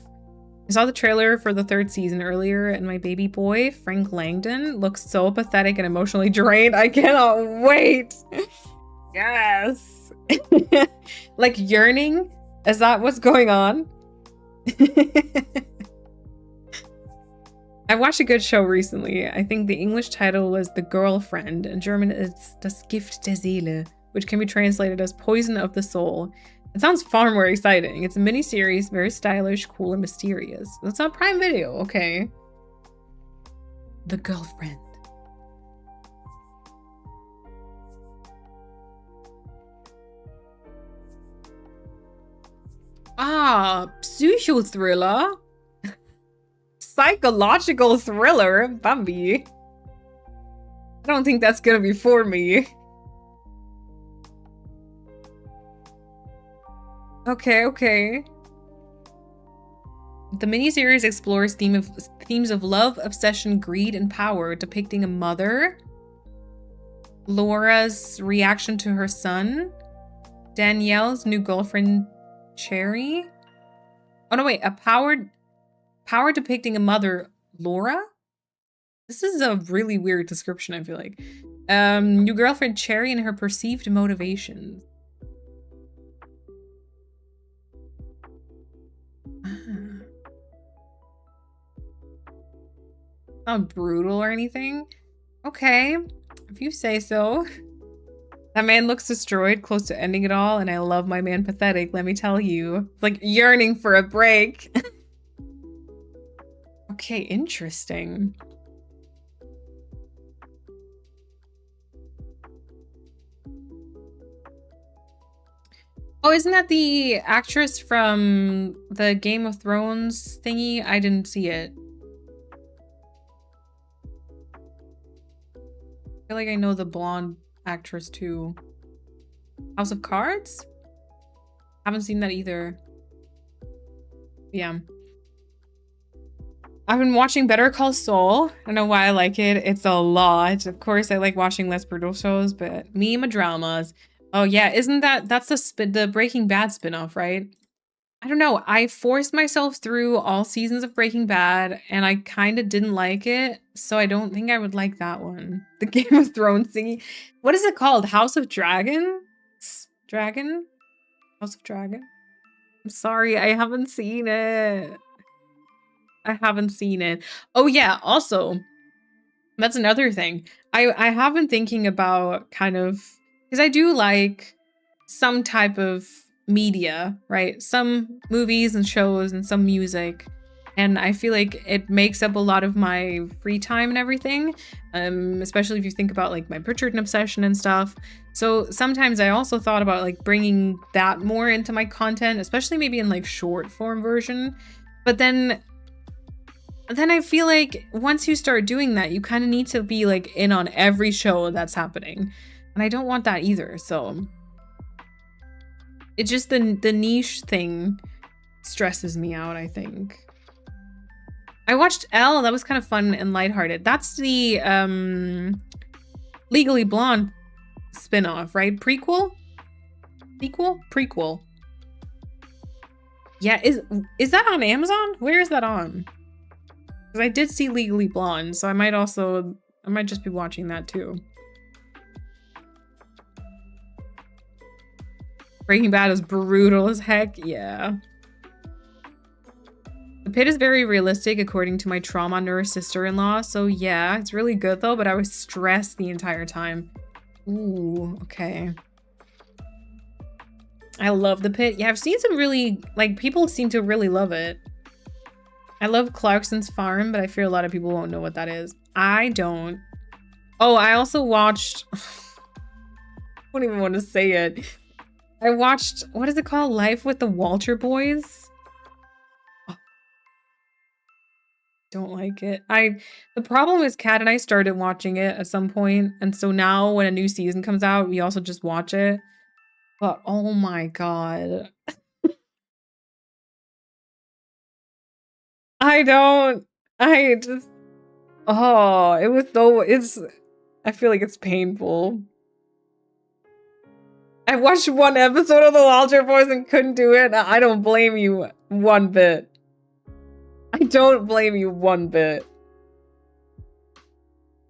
I saw the trailer for the 3rd season earlier, and my baby boy, Frank Langdon, looks so pathetic and emotionally drained. I cannot wait. Yes. Like yearning? Is that what's going on? I watched a good show recently. I think the English title was The Girlfriend. In German it's Das Gift der Seele, which can be translated as Poison of the Soul. It sounds far more exciting. It's a mini-series, very stylish, cool, and mysterious. That's on Prime Video, okay. The Girlfriend. Ah, psychothriller. Psychological thriller, Bambi. I don't think that's gonna be for me. Okay. The miniseries explores themes of love, obsession, greed, and power, depicting a mother, Laura's reaction to her son, Danielle's new girlfriend, Cherry. Oh no, wait, a power depicting a mother, Laura? This is a really weird description, I feel like. New girlfriend, Cherry, and her perceived motivations. Not brutal or anything. Okay, if you say so. That man looks destroyed, close to ending it all, and I love my man pathetic, let me tell you. It's like yearning for a break. Okay, interesting. Oh, isn't that the actress from the Game of Thrones thingy? I didn't see it. I feel like I know the blonde actress too. House of Cards? Haven't seen that either. Yeah. I've been watching Better Call Saul. I don't know why I like it. It's a lot. Of course, I like watching less brutal shows, but me and my dramas. Oh yeah, isn't that's the Breaking Bad spinoff, right? I don't know. I forced myself through all seasons of Breaking Bad, and I kind of didn't like it, so I don't think I would like that one. The Game of Thrones thingy. What is it called? House of Dragon? Dragon? House of Dragon? I'm sorry, I haven't seen it. I haven't seen it. Oh yeah, also, that's another thing. I have been thinking about kind of because I do like some type of media, right? Some movies and shows and some music. And I feel like it makes up a lot of my free time and everything. Especially if you think about like my Bridgerton obsession and stuff. So sometimes I also thought about like bringing that more into my content, especially maybe in like short form version. But then I feel like once you start doing that, you kind of need to be like in on every show that's happening. And I don't want that either. So it's just the niche thing stresses me out, I think. I watched Elle. That was kind of fun and lighthearted. That's the Legally Blonde spinoff, right? Prequel? Sequel? Prequel. Yeah, is that on Amazon? Where is that on? Because I did see Legally Blonde, so I might just be watching that too. Breaking Bad is brutal as heck, yeah. The Pit is very realistic according to my trauma nurse sister-in-law, so yeah, it's really good though, but I was stressed the entire time. Ooh, okay. I love The Pit. Yeah, I've seen some really, like, people seem to really love it. I love Clarkson's Farm, but I fear a lot of people won't know what that is. I don't. Oh, I also watched... I don't even want to say it. I watched, what is it called? Life with the Walter Boys? Oh, don't like it. The problem is Kat and I started watching it at some point, and so now when a new season comes out, we also just watch it. But oh my god. I just, oh, it was so, I feel like it's painful. I watched one episode of the Walter Boys and couldn't do it. I don't blame you one bit. I don't blame you one bit.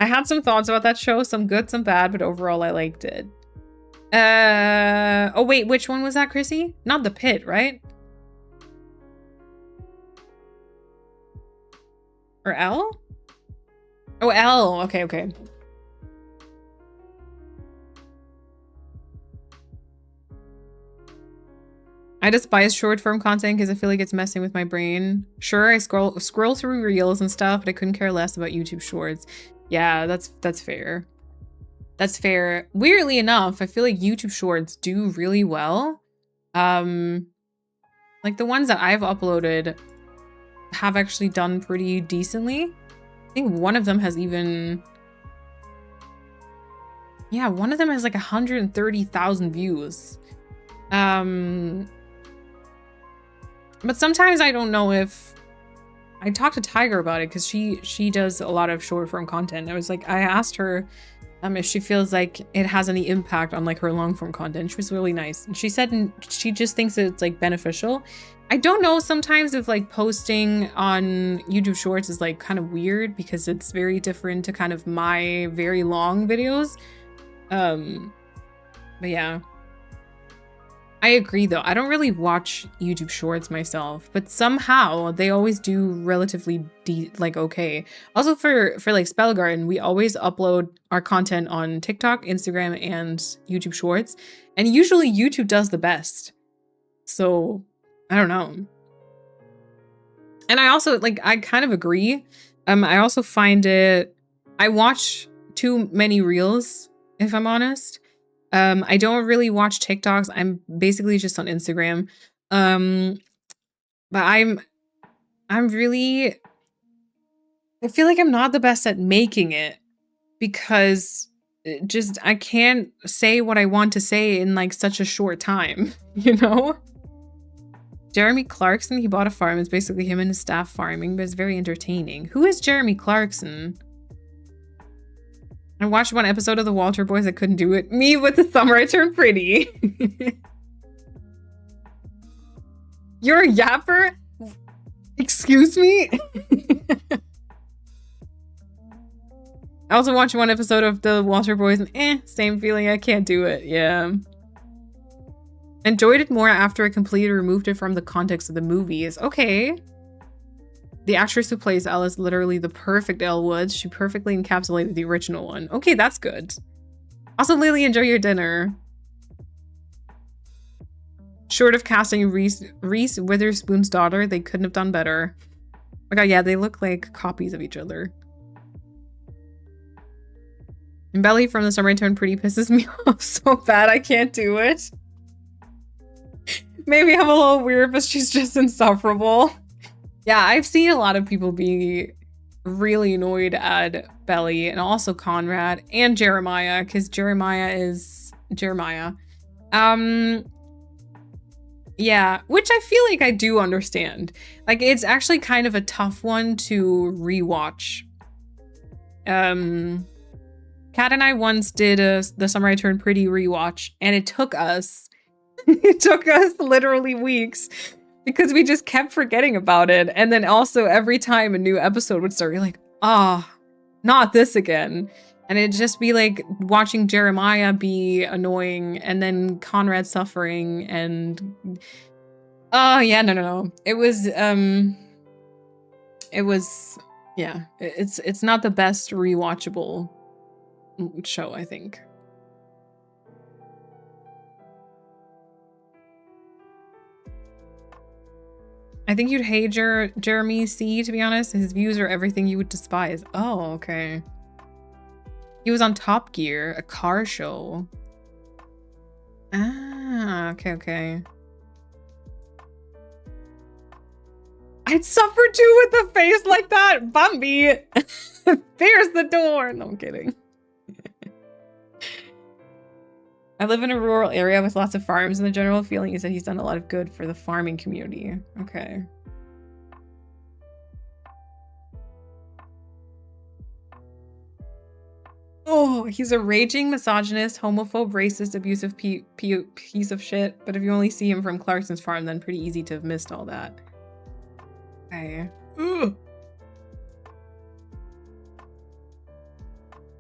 I had some thoughts about that show, some good, some bad, but overall I liked it. Oh wait, which one was that, Chrissy? Not The Pit, right? Or Elle? Oh, Elle. Okay. I despise short form content because I feel like it's messing with my brain. Sure, I scroll through reels and stuff, but I couldn't care less about YouTube shorts. Yeah, that's fair. That's fair. Weirdly enough, I feel like YouTube shorts do really well. Like the ones that I've uploaded have actually done pretty decently. I think one of them has even... Yeah, one of them has like 130,000 views. But sometimes I don't know if... I talked to Tiger about it because she does a lot of short form content. I was like, I asked her if she feels like it has any impact on like her long form content. She was really nice. And she said she just thinks that it's like beneficial. I don't know sometimes if like posting on YouTube Shorts is like kind of weird because it's very different to kind of my very long videos. But yeah. I agree though. I don't really watch YouTube Shorts myself, but somehow they always do relatively like okay. Also for like Spell Garden, we always upload our content on TikTok, Instagram, and YouTube Shorts, and usually YouTube does the best. So I don't know. And I also like I kind of agree. I also find I watch too many reels, if I'm honest. I don't really watch TikToks. I'm basically just on Instagram. But I feel like I'm not the best at making it because just I can't say what I want to say in like such a short time, you know? Jeremy Clarkson, he bought a farm. It's basically him and his staff farming, but it's very entertaining. Who is Jeremy Clarkson? I watched one episode of the Walter Boys. I couldn't do it. Me with the summer I turned pretty. You're a yapper? Excuse me? I also watched one episode of the Walter Boys and same feeling. I can't do it. Yeah. Enjoyed it more after I completely removed it from the context of the movies. Okay. The actress who plays Elle is literally the perfect Elle Woods. She perfectly encapsulated the original one. Okay, that's good. Also, Lily, enjoy your dinner. Short of casting Reese Witherspoon's daughter, they couldn't have done better. Oh my god, yeah, they look like copies of each other. And Belly from The Summer I Turned Pretty pisses me off so bad I can't do it. Maybe I'm a little weird, but she's just insufferable. Yeah, I've seen a lot of people be really annoyed at Belly and also Conrad and Jeremiah, because Jeremiah is Jeremiah. Yeah, which I feel like I do understand. Like, it's actually kind of a tough one to rewatch. Kat and I once did The Summer I Turned Pretty rewatch, and it took us literally weeks because we just kept forgetting about it. And then also every time a new episode would start, you're like, not this again. And it'd just be like watching Jeremiah be annoying and then Conrad suffering and yeah, no. It was yeah, it's not the best rewatchable show, I think. I think you'd hate Jeremy C, to be honest. His views are everything you would despise. Oh, okay. He was on Top Gear, a car show. Ah, okay. I'd suffer too with a face like that. Bambi. There's the door. No, I'm kidding. I live in a rural area with lots of farms, and the general feeling is that he's done a lot of good for the farming community. Okay. Oh, he's a raging misogynist, homophobe, racist, abusive piece of shit. But if you only see him from Clarkson's farm, then pretty easy to have missed all that. Okay. Ugh.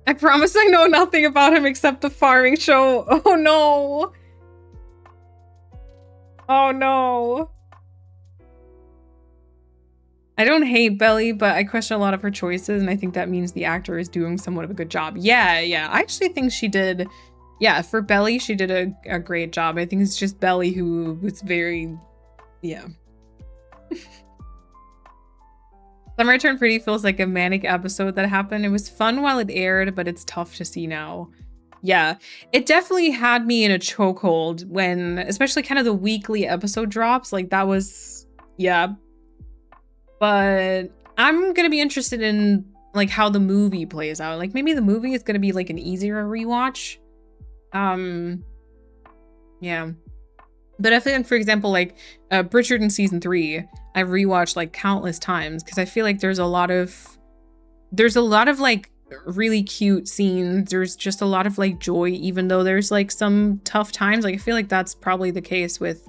I promise I know nothing about him except the farming show. Oh no. Oh no. I don't hate Belly, but I question a lot of her choices, and I think that means the actor is doing somewhat of a good job. Yeah. I actually think she did. Yeah, for Belly, she did a great job. I think it's just Belly who was very, yeah. Summer I Turned Pretty feels like a manic episode that happened. It was fun while it aired, but it's tough to see now. Yeah, it definitely had me in a chokehold when, especially kind of the weekly episode drops. Like that was, yeah. But I'm gonna be interested in like how the movie plays out. Like maybe the movie is gonna be like an easier rewatch. Yeah. But I feel like, for example, like Bridgerton season 3, I've rewatched like countless times because I feel like there's a lot of like really cute scenes. There's just a lot of like joy, even though there's like some tough times. Like I feel like that's probably the case with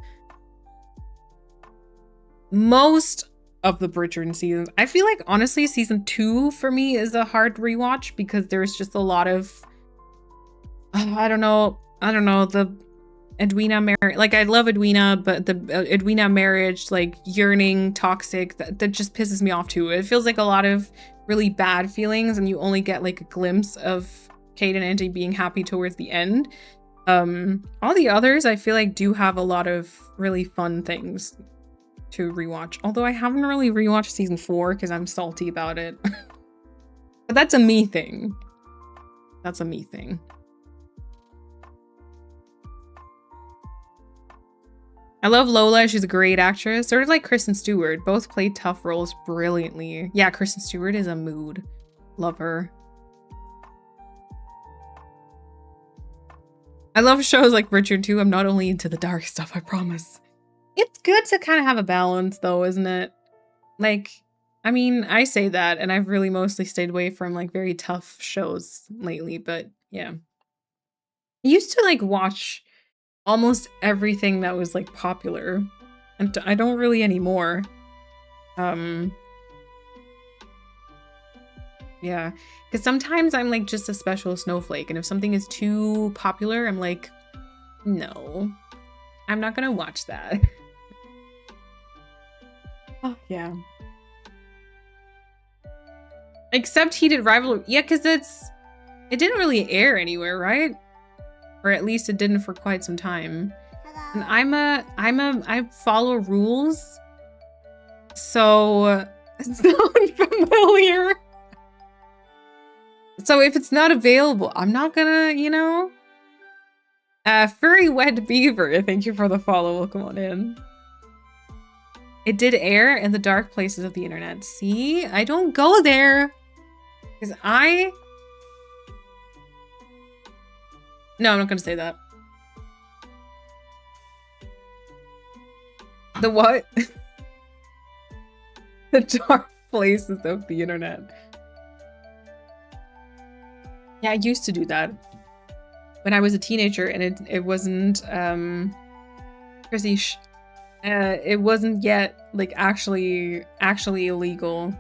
most of the Bridgerton seasons. I feel like honestly season 2 for me is a hard rewatch because there's just a lot of I don't know the Edwina marriage, like I love Edwina, but the Edwina marriage, like yearning, toxic, that just pisses me off too. It feels like a lot of really bad feelings and you only get like a glimpse of Kate and Angie being happy towards the end. All the others I feel like do have a lot of really fun things to rewatch. Although I haven't really rewatched season 4 because I'm salty about it. But that's a me thing. That's a me thing. I love Lola. She's a great actress. Sort of like Kristen Stewart. Both play tough roles brilliantly. Yeah, Kristen Stewart is a mood. Love her. I love shows like Richard too. I'm not only into the dark stuff, I promise. It's good to kind of have a balance though, isn't it? Like, I mean, I say that, and I've really mostly stayed away from like very tough shows lately, but yeah. I used to like watch almost everything that was like popular, and I don't really anymore. Yeah, because sometimes I'm like just a special snowflake, and if something is too popular, I'm like, no, I'm not gonna watch that. Oh, yeah. Except Heated Rivalry. Yeah, because it didn't really air anywhere, right? Or at least it didn't for quite some time. And I follow rules. So it's not familiar. So if it's not available, I'm not gonna, you know. Furry Wet Beaver, thank you for the follow. Welcome on in. It did air in the dark places of the internet. See? I don't go there. Because No, I'm not gonna say that. The what? The dark places of the internet. Yeah, I used to do that when I was a teenager, and it wasn't it wasn't yet like actually illegal,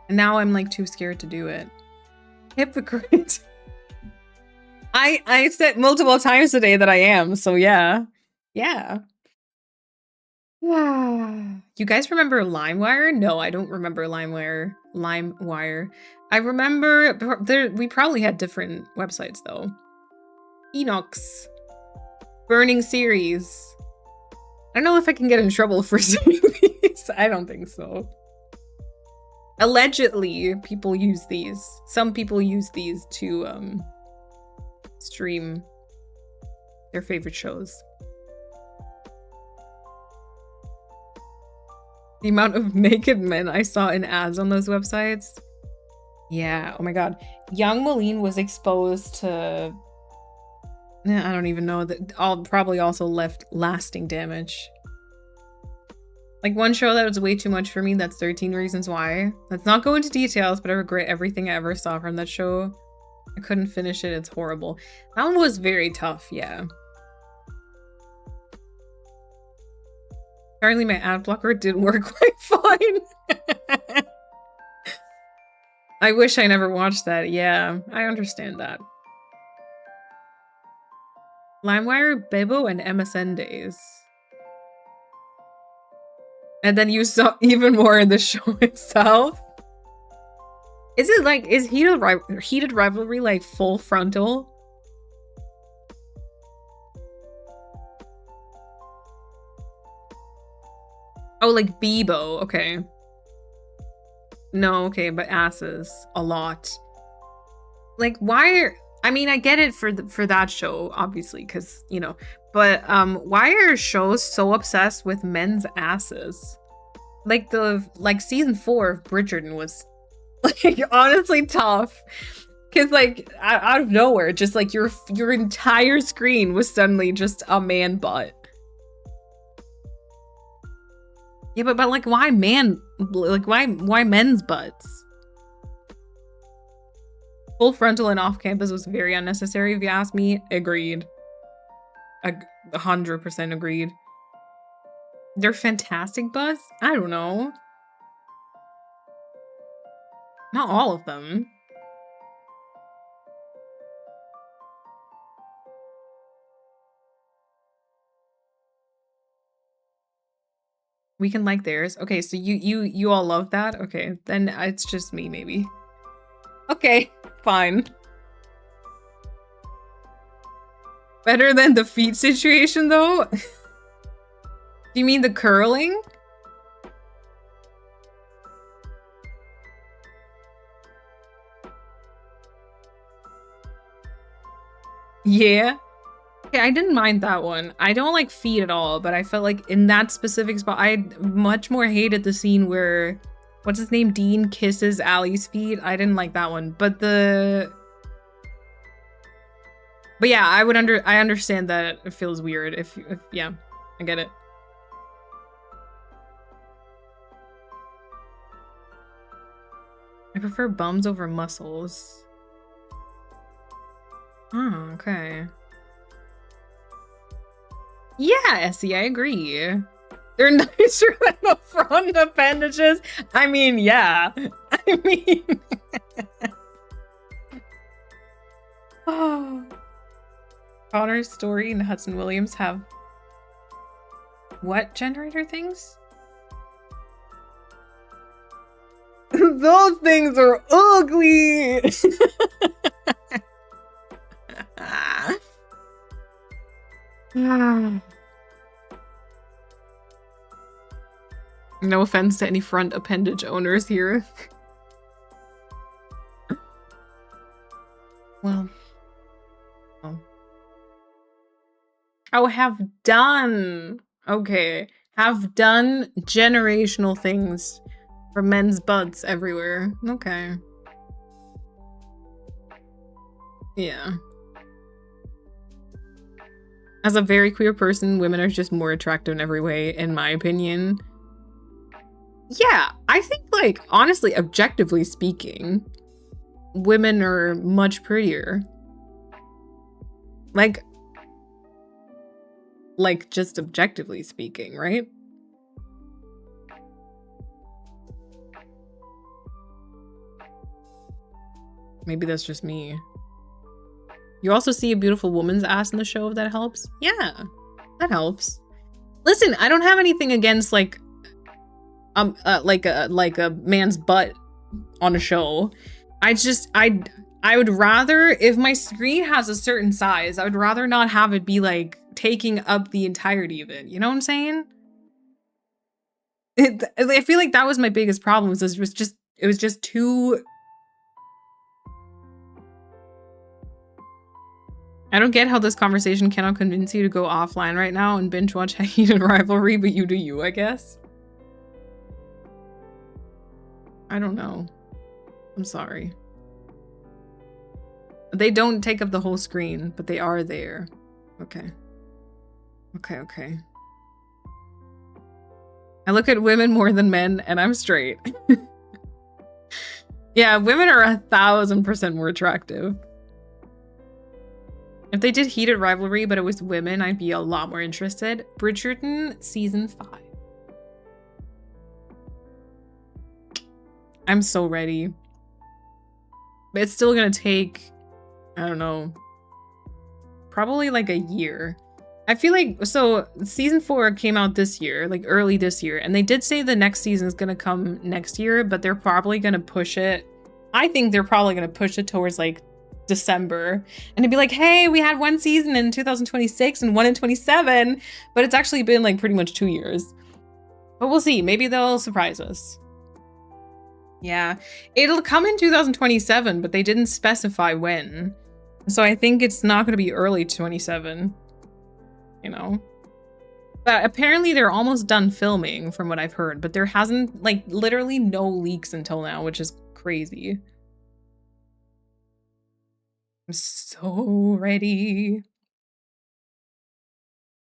and now I'm like too scared to do it. Hypocrite. I said multiple times today that I am, so yeah. You guys remember LimeWire? No, I don't remember LimeWire. I remember we probably had different websites though. Enox. Burning Series. I don't know if I can get in trouble for saying these. I don't think so. Allegedly, people use these. Some people use these to stream their favorite shows. The amount of naked men I saw in ads on those websites. Yeah, oh my god. Young Moline was exposed to... I don't even know. That probably also left lasting damage. Like one show that was way too much for me, that's 13 Reasons Why. Let's not go into details, but I regret everything I ever saw from that show. I couldn't finish it, it's horrible. That one was very tough, yeah. Apparently my ad blocker did work quite fine. I wish I never watched that. Yeah, I understand that. LimeWire, Bebo, and MSN days. And then you saw even more in the show itself. Is it like, is Heated Rivalry like full frontal? Oh, like Bebo, okay. No, okay, but asses, a lot. Like, why I mean, I get it for that show, obviously, because, you know, but why are shows so obsessed with men's asses? Like season 4 of Bridgerton was like honestly tough. Cause like out of nowhere, just like your entire screen was suddenly just a man butt. Yeah, but like why why men's butts? Full frontal and off campus was very unnecessary, if you ask me. Agreed. 100% agreed. They're fantastic butts? I don't know. Not all of them. We can like theirs. Okay, so you all love that? Okay, then it's just me, maybe. Okay, fine. Better than the feet situation, though? Do you mean the curling? Yeah. Okay, I didn't mind that one. I don't like feet at all, but I felt like in that specific spot, I much more hated the scene where, what's his name? Dean kisses Allie's feet. I didn't like that one, but the But yeah, I understand that it feels weird if yeah, I get it. I prefer bums over muscles. Oh, okay. Yeah, Essie, I agree. They're nicer than the front appendages. I mean, yeah. I mean... Oh. Connor's Story and Hudson Williams have... What generator things? Those things are ugly! No offense to any front appendage owners here. Well. Oh, have done. Okay. Have done generational things for men's butts everywhere. Okay. Yeah. As a very queer person, women are just more attractive in every way, in my opinion. Yeah, I think, like, honestly, objectively speaking, women are much prettier. Like, just objectively speaking, right? Maybe that's just me. You also see a beautiful woman's ass in the show, if that helps. Yeah, that helps. Listen, I don't have anything against like a man's butt on a show. I would rather, if my screen has a certain size, I would rather not have it be like taking up the entirety of it. You know what I'm saying? I feel like that was my biggest problem. It was just too. I don't get how this conversation cannot convince you to go offline right now and binge watch Heated Rivalry, but you do you, I guess. I don't know. I'm sorry. They don't take up the whole screen, but they are there. Okay. Okay. I look at women more than men, and I'm straight. Yeah, women are 1000% more attractive. If they did Heated Rivalry, but it was women, I'd be a lot more interested. Bridgerton, season 5. I'm so ready. But it's still gonna take, I don't know, probably like a year. I feel like, so season 4 came out this year, like early this year, and they did say the next season is gonna come next year, but they're probably gonna push it. I think they're probably gonna push it towards like December, and it'd be like, hey, we had one season in 2026 and one in 27, but it's actually been like pretty much 2 years. But we'll see. Maybe they'll surprise us. Yeah, it'll come in 2027, but they didn't specify when. So I think it's not going to be early 27, you know? But apparently they're almost done filming from what I've heard, but there hasn't, like, literally no leaks until now, which is crazy. I'm so ready.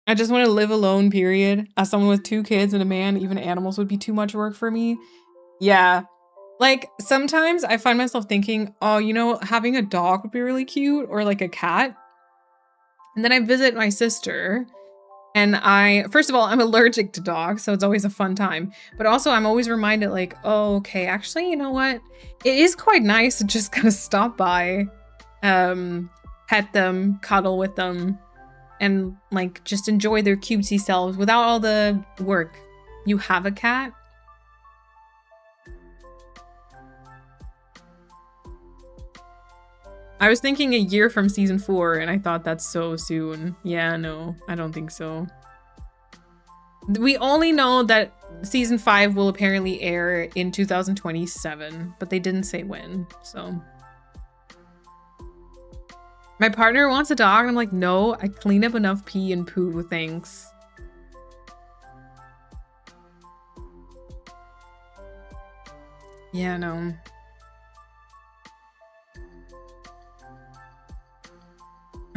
I just want to live alone, period. As someone with 2 kids and a man, even animals would be too much work for me. Yeah. Like, sometimes I find myself thinking, oh, you know, having a dog would be really cute, or like a cat. And then I visit my sister, and first of all, I'm allergic to dogs, so it's always a fun time. But also, I'm always reminded, like, oh, okay, actually, you know what? It is quite nice to just kind of stop by, pet them, cuddle with them, and like just enjoy their cutesy selves without all the work. You have a cat? I was thinking a year from season 4, and I thought that's so soon. Yeah, no, I don't think so. We only know that season 5 will apparently air in 2027, but they didn't say when, so. My partner wants a dog, and I'm like, no, I clean up enough pee and poo, thanks. Yeah, no.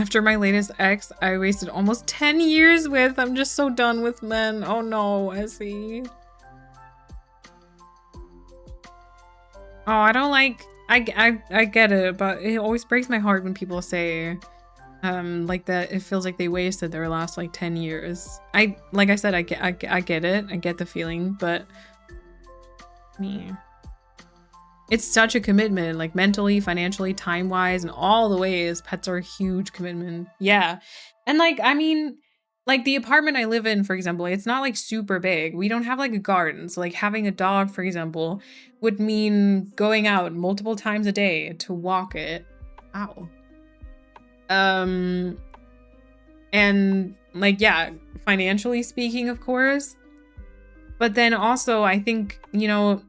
After my latest ex, I wasted almost 10 years with. I'm just so done with men. Oh no, Essie. Oh, I don't like... I get it, but it always breaks my heart when people say... like that it feels like they wasted their last like 10 years. Like I said, I get it. I get the feeling, but me. It's such a commitment, like mentally, financially, time-wise, and all the ways. Pets are a huge commitment. Yeah. And like, I mean, like the apartment I live in, for example, it's not like super big. We don't have like a garden. So like having a dog, for example, would mean going out multiple times a day to walk it. Ow. And like, yeah, financially speaking, of course, but then also I think, you know,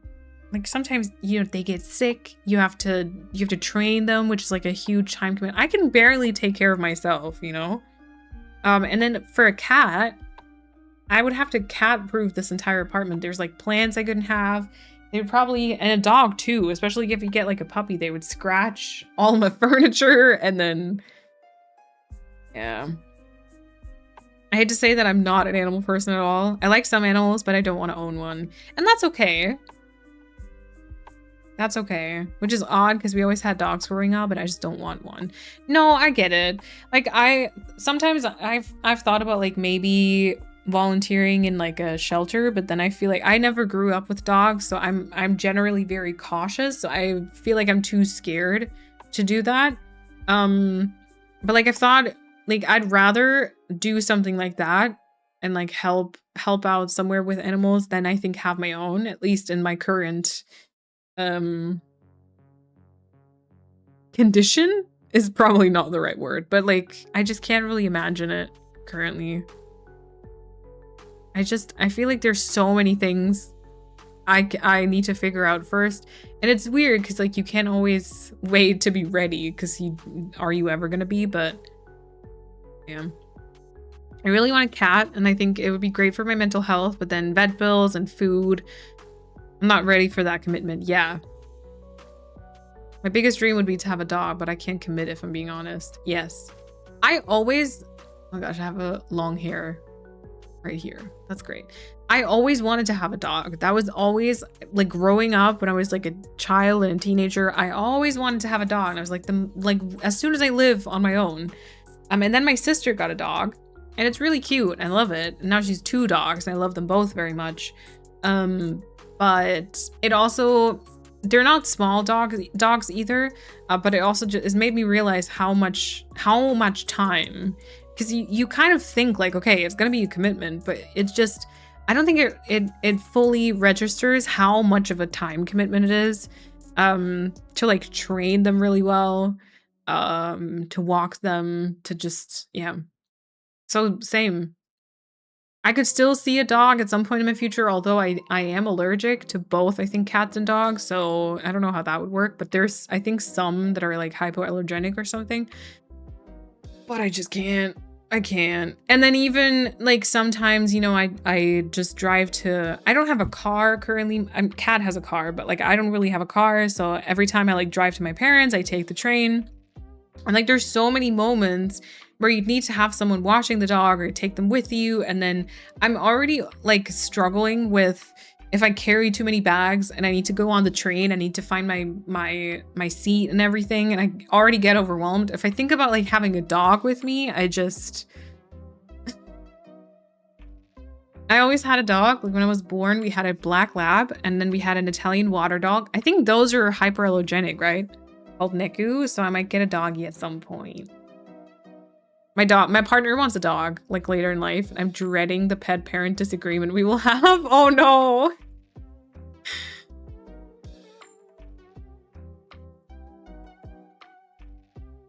like sometimes, you know, they get sick, you have to train them, which is like a huge time commitment. I can barely take care of myself, you know? And then for a cat, I would have to cat proof this entire apartment. There's like plants I couldn't have. They would probably, and a dog too, especially if you get like a puppy, they would scratch all my furniture and then yeah. I hate to say that I'm not an animal person at all. I like some animals, but I don't want to own one. And that's okay. That's okay. Which is odd because we always had dogs growing up, but I just don't want one. No, I get it. Like sometimes I've thought about like maybe volunteering in like a shelter, but then I feel like I never grew up with dogs, so I'm generally very cautious. So I feel like I'm too scared to do that. But like I've thought, like, I'd rather do something like that and like help out somewhere with animals than I think have my own, at least in my current condition is probably not the right word, but like I just can't really imagine it currently. I feel like there's so many things I need to figure out first, and it's weird because like you can't always wait to be ready because are you ever gonna be? But yeah, I really want a cat, and I think it would be great for my mental health, but then vet bills and food, I'm not ready for that commitment. Yeah, my biggest dream would be to have a dog, but I can't commit if I'm being honest. Yes, oh my gosh, I have a long hair right here. That's great. I always wanted to have a dog. That was always like growing up when I was like a child and a teenager. I always wanted to have a dog. And I was like, as soon as I live on my own. And then my sister got a dog, and it's really cute. I love it. And now she's 2 dogs, and I love them both very much. But it also, they're not small dogs either. But it also has made me realize how much time. Because you kind of think like, okay, it's gonna be a commitment, but it's just, I don't think it fully registers how much of a time commitment it is to like train them really well, to walk them, to just, yeah. So same. I could still see a dog at some point in my future, although I am allergic to both, I think, cats and dogs, so I don't know how that would work, but there's, I think, some that are like hypoallergenic or something. But I just can't. I can't. And then even like sometimes, you know, I just drive to, I don't have a car currently. Kat has a car, but like I don't really have a car. So every time I like drive to my parents, I take the train. And like there's so many moments where you need to have someone watching the dog or take them with you. And then I'm already like struggling with, if I carry too many bags and I need to go on the train, I need to find my seat and everything, and I already get overwhelmed. If I think about like having a dog with me, I always had a dog. Like when I was born, we had a black lab, and then we had an Italian water dog. I think those are hyperallergenic, right? Called Neku, so I might get a doggy at some point. My partner wants a dog, like later in life. I'm dreading the pet parent disagreement we will have. Oh no.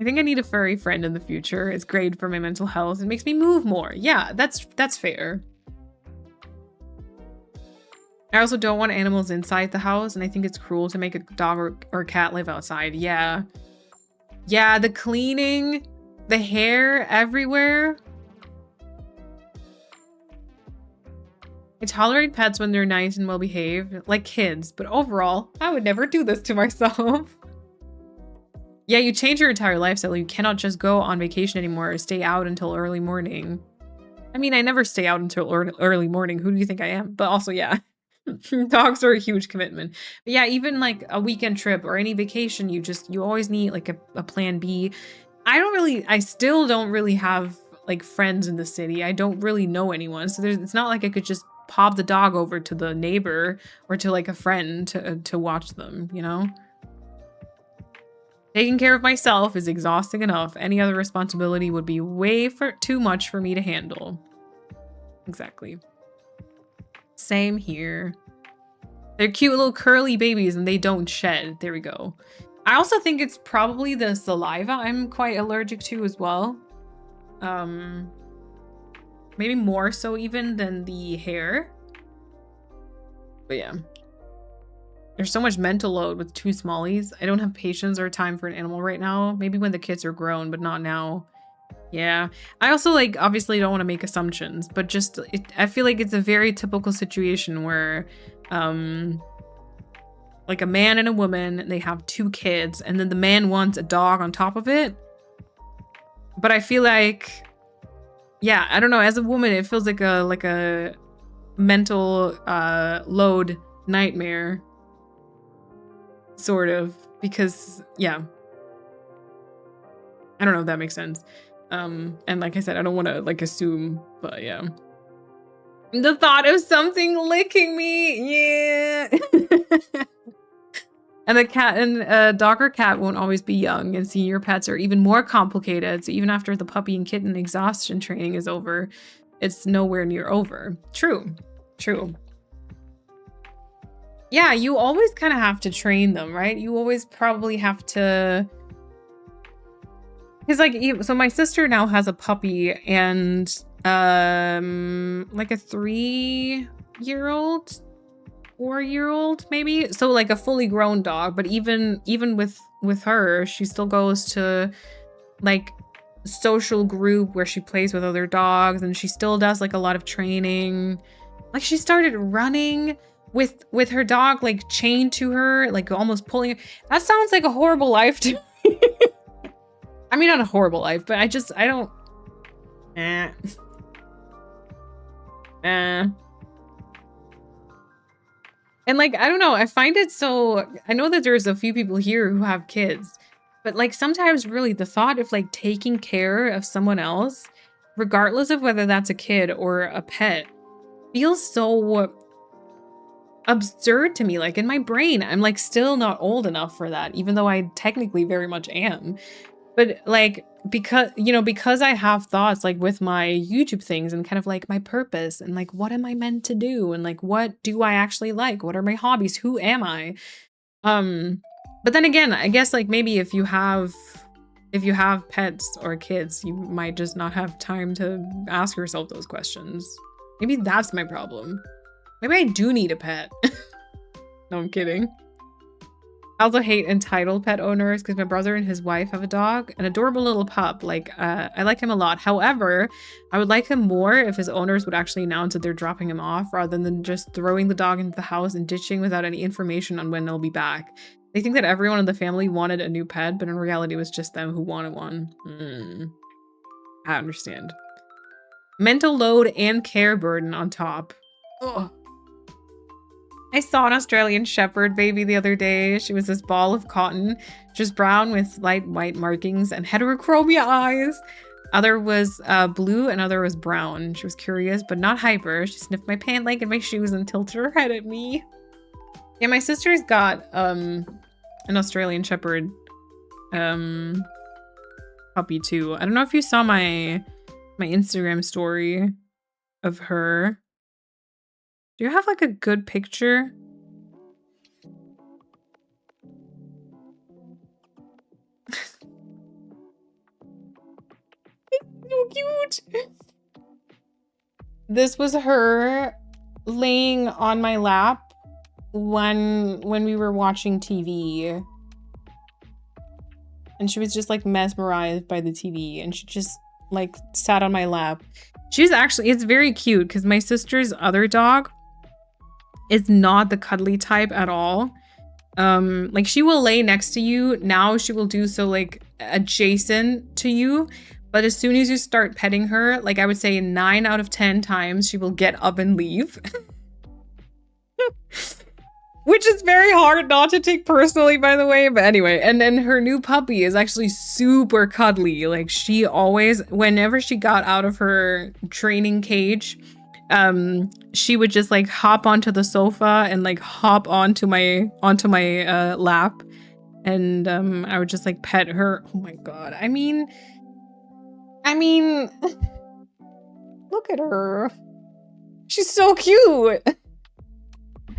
I think I need a furry friend in the future. It's great for my mental health. It makes me move more. Yeah, that's fair. I also don't want animals inside the house, and I think it's cruel to make a dog or cat live outside. Yeah. Yeah, the cleaning, the hair everywhere. I tolerate pets when they're nice and well behaved, like kids, but overall, I would never do this to myself. Yeah, you change your entire lifestyle. You cannot just go on vacation anymore or stay out until early morning. I mean, I never stay out until early morning. Who do you think I am? But also, yeah, dogs are a huge commitment. But yeah, even like a weekend trip or any vacation, you always need like a plan B. I still don't really have like friends in the city. I don't really know anyone. So it's not like I could just pop the dog over to the neighbor or to like a friend to watch them, you know? Taking care of myself is exhausting enough. Any other responsibility would be way too much for me to handle. Exactly. Same here. They're cute little curly babies and they don't shed. There we go. I also think it's probably the saliva I'm quite allergic to as well. Maybe more so even than the hair. But yeah. There's so much mental load with 2 smallies. I don't have patience or time for an animal right now. Maybe when the kids are grown, but not now. Yeah. I also like obviously don't want to make assumptions, but just I feel like it's a very typical situation where like a man and a woman, they have 2 kids and then the man wants a dog on top of it. But I feel like, yeah, I don't know, as a woman it feels like a mental load nightmare. Sort of, because yeah, I don't know if that makes sense. And like I said, I don't want to like assume, but yeah, the thought of something licking me, yeah. And the cat and dog or cat won't always be young, and senior pets are even more complicated. So even after the puppy and kitten exhaustion training is over, it's nowhere near over. True. Yeah, you always kind of have to train them, right? You always probably have to... Because like, so my sister now has a puppy and like a 3-year-old, 4-year-old maybe. So like a fully grown dog, but even with her, she still goes to like social group where she plays with other dogs and she still does like a lot of training. Like she started running with her dog like chained to her, like almost pulling her. That sounds like a horrible life to me. I mean, not a horrible life, but I don't and like, I don't know, I find it so, I know that there's a few people here who have kids, but like sometimes really the thought of like taking care of someone else, regardless of whether that's a kid or a pet, feels so absurd to me. Like in my brain, I'm like still not old enough for that, even though I technically very much am. But like, because I have thoughts like with my YouTube things and kind of like my purpose and like, what am I meant to do? And like, what do I actually like? What are my hobbies? Who am I? But then again, I guess like maybe if you have pets or kids, you might just not have time to ask yourself those questions. Maybe that's my problem. Maybe I do need a pet. No, I'm kidding. I also hate entitled pet owners because my brother and his wife have a dog, an adorable little pup. Like, I like him a lot. However, I would like him more if his owners would actually announce that they're dropping him off rather than just throwing the dog into the house and ditching without any information on when they'll be back. They think that everyone in the family wanted a new pet, but in reality it was just them who wanted one. I understand. Mental load and care burden on top. Ugh. I saw an Australian Shepherd baby the other day. She was this ball of cotton, just brown with light white markings and heterochromia eyes. Other was blue and other was brown. She was curious, but not hyper. She sniffed my pant leg and my shoes and tilted her head at me. Yeah, my sister's got an Australian Shepherd puppy too. I don't know if you saw my Instagram story of her. Do you have like a good picture? So cute. This was her laying on my lap when we were watching TV. And she was just like mesmerized by the TV and she just like sat on my lap. She's actually, it's very cute because my sister's other dog is not the cuddly type at all. Like she will lay next to you. Now she will do so like adjacent to you. But as soon as you start petting her, like I would say 9 out of 10 times, she will get up and leave. Which is very hard not to take personally, by the way. But anyway, and then her new puppy is actually super cuddly. Like she always, whenever she got out of her training cage, she would just like hop onto the sofa and like hop onto my lap, and I would just like pet her. Oh my god. I mean, look at her. She's so cute.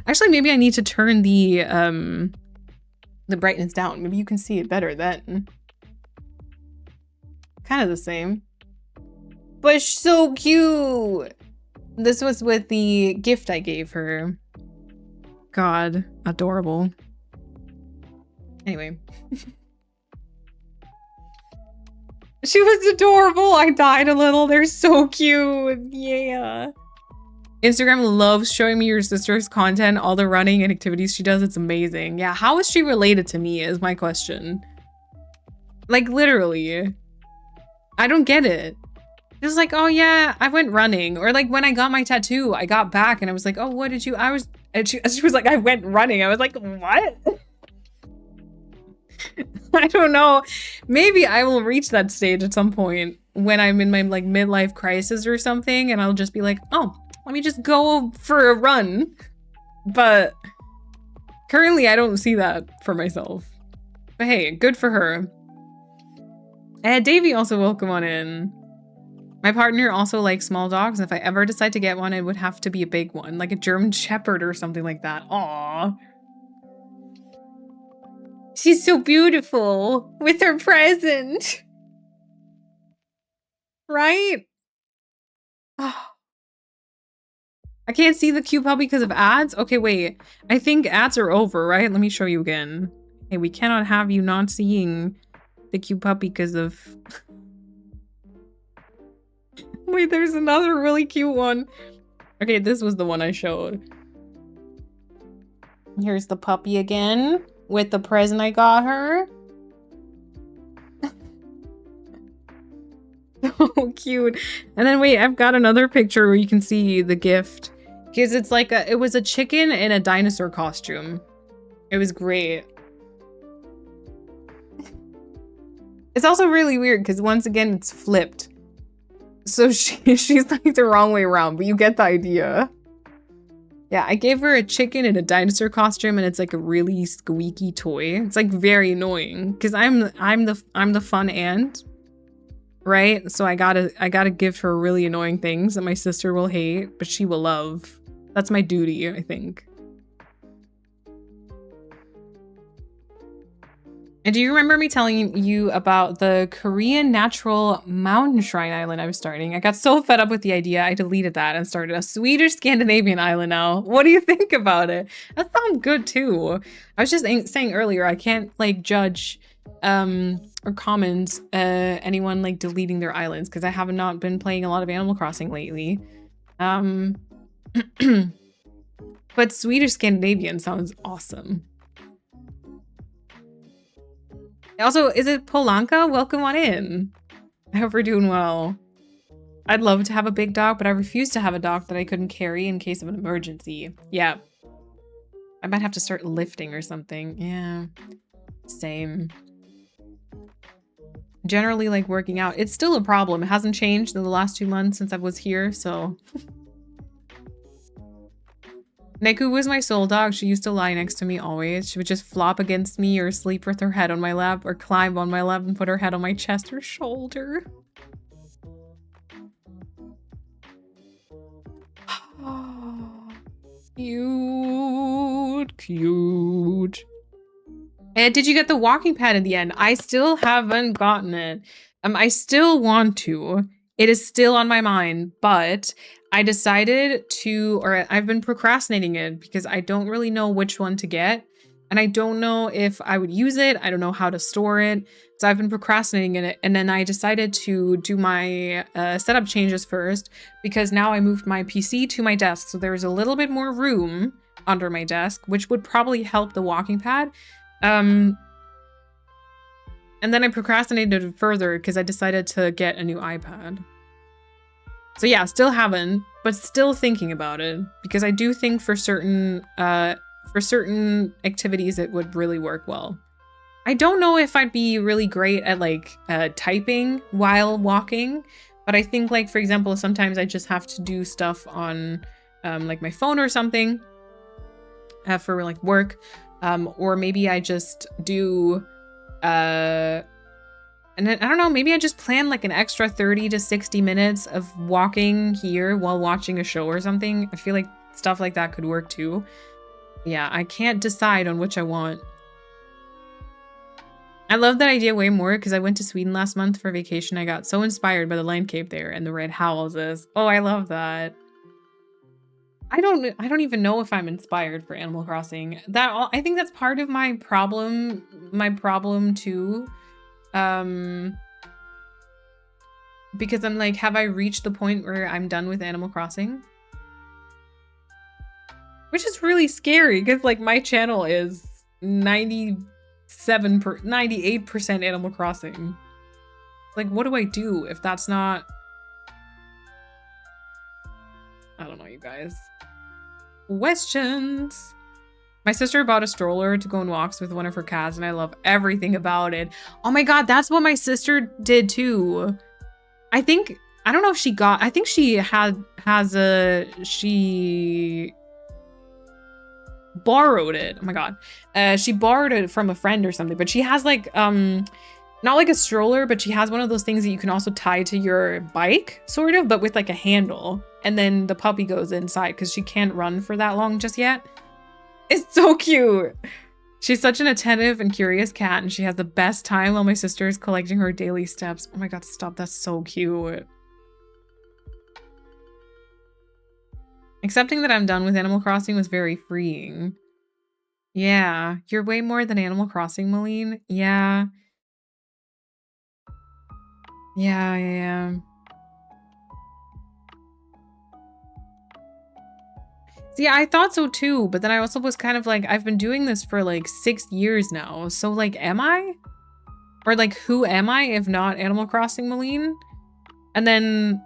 Actually, maybe I need to turn the brightness down. Maybe you can see it better then. Kind of the same. But she's so cute. This was with the gift I gave her. God, adorable. Anyway. She was adorable. I died a little. They're so cute. Yeah. Instagram loves showing me your sister's content, all the running and activities she does. It's amazing. Yeah, how is she related to me is my question. Like, literally. I don't get it. It's like, oh yeah, I went running. Or like when I got my tattoo, I got back and I was like, oh, what did you, and she was like, I went running. I was like, what? I don't know. Maybe I will reach that stage at some point when I'm in my like midlife crisis or something, and I'll just be like, oh, let me just go for a run. But currently I don't see that for myself. But hey, good for her. Davey also welcome on in. My partner also likes small dogs. If I ever decide to get one, it would have to be a big one, like a German Shepherd or something like that. Aww. She's so beautiful with her present. Right? Oh. I can't see the cute puppy because of ads? Okay, wait. I think ads are over, right? Let me show you again. Hey, we cannot have you not seeing the cute puppy because of... Wait, there's another really cute one. Okay, this was the one I showed. Here's the puppy again with the present I got her. So cute. And then wait, I've got another picture where you can see the gift. Because it's like it was a chicken in a dinosaur costume. It was great. It's also really weird because once again, it's flipped. So she's like the wrong way around, but you get the idea. Yeah, I gave her a chicken in a dinosaur costume, and it's like a really squeaky toy. It's like very annoying because I'm the fun aunt, right? So I gotta give her really annoying things that my sister will hate, but she will love. That's my duty, I think. And do you remember me telling you about the Korean natural mountain shrine island I was starting? I got so fed up with the idea, I deleted that and started a Swedish Scandinavian island now. What do you think about it? That sounds good too. I was just saying earlier, I can't like judge or comment anyone like deleting their islands because I have not been playing a lot of Animal Crossing lately. But Swedish Scandinavian sounds awesome. Also, is it Polanka? Welcome on in. I hope we're doing well. I'd love to have a big dog, but I refuse to have a dog that I couldn't carry in case of an emergency. Yeah. I might have to start lifting or something. Yeah. Same. Generally like working out. It's still a problem. It hasn't changed in the last 2 months since I was here, so... Neku was my soul dog. She used to lie next to me always. She would just flop against me or sleep with her head on my lap or climb on my lap and put her head on my chest or shoulder. Cute, cute. And did you get the walking pad in the end? I still haven't gotten it. I still want to. It is still on my mind, but I decided to, or I've been procrastinating it because I don't really know which one to get. And I don't know if I would use it. I don't know how to store it. So I've been procrastinating it. And then I decided to do my setup changes first because now I moved my PC to my desk. So there's a little bit more room under my desk, which would probably help the walking pad. And then I procrastinated further because I decided to get a new iPad. So yeah, still haven't, but still thinking about it because I do think for certain activities it would really work well. I don't know if I'd be really great at like typing while walking, but I think like, for example, sometimes I just have to do stuff on like my phone or something for like work, or maybe I just do and then, I don't know, maybe I just plan like an extra 30 to 60 minutes of walking here while watching a show or something. I feel like stuff like that could work too. Yeah, I can't decide on which I want. I love that idea way more because I went to Sweden last month for vacation. I got so inspired by the landscape there and the red houses. Oh, I love that. I don't even know if I'm inspired for Animal Crossing. I think that's part of my problem too. Because I'm like, have I reached the point where I'm done with Animal Crossing? Which is really scary because like my channel is 98% Animal Crossing. Like, what do I do if that's not... I don't know, you guys. Questions. My sister bought a stroller to go on walks with one of her cats, and I love everything about it. Oh my god, that's what my sister did too. I don't know if she got... I think she she borrowed it. Oh my god. She borrowed it from a friend or something, but she has like, not like a stroller, but she has one of those things that you can also tie to your bike, sort of, but with like a handle. And then the puppy goes inside because she can't run for that long just yet. It's so cute. She's such an attentive and curious cat, and she has the best time while my sister is collecting her daily steps. Oh my god, stop. That's so cute. Accepting that I'm done with Animal Crossing was very freeing. Yeah, you're way more than Animal Crossing, Malene. Yeah. Yeah. See, I thought so too, but then I also was kind of like, I've been doing this for like 6 years now. So like, am I? Or like, who am I if not Animal Crossing, Malene? And then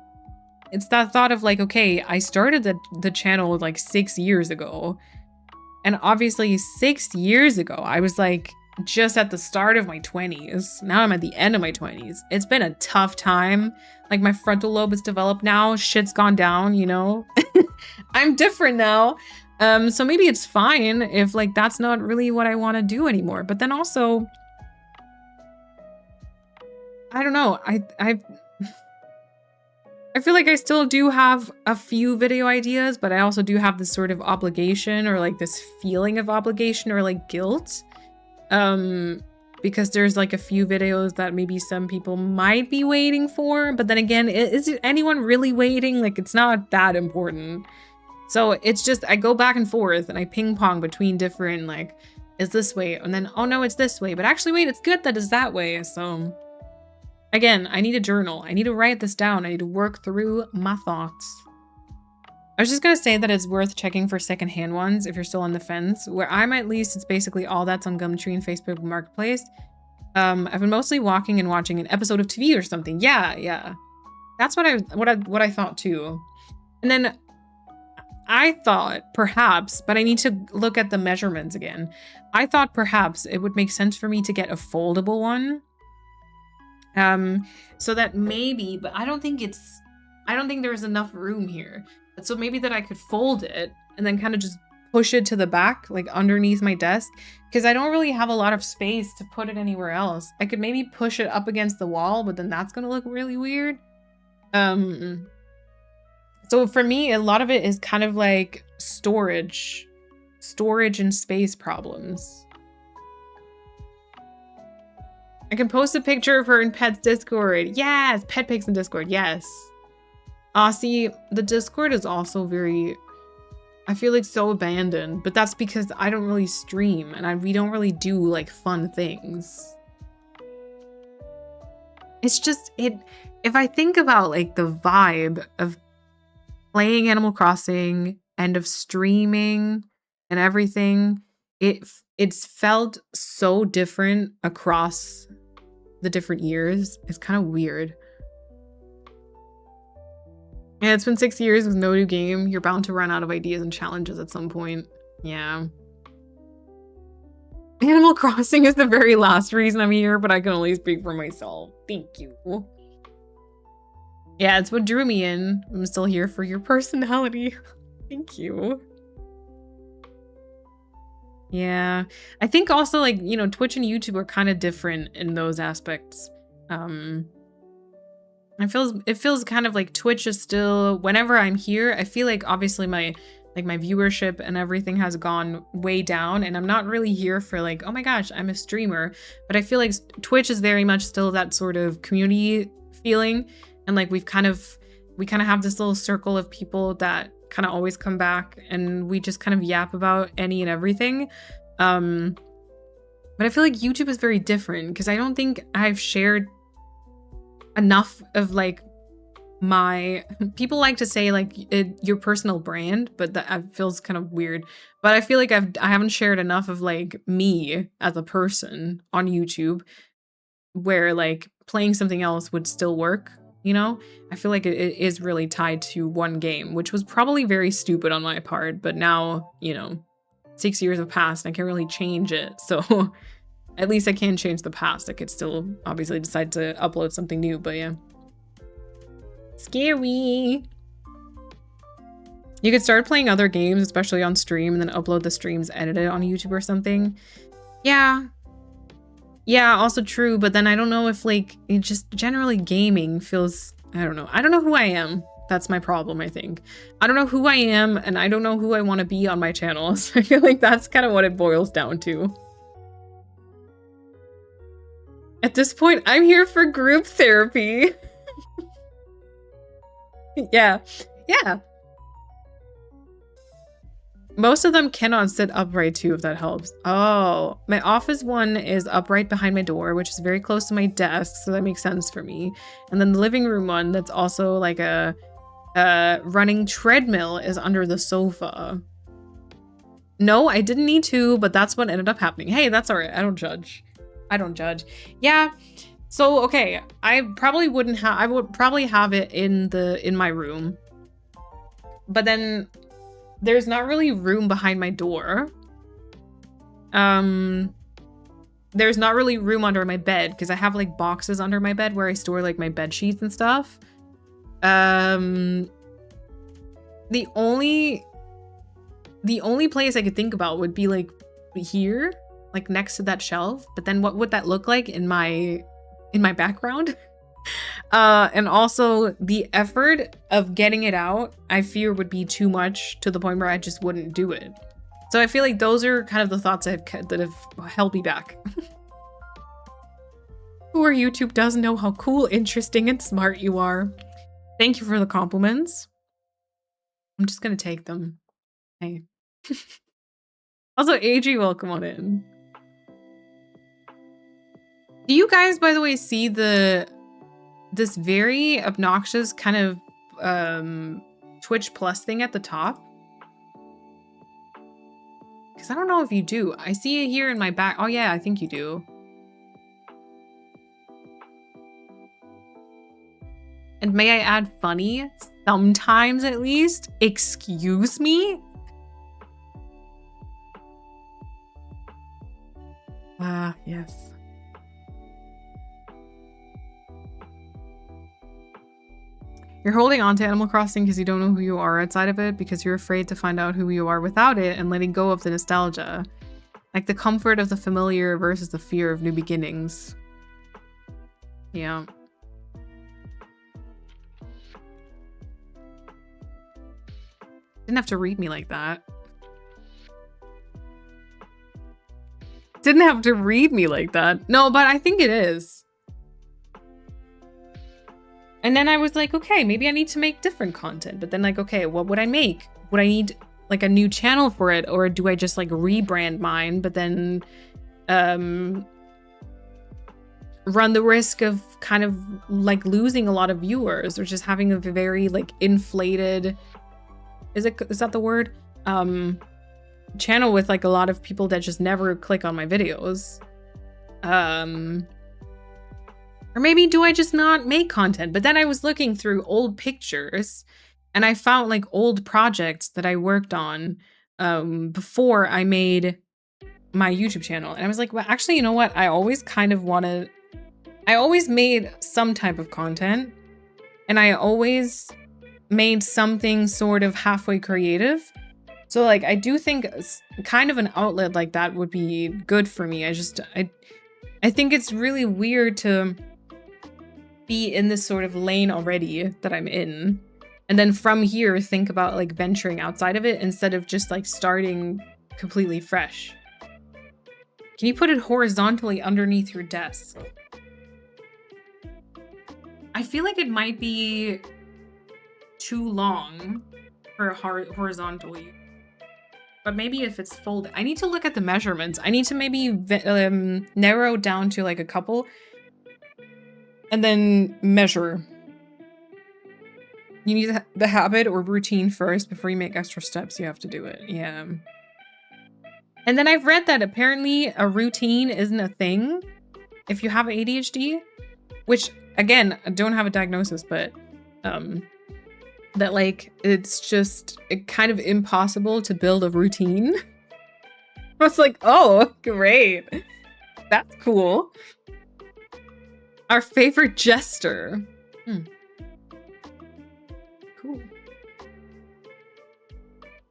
it's that thought of like, okay, I started the channel like 6 years ago. And obviously 6 years ago, I was like just at the start of my 20s. Now I'm at the end of my 20s. It's been a tough time. Like my frontal lobe is developed now. Shit's gone down, you know? I'm different now. So maybe it's fine if like that's not really what I want to do anymore. But then also, I don't know. I feel like I still do have a few video ideas, but I also do have this sort of obligation or like this feeling of obligation or like guilt. Because there's like a few videos that maybe some people might be waiting for, but then again, is anyone really waiting? Like, it's not that important. So it's just, I go back and forth and I ping pong between different, like, is this way? And then, oh no, it's this way. But actually, wait, it's good that it's that way. So again, I need a journal. I need to write this down. I need to work through my thoughts. I was just going to say that it's worth checking for secondhand ones if you're still on the fence. Where I'm at least, it's basically all that's on Gumtree and Facebook Marketplace. I've been mostly walking and watching an episode of TV or something. Yeah. That's what I thought too. And then I thought perhaps, but I need to look at the measurements again. I thought perhaps it would make sense for me to get a foldable one. So that maybe, but I don't think there's enough room here. So maybe that I could fold it and then kind of just push it to the back, like underneath my desk, because I don't really have a lot of space to put it anywhere else. I could maybe push it up against the wall, but then that's gonna look really weird. So for me, a lot of it is kind of like storage and space problems. I can post a picture of her in Pet's Discord. Yes, Pet Pics in Discord, yes. See, the Discord is also very, I feel like so abandoned, but that's because I don't really stream and we don't really do like fun things. It's just, if I think about like the vibe of playing Animal Crossing and of streaming and everything. It's felt so different across the different years. It's kind of weird. Yeah, it's been 6 years with no new game. You're bound to run out of ideas and challenges at some point. Yeah. Animal Crossing is the very last reason I'm here, but I can only speak for myself. Thank you. Yeah, it's what drew me in. I'm still here for your personality. Thank you. Yeah. I think also, like, you know, Twitch and YouTube are kind of different in those aspects. It feels kind of like Twitch is still, whenever I'm here, I feel like obviously my viewership and everything has gone way down, and I'm not really here for like, oh my gosh, I'm a streamer, but I feel like Twitch is very much still that sort of community feeling, and like we kind of have this little circle of people that kind of always come back, and we just kind of yap about any and everything. But I feel like YouTube is very different because I don't think I've shared enough of like my, people like to say like your personal brand, but that feels kind of weird. But I feel like I haven't shared enough of like me as a person on YouTube, where like playing something else would still work. You know, I feel like it is really tied to one game, which was probably very stupid on my part. But now, you know, 6 years have passed and I can't really change it. So at least I can change the past. I could still obviously decide to upload something new, but yeah. Scary. You could start playing other games, especially on stream, and then upload the streams edited on YouTube or something. Yeah. Yeah, also true, but then I don't know if like, it just generally gaming feels, I don't know. I don't know who I am. That's my problem, I think. I don't know who I am, and I don't know who I want to be on my channel. So I feel like that's kind of what it boils down to. At this point, I'm here for group therapy. Yeah. Yeah. Most of them cannot sit upright too, if that helps. Oh, my office one is upright behind my door, which is very close to my desk, so that makes sense for me. And then the living room one that's also like a running treadmill is under the sofa. No, I didn't need to, but that's what ended up happening. Hey, that's all right. I don't judge. I don't judge. Yeah. So, okay, I probably wouldn't have, I would probably have it in my room. But then there's not really room behind my door. There's not really room under my bed because I have like boxes under my bed where I store like my bed sheets and stuff. The only place I could think about would be like here, like next to that shelf. But then what would that look like in my background? And also the effort of getting it out, I fear would be too much to the point where I just wouldn't do it. So I feel like those are kind of the thoughts that have held me back. Poor YouTube doesn't know how cool, interesting, and smart you are. Thank you for the compliments. I'm just gonna take them. Hey. Also, AG, welcome on in. Do you guys, by the way, see this very obnoxious kind of Twitch Plus thing at the top? Because I don't know if you do. I see it here in my back. Oh yeah, I think you do. And may I add funny? Sometimes at least. Excuse me? Ah, yes. You're holding on to Animal Crossing because you don't know who you are outside of it, because you're afraid to find out who you are without it, and letting go of the nostalgia. Like the comfort of the familiar versus the fear of new beginnings. Yeah. Didn't have to read me like that. Didn't have to read me like that. No, but I think it is. And then I was like, okay, maybe I need to make different content. But then like, okay, what would I make? Would I need like a new channel for it? Or do I just like rebrand mine, but then run the risk of kind of like losing a lot of viewers, or just having a very like inflated, is that the word? channel with like a lot of people that just never click on my videos. Or maybe do I just not make content? But then I was looking through old pictures and I found like old projects that I worked on before I made my YouTube channel. And I was like, well, actually, you know what? I always made some type of content, and I always made something sort of halfway creative. So like, I do think kind of an outlet like that would be good for me. I think it's really weird to be in this sort of lane already that I'm in. And then from here, think about like venturing outside of it instead of just like starting completely fresh. Can you put it horizontally underneath your desk? I feel like it might be too long for horizontally. But maybe if it's folded, I need to look at the measurements. I need to maybe narrow down to like a couple and then measure. You need the habit or routine first before you make extra steps. You have to do it. Yeah. And then I've read that apparently a routine isn't a thing if you have ADHD, which again, I don't have a diagnosis, but that like it's just kind of impossible to build a routine. I was like, oh, great. That's cool. Our favorite jester. Cool.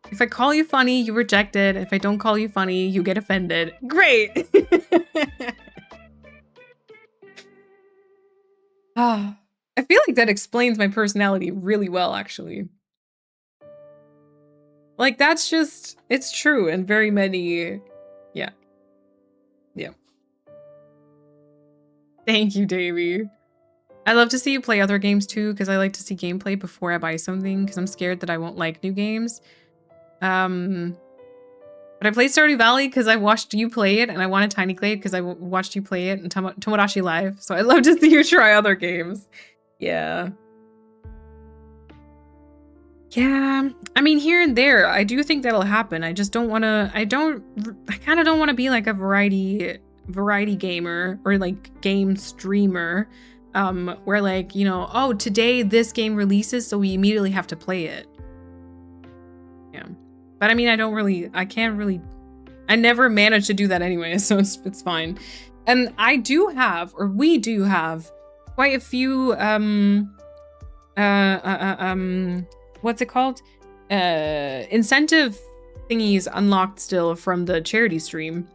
If I call you funny, you reject it. If I don't call you funny, you get offended. Great. I feel like that explains my personality really well, actually. Like, that's just, it's true in very many, yeah. Yeah. Thank you, Davey. I love to see you play other games too, because I like to see gameplay before I buy something, because I'm scared that I won't like new games. But I played Stardew Valley because I watched you play it, and I wanted Tiny Clay because I watched you play it in Tomodachi Live. So I'd love to see you try other games. Yeah. Yeah. I mean, here and there, I do think that'll happen. I just don't want to, I kind of don't want to be like a variety gamer or like game streamer. Where like, you know, oh, today this game releases, so we immediately have to play it. Yeah. But I mean, I never managed to do that anyway, so it's fine. And we do have quite a few, what's it called? Incentive thingies unlocked still from the charity stream.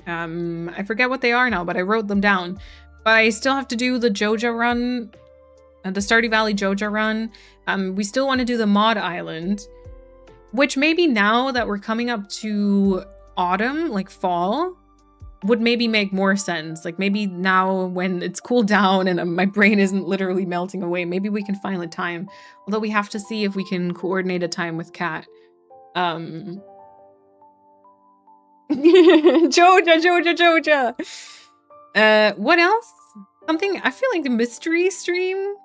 I forget what they are now, but I wrote them down. But I still have to do the Joja run, the Stardew Valley Joja run. We still want to do the Mod Island, which maybe now that we're coming up to autumn, like fall, would maybe make more sense. Like maybe now when it's cooled down and my brain isn't literally melting away, maybe we can find a time. Although we have to see if we can coordinate a time with Kat. Joja. What else? Something, I feel like the mystery stream.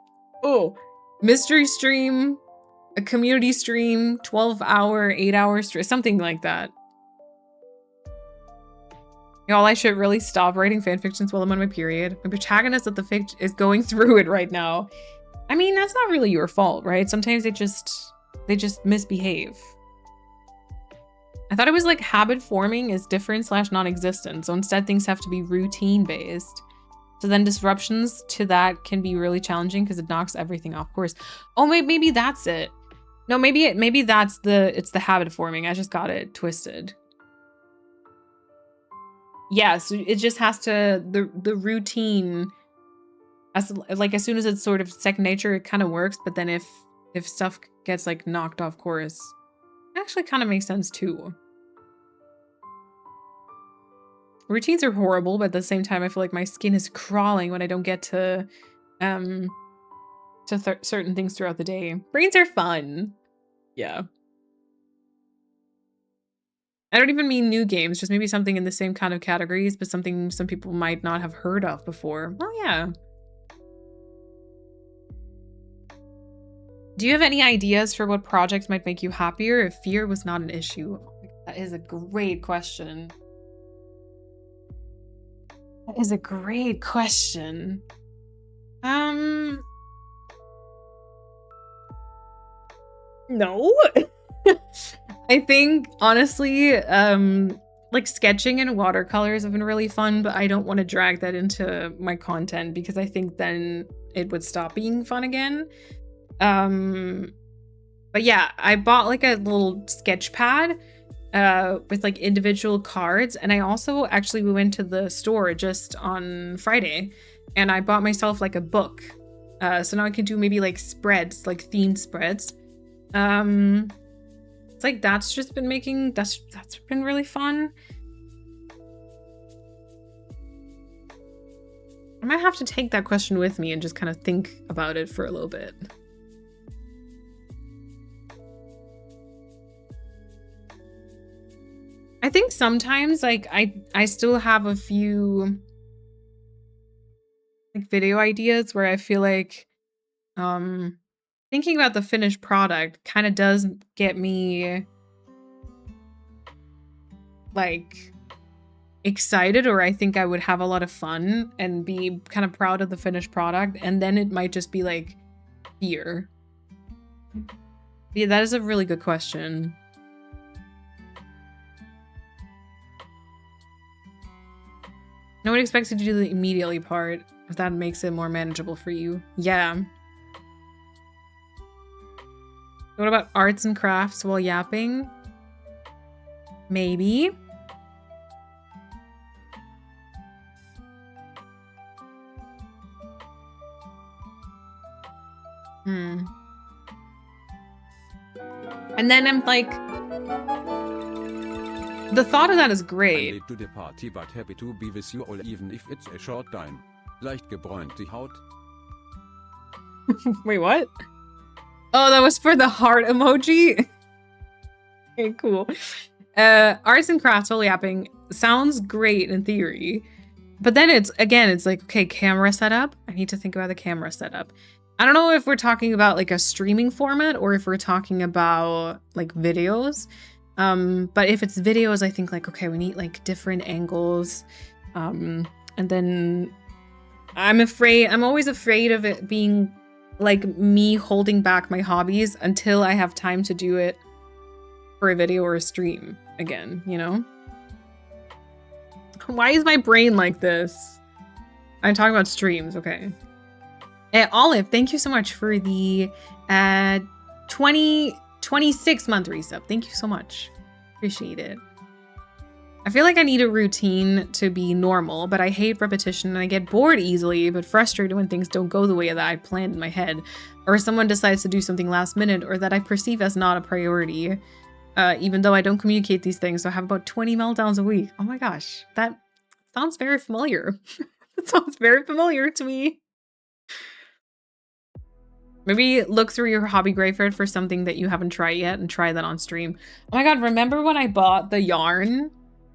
Oh, mystery stream, a community stream, 12-hour, 8-hour stream, something like that. Y'all, I should really stop writing fanfictions while I'm on my period. My protagonist of the fic is going through it right now. I mean, that's not really your fault, right? Sometimes they just misbehave. I thought it was like habit forming is different / non-existent. So instead things have to be routine based. So then disruptions to that can be really challenging because it knocks everything off course. Oh, maybe that's it. No, maybe it's the habit forming. I just got it twisted. Yeah, so it just has to, the routine, as soon as it's sort of second nature, it kind of works. But then if stuff gets like knocked off course, it actually kind of makes sense too. Routines are horrible, but at the same time, I feel like my skin is crawling when I don't get to certain things throughout the day. Brains are fun. Yeah. I don't even mean new games, just maybe something in the same kind of categories, but something some people might not have heard of before. Oh, yeah. Do you have any ideas for what projects might make you happier if fear was not an issue? That is a great question. That is a great question. No. I think honestly, like sketching in watercolors have been really fun, but I don't want to drag that into my content because I think then it would stop being fun again. But yeah, I bought like a little sketch pad with like individual cards, and I also actually we went to the store just on Friday and I bought myself like a book. So now I can do maybe like spreads, like themed spreads. It's like that's just been making that's been really fun. I might have to take that question with me and just kind of think about it for a little bit. I think sometimes like I still have a few like video ideas where I feel like thinking about the finished product kind of does get me like excited, or I think I would have a lot of fun and be kind of proud of the finished product, and then it might just be like fear. Yeah, that is a really good question. No one expects you to do the immediately part, if that makes it more manageable for you. Yeah. What about arts and crafts while yapping? Maybe. And then I'm like, the thought of that is great. Late to the party, but happy to be with you all, even if it's a short time. Leicht gebräunt die Haut. Wait, what? Oh, that was for the heart emoji? Okay, cool. Arts and crafts while yapping sounds great in theory. But then it's like, okay, camera setup. I need to think about the camera setup. I don't know if we're talking about like a streaming format or if we're talking about like videos. But if it's videos, I think like, okay, we need like different angles. And then I'm always afraid of it being like me holding back my hobbies until I have time to do it for a video or a stream again, you know? Why is my brain like this? I'm talking about streams, okay. Olive, thank you so much for the 26-month resub. Thank you so much. Appreciate it. I feel like I need a routine to be normal, but I hate repetition and I get bored easily, but frustrated when things don't go the way that I planned in my head, or someone decides to do something last minute, or that I perceive as not a priority, even though I don't communicate these things. So I have about 20 meltdowns a week. Oh my gosh, that sounds very familiar. That sounds very familiar to me. Maybe look through your hobby graveyard for something that you haven't tried yet and try that on stream. Oh my god, remember when I bought the yarn?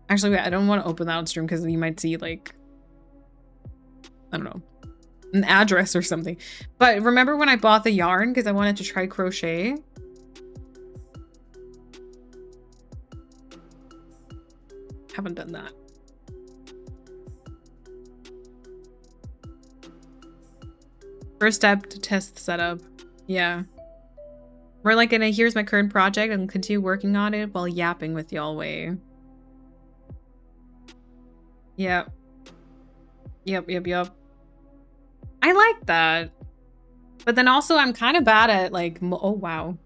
Actually, wait, I don't want to open that on stream because you might see like, I don't know, an address or something. But remember when I bought the yarn because I wanted to try crochet? Haven't done that. First step to test the setup. Yeah. We're like in a here's my current project and continue working on it while yapping with y'all way. Yep. Yep. I like that. But then also I'm kind of bad at like, oh wow.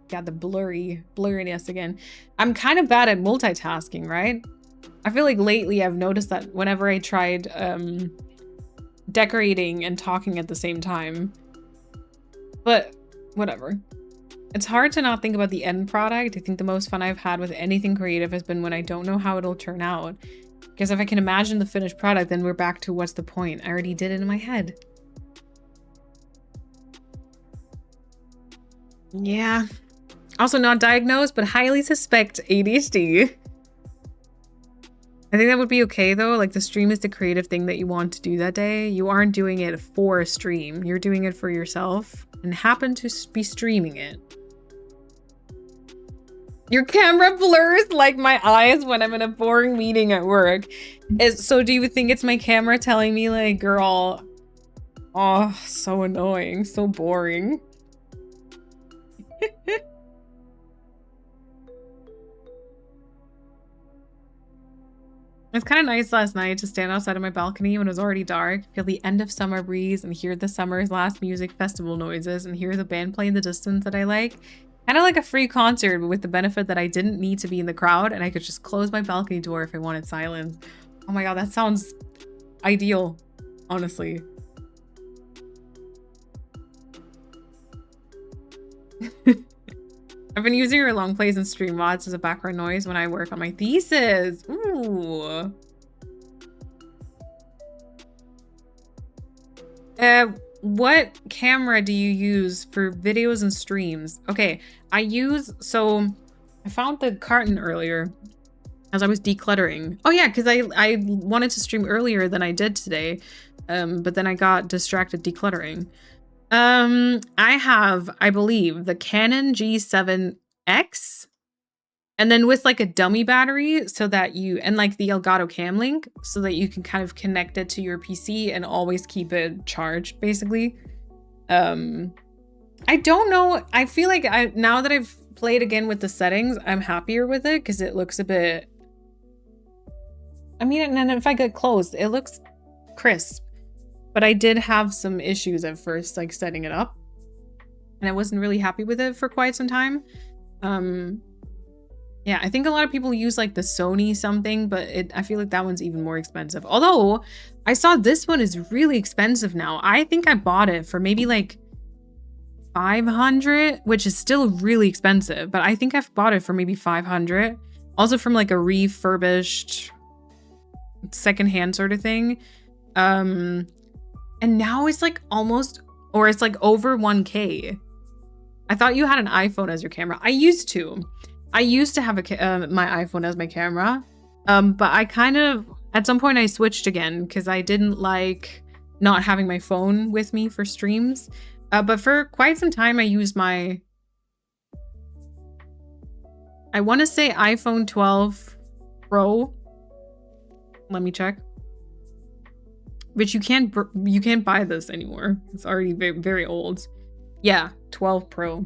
Got the blurriness again. I'm kind of bad at multitasking, right? I feel like lately I've noticed that whenever I tried decorating and talking at the same time. But whatever. It's hard to not think about the end product. I think the most fun I've had with anything creative has been when I don't know how it'll turn out. Because if I can imagine the finished product, then we're back to what's the point? I already did it in my head. Yeah. Also not diagnosed, but highly suspect ADHD. I think that would be okay though. Like the stream is the creative thing that you want to do that day. You aren't doing it for a stream. You're doing it for yourself and happen to be streaming it. Your camera blurs like my eyes when I'm in a boring meeting at work. So do you think it's my camera telling me like, girl, oh, so annoying, so boring. It's kind of nice last night to stand outside of my balcony when it was already dark, feel the end of summer breeze, and hear the summer's last music festival noises, and hear the band play in the distance that I like. Kind of like a free concert, but with the benefit that I didn't need to be in the crowd, and I could just close my balcony door if I wanted silence. Oh my god, that sounds ideal, honestly. I've been using your long plays and stream mods as a background noise when I work on my thesis. Ooh. What camera do you use for videos and streams? Okay, so I found the carton earlier as I was decluttering. Oh yeah, because I wanted to stream earlier than I did today, but then I got distracted decluttering. I have, I believe, the Canon G7X, and then with like a dummy battery so that and like the Elgato Cam Link so that you can kind of connect it to your PC and always keep it charged, basically. I don't know. I feel like now that I've played again with the settings, I'm happier with it because it looks a bit, I mean, and then if I get close, it looks crisp. But I did have some issues at first, like setting it up, and I wasn't really happy with it for quite some time. Yeah, I think a lot of people use like the Sony something, but I feel like that one's even more expensive. Although I saw this one is really expensive now. I think I bought it for maybe like $500, which is still really expensive, but I think I've bought it for maybe $500. Also from like a refurbished secondhand sort of thing. And now it's like almost, or it's like over 1K. I thought you had an iPhone as your camera. I used to have my iPhone as my camera. But I kind of, at some point I switched again because I didn't like not having my phone with me for streams. But for quite some time I used I want to say iPhone 12 Pro. Let me check. But you can't buy this anymore. It's already very, very old. Yeah, 12 Pro.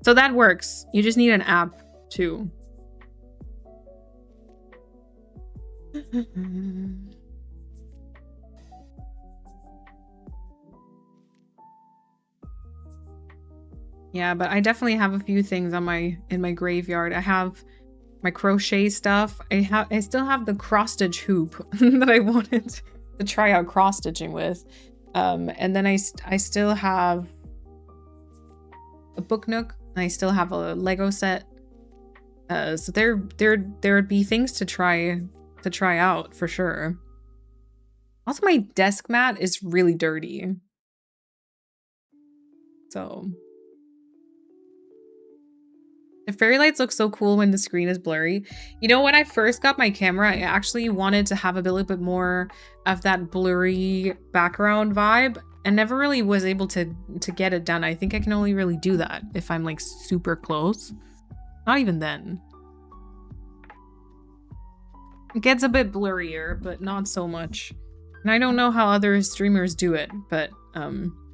So that works. You just need an app too. Yeah, but I definitely have a few things on in my graveyard. I have my crochet stuff. I still have the cross stitch hoop that I wanted to try out cross stitching with, and then I still have a book nook, and I still have a Lego set. So there'd be things to try out for sure. Also, my desk mat is really dirty, so the fairy lights look so cool when the screen is blurry. You know, when I first got my camera, I actually wanted to have a little bit more of that blurry background vibe and never really was able to get it done. I think I can only really do that if I'm like super close. Not even then. It gets a bit blurrier, but not so much. And I don't know how other streamers do it, but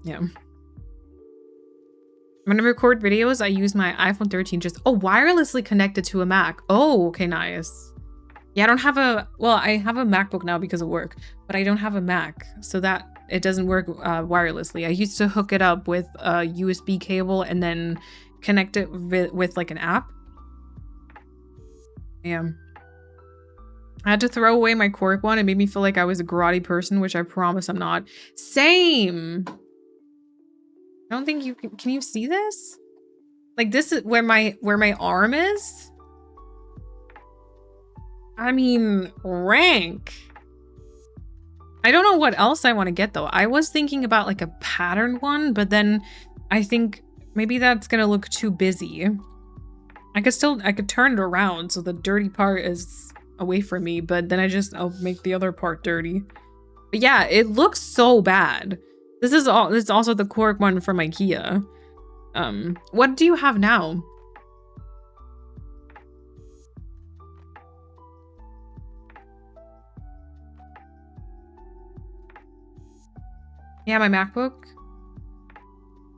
yeah. When I record videos, I use my iPhone 13 just wirelessly connected to a Mac. Oh, okay, nice. Yeah, I have a MacBook now because of work, but I don't have a Mac, so that it doesn't work wirelessly. I used to hook it up with a USB cable and then connect it with like an app. Yeah. I had to throw away my Korg one. It made me feel like I was a grotty person, which I promise I'm not. Same! I don't think you can you see this? Like this is where my arm is? I mean, rank. I don't know what else I want to get though. I was thinking about like a pattern one, but then I think maybe that's gonna look too busy. I could turn it around so the dirty part is away from me, but then I'll make the other part dirty. But yeah, it looks so bad. This is also the Korg one from IKEA. What do you have now? Yeah, my MacBook.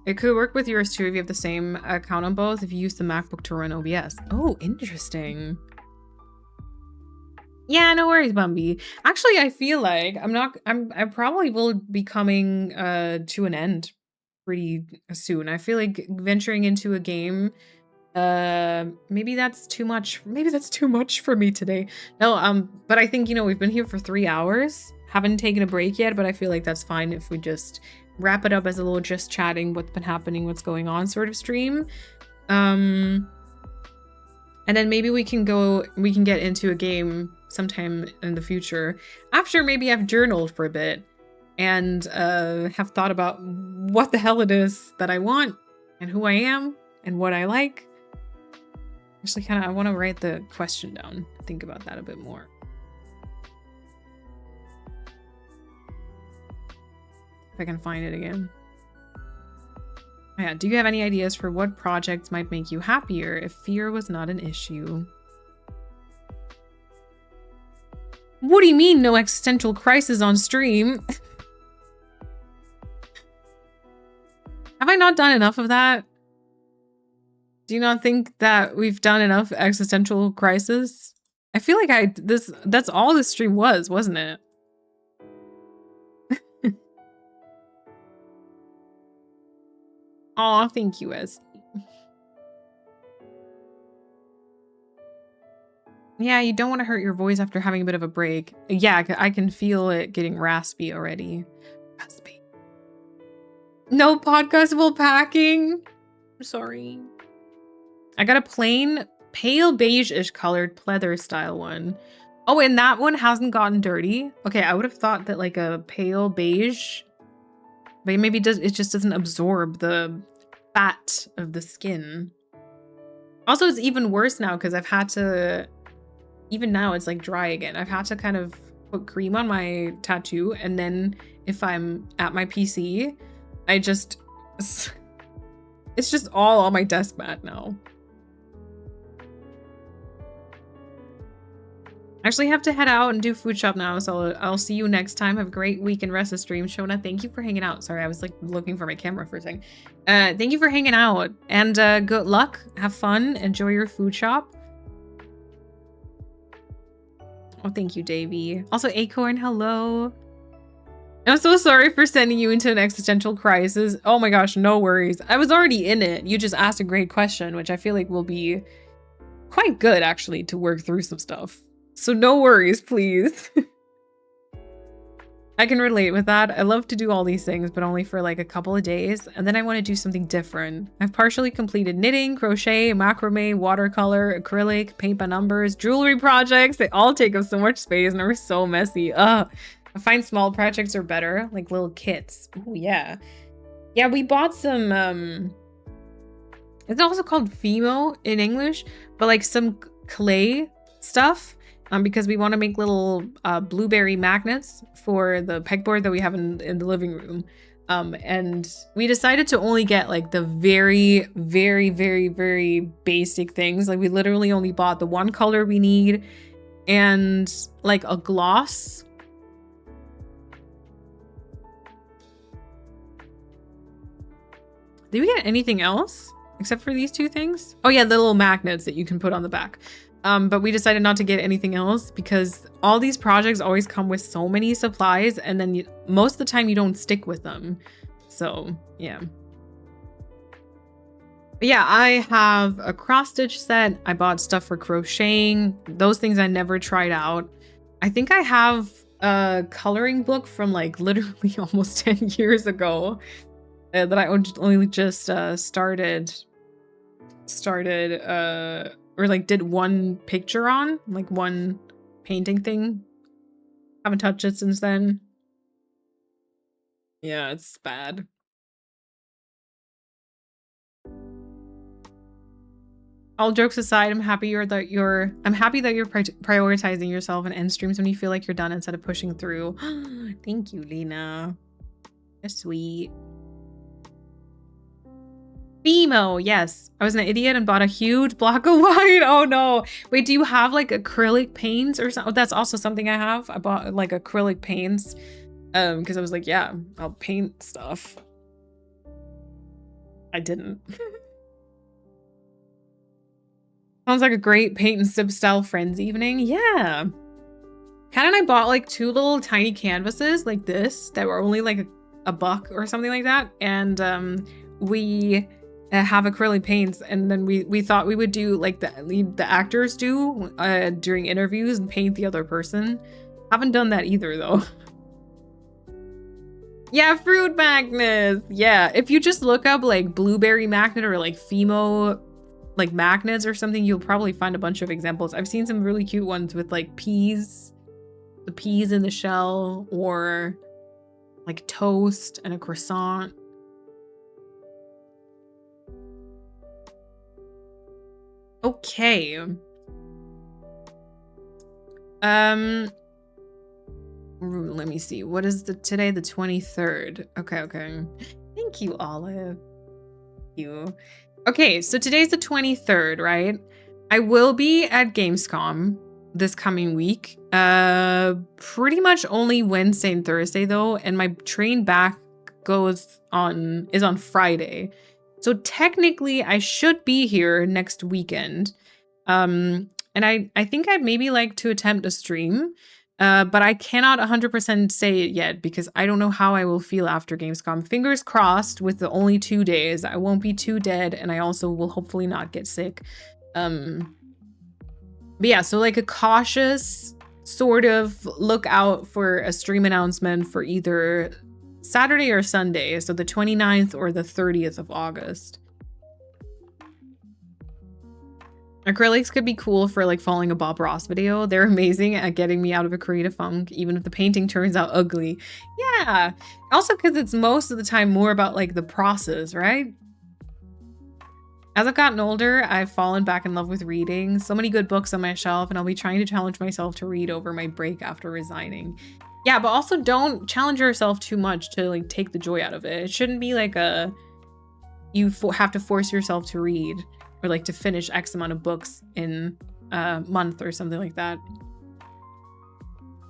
It could work with yours too if you have the same account on both, if you use the MacBook to run OBS. Oh, interesting. Yeah, no worries, Bumby. Actually, I feel like I probably will be coming to an end pretty soon. I feel like venturing into a game, maybe that's too much. Maybe that's too much for me today. No, but I think, you know, we've been here for 3 hours. Haven't taken a break yet, but I feel like that's fine if we just wrap it up as a little just chatting what's been happening, what's going on sort of stream. And then maybe we can get into a game sometime in the future after maybe I've journaled for a bit and have thought about what the hell it is that I want and who I am and what I like. Actually, I want to write the question down. Think about that a bit more. If I can find it again. Yeah, do you have any ideas for what projects might make you happier if fear was not an issue? What do you mean no existential crisis on stream? Have I not done enough of that? Do you not think that we've done enough existential crisis? I feel like that's all this stream was, wasn't it? Aw, thank you, Ez. Yeah, you don't want to hurt your voice after having a bit of a break. Yeah, I can feel it getting raspy already. Raspy. No podcastable packing. I'm sorry. I got a plain, pale beige-ish colored pleather style one. Oh, and that one hasn't gotten dirty. Okay, I would have thought that like a pale beige, but maybe it just doesn't absorb the fat of the skin. Also, it's even worse now because I've had to, even now it's like dry again. I've had to kind of put cream on my tattoo, and then if I'm at my PC, it's just all on my desk mat now. I actually have to head out and do food shop now, so I'll see you next time. Have a great week and rest of stream. Shona, thank you for hanging out. Sorry, I was like looking for my camera for a second. Thank you for hanging out, and good luck. Have fun. Enjoy your food shop. Oh, thank you, Davey. Also, Acorn, hello. I'm so sorry for sending you into an existential crisis. Oh my gosh, no worries. I was already in it. You just asked a great question, which I feel like will be quite good, actually, to work through some stuff. So no worries, please. I can relate with that. I love to do all these things, but only for like a couple of days. And then I want to do something different. I've partially completed knitting, crochet, macrame, watercolor, acrylic, paint by numbers, jewelry projects. They all take up so much space and are so messy. Ugh. I find small projects are better, like little kits. Oh yeah. Yeah, we bought some, it's also called Fimo in English, but like some clay stuff. Because we want to make little blueberry magnets for the pegboard that we have in the living room. And we decided to only get like the very, very, very, very basic things. Like we literally only bought the one color we need and like a gloss. Did we get anything else except for these two things? Oh yeah, the little magnets that you can put on the back. But we decided not to get anything else because all these projects always come with so many supplies, and then most of the time you don't stick with them. So yeah. But yeah, I have a cross stitch set. I bought stuff for crocheting. Those things I never tried out. I think I have a coloring book from like literally almost 10 years ago that I only just started or like did one picture on, like one painting thing. Haven't touched it since then. Yeah, it's bad. All jokes aside, I'm happy that you're prioritizing yourself and end streams when you feel like you're done instead of pushing through. Thank you, Lena. That's sweet. Fimo, yes. I was an idiot and bought a huge block of white. Oh no. Wait, do you have like acrylic paints or something? Oh, that's also something I have. I bought like acrylic paints Because I was like, yeah, I'll paint stuff. I didn't. Sounds like a great paint and sip style friends evening. Yeah. Kat and I bought like 2 little tiny canvases like this that were only like a buck or something like that. And we have acrylic paints, and then we thought we would do like the actors do during interviews and paint the other person. Haven't done that either though. Yeah, fruit magnets. Yeah, if you just look up like blueberry magnet or like Fimo like magnets or something, you'll probably find a bunch of examples. I've seen some really cute ones with like peas, the peas in the shell, or like toast and a croissant. Okay. Let me see. What is today? The 23rd. Okay. Thank you, Olive. Thank you. Okay, so today's the 23rd, right? I will be at Gamescom this coming week. Pretty much only Wednesday and Thursday though, and my train back is on Friday. So technically I should be here next weekend. And I think I'd maybe like to attempt a stream. But I cannot 100% say it yet because I don't know how I will feel after Gamescom. Fingers crossed with the only 2 days. I won't be too dead, and I also will hopefully not get sick. But yeah, so like a cautious sort of look out for a stream announcement for either Saturday or Sunday. So the 29th or the 30th of August. Acrylics could be cool for like following a Bob Ross video. They're amazing at getting me out of a creative funk, even if the painting turns out ugly. Yeah. Also because it's most of the time more about like the process, right? As I've gotten older, I've fallen back in love with reading. So many good books on my shelf, and I'll be trying to challenge myself to read over my break after resigning. Yeah, but also don't challenge yourself too much to like take the joy out of it. It shouldn't be like you have to force yourself to read, or like to finish X amount of books in a month or something like that.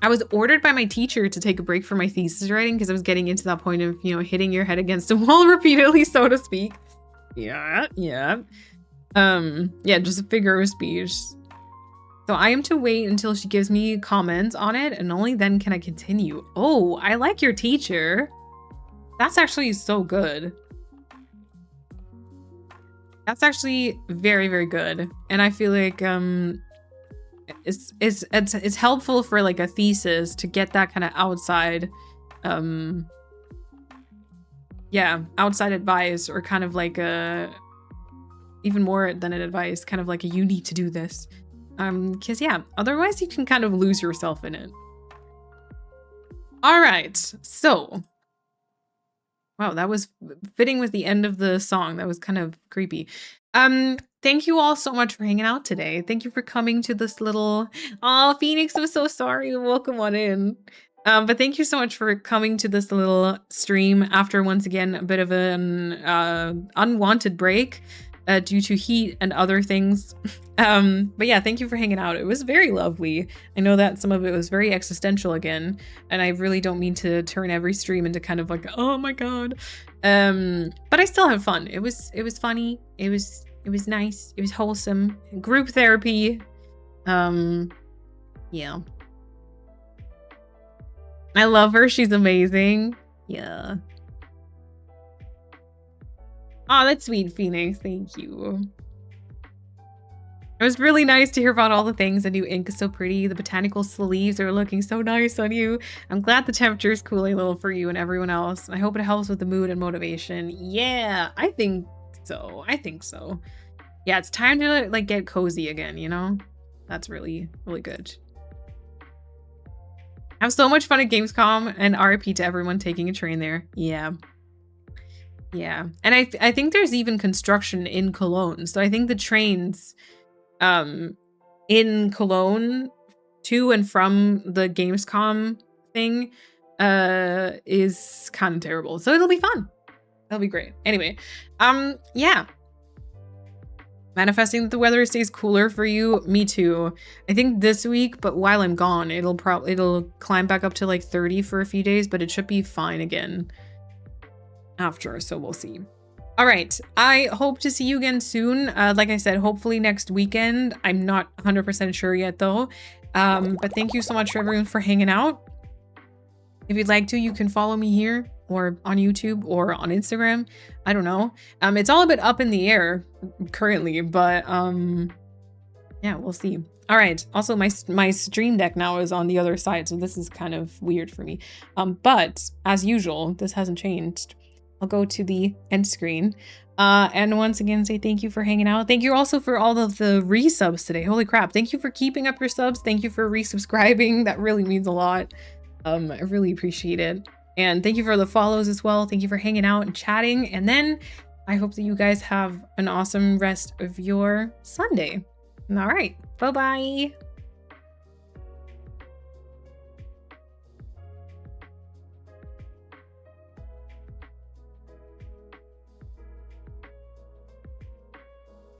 I was ordered by my teacher to take a break from my thesis writing because I was getting into that point of, hitting your head against a wall repeatedly, so to speak. Yeah. Just a figure of speech. So I am to wait until she gives me comments on it, and only then can I continue. Oh, I like your teacher. That's actually so good. That's actually very, very good. And I feel like it's helpful for like a thesis to get that kind of outside outside advice, or kind of like even more than an advice, kind of like you need to do this. Because otherwise you can kind of lose yourself in it. All right, so wow, that was fitting with the end of the song. That was kind of creepy. Thank you all so much for hanging out today. Thank you for coming to this little... Oh, Phoenix, I'm so sorry. Welcome on in. But thank you so much for coming to this little stream after, once again, a bit of an unwanted break due to heat and other things. But yeah, thank you for hanging out. It was very lovely. I know that some of it was very existential again, and I really don't mean to turn every stream into kind of like, oh my god. But I still have fun. It was funny. It was nice. It was wholesome. Group therapy. Yeah. I love her. She's amazing. Yeah. Oh, that's sweet, Phoenix. Thank you. It was really nice to hear about all the things. The new ink is so pretty. The botanical sleeves are looking so nice on you. I'm glad the temperature is cooling a little for you and everyone else. I hope it helps with the mood and motivation. Yeah, I think so. Yeah, it's time to like get cozy again, That's really, really good. Have so much fun at Gamescom, and RIP to everyone taking a train there. Yeah. And I think there's even construction in Cologne. So I think the trains in Cologne to and from the Gamescom thing is kind of terrible. So it'll be fun. That'll be great. Anyway, yeah. Manifesting that the weather stays cooler for you. Me too. I think this week, but while I'm gone, it'll climb back up to like 30 for a few days, but it should be fine again after, so we'll see. All right, I hope to see you again soon. Like I said, hopefully next weekend. I'm not 100% sure yet though. But thank you so much for everyone for hanging out. If you'd like to, you can follow me here or on YouTube or on Instagram. I don't know. It's all a bit up in the air currently, but yeah, we'll see. All right. Also, my stream deck now is on the other side, so this is kind of weird for me. But as usual, this hasn't changed. I'll go to the end screen. And once again, say thank you for hanging out. Thank you also for all of the resubs today. Holy crap. Thank you for keeping up your subs. Thank you for resubscribing. That really means a lot. I really appreciate it. And thank you for the follows as well. Thank you for hanging out and chatting. And then I hope that you guys have an awesome rest of your Sunday. All right. Bye-bye.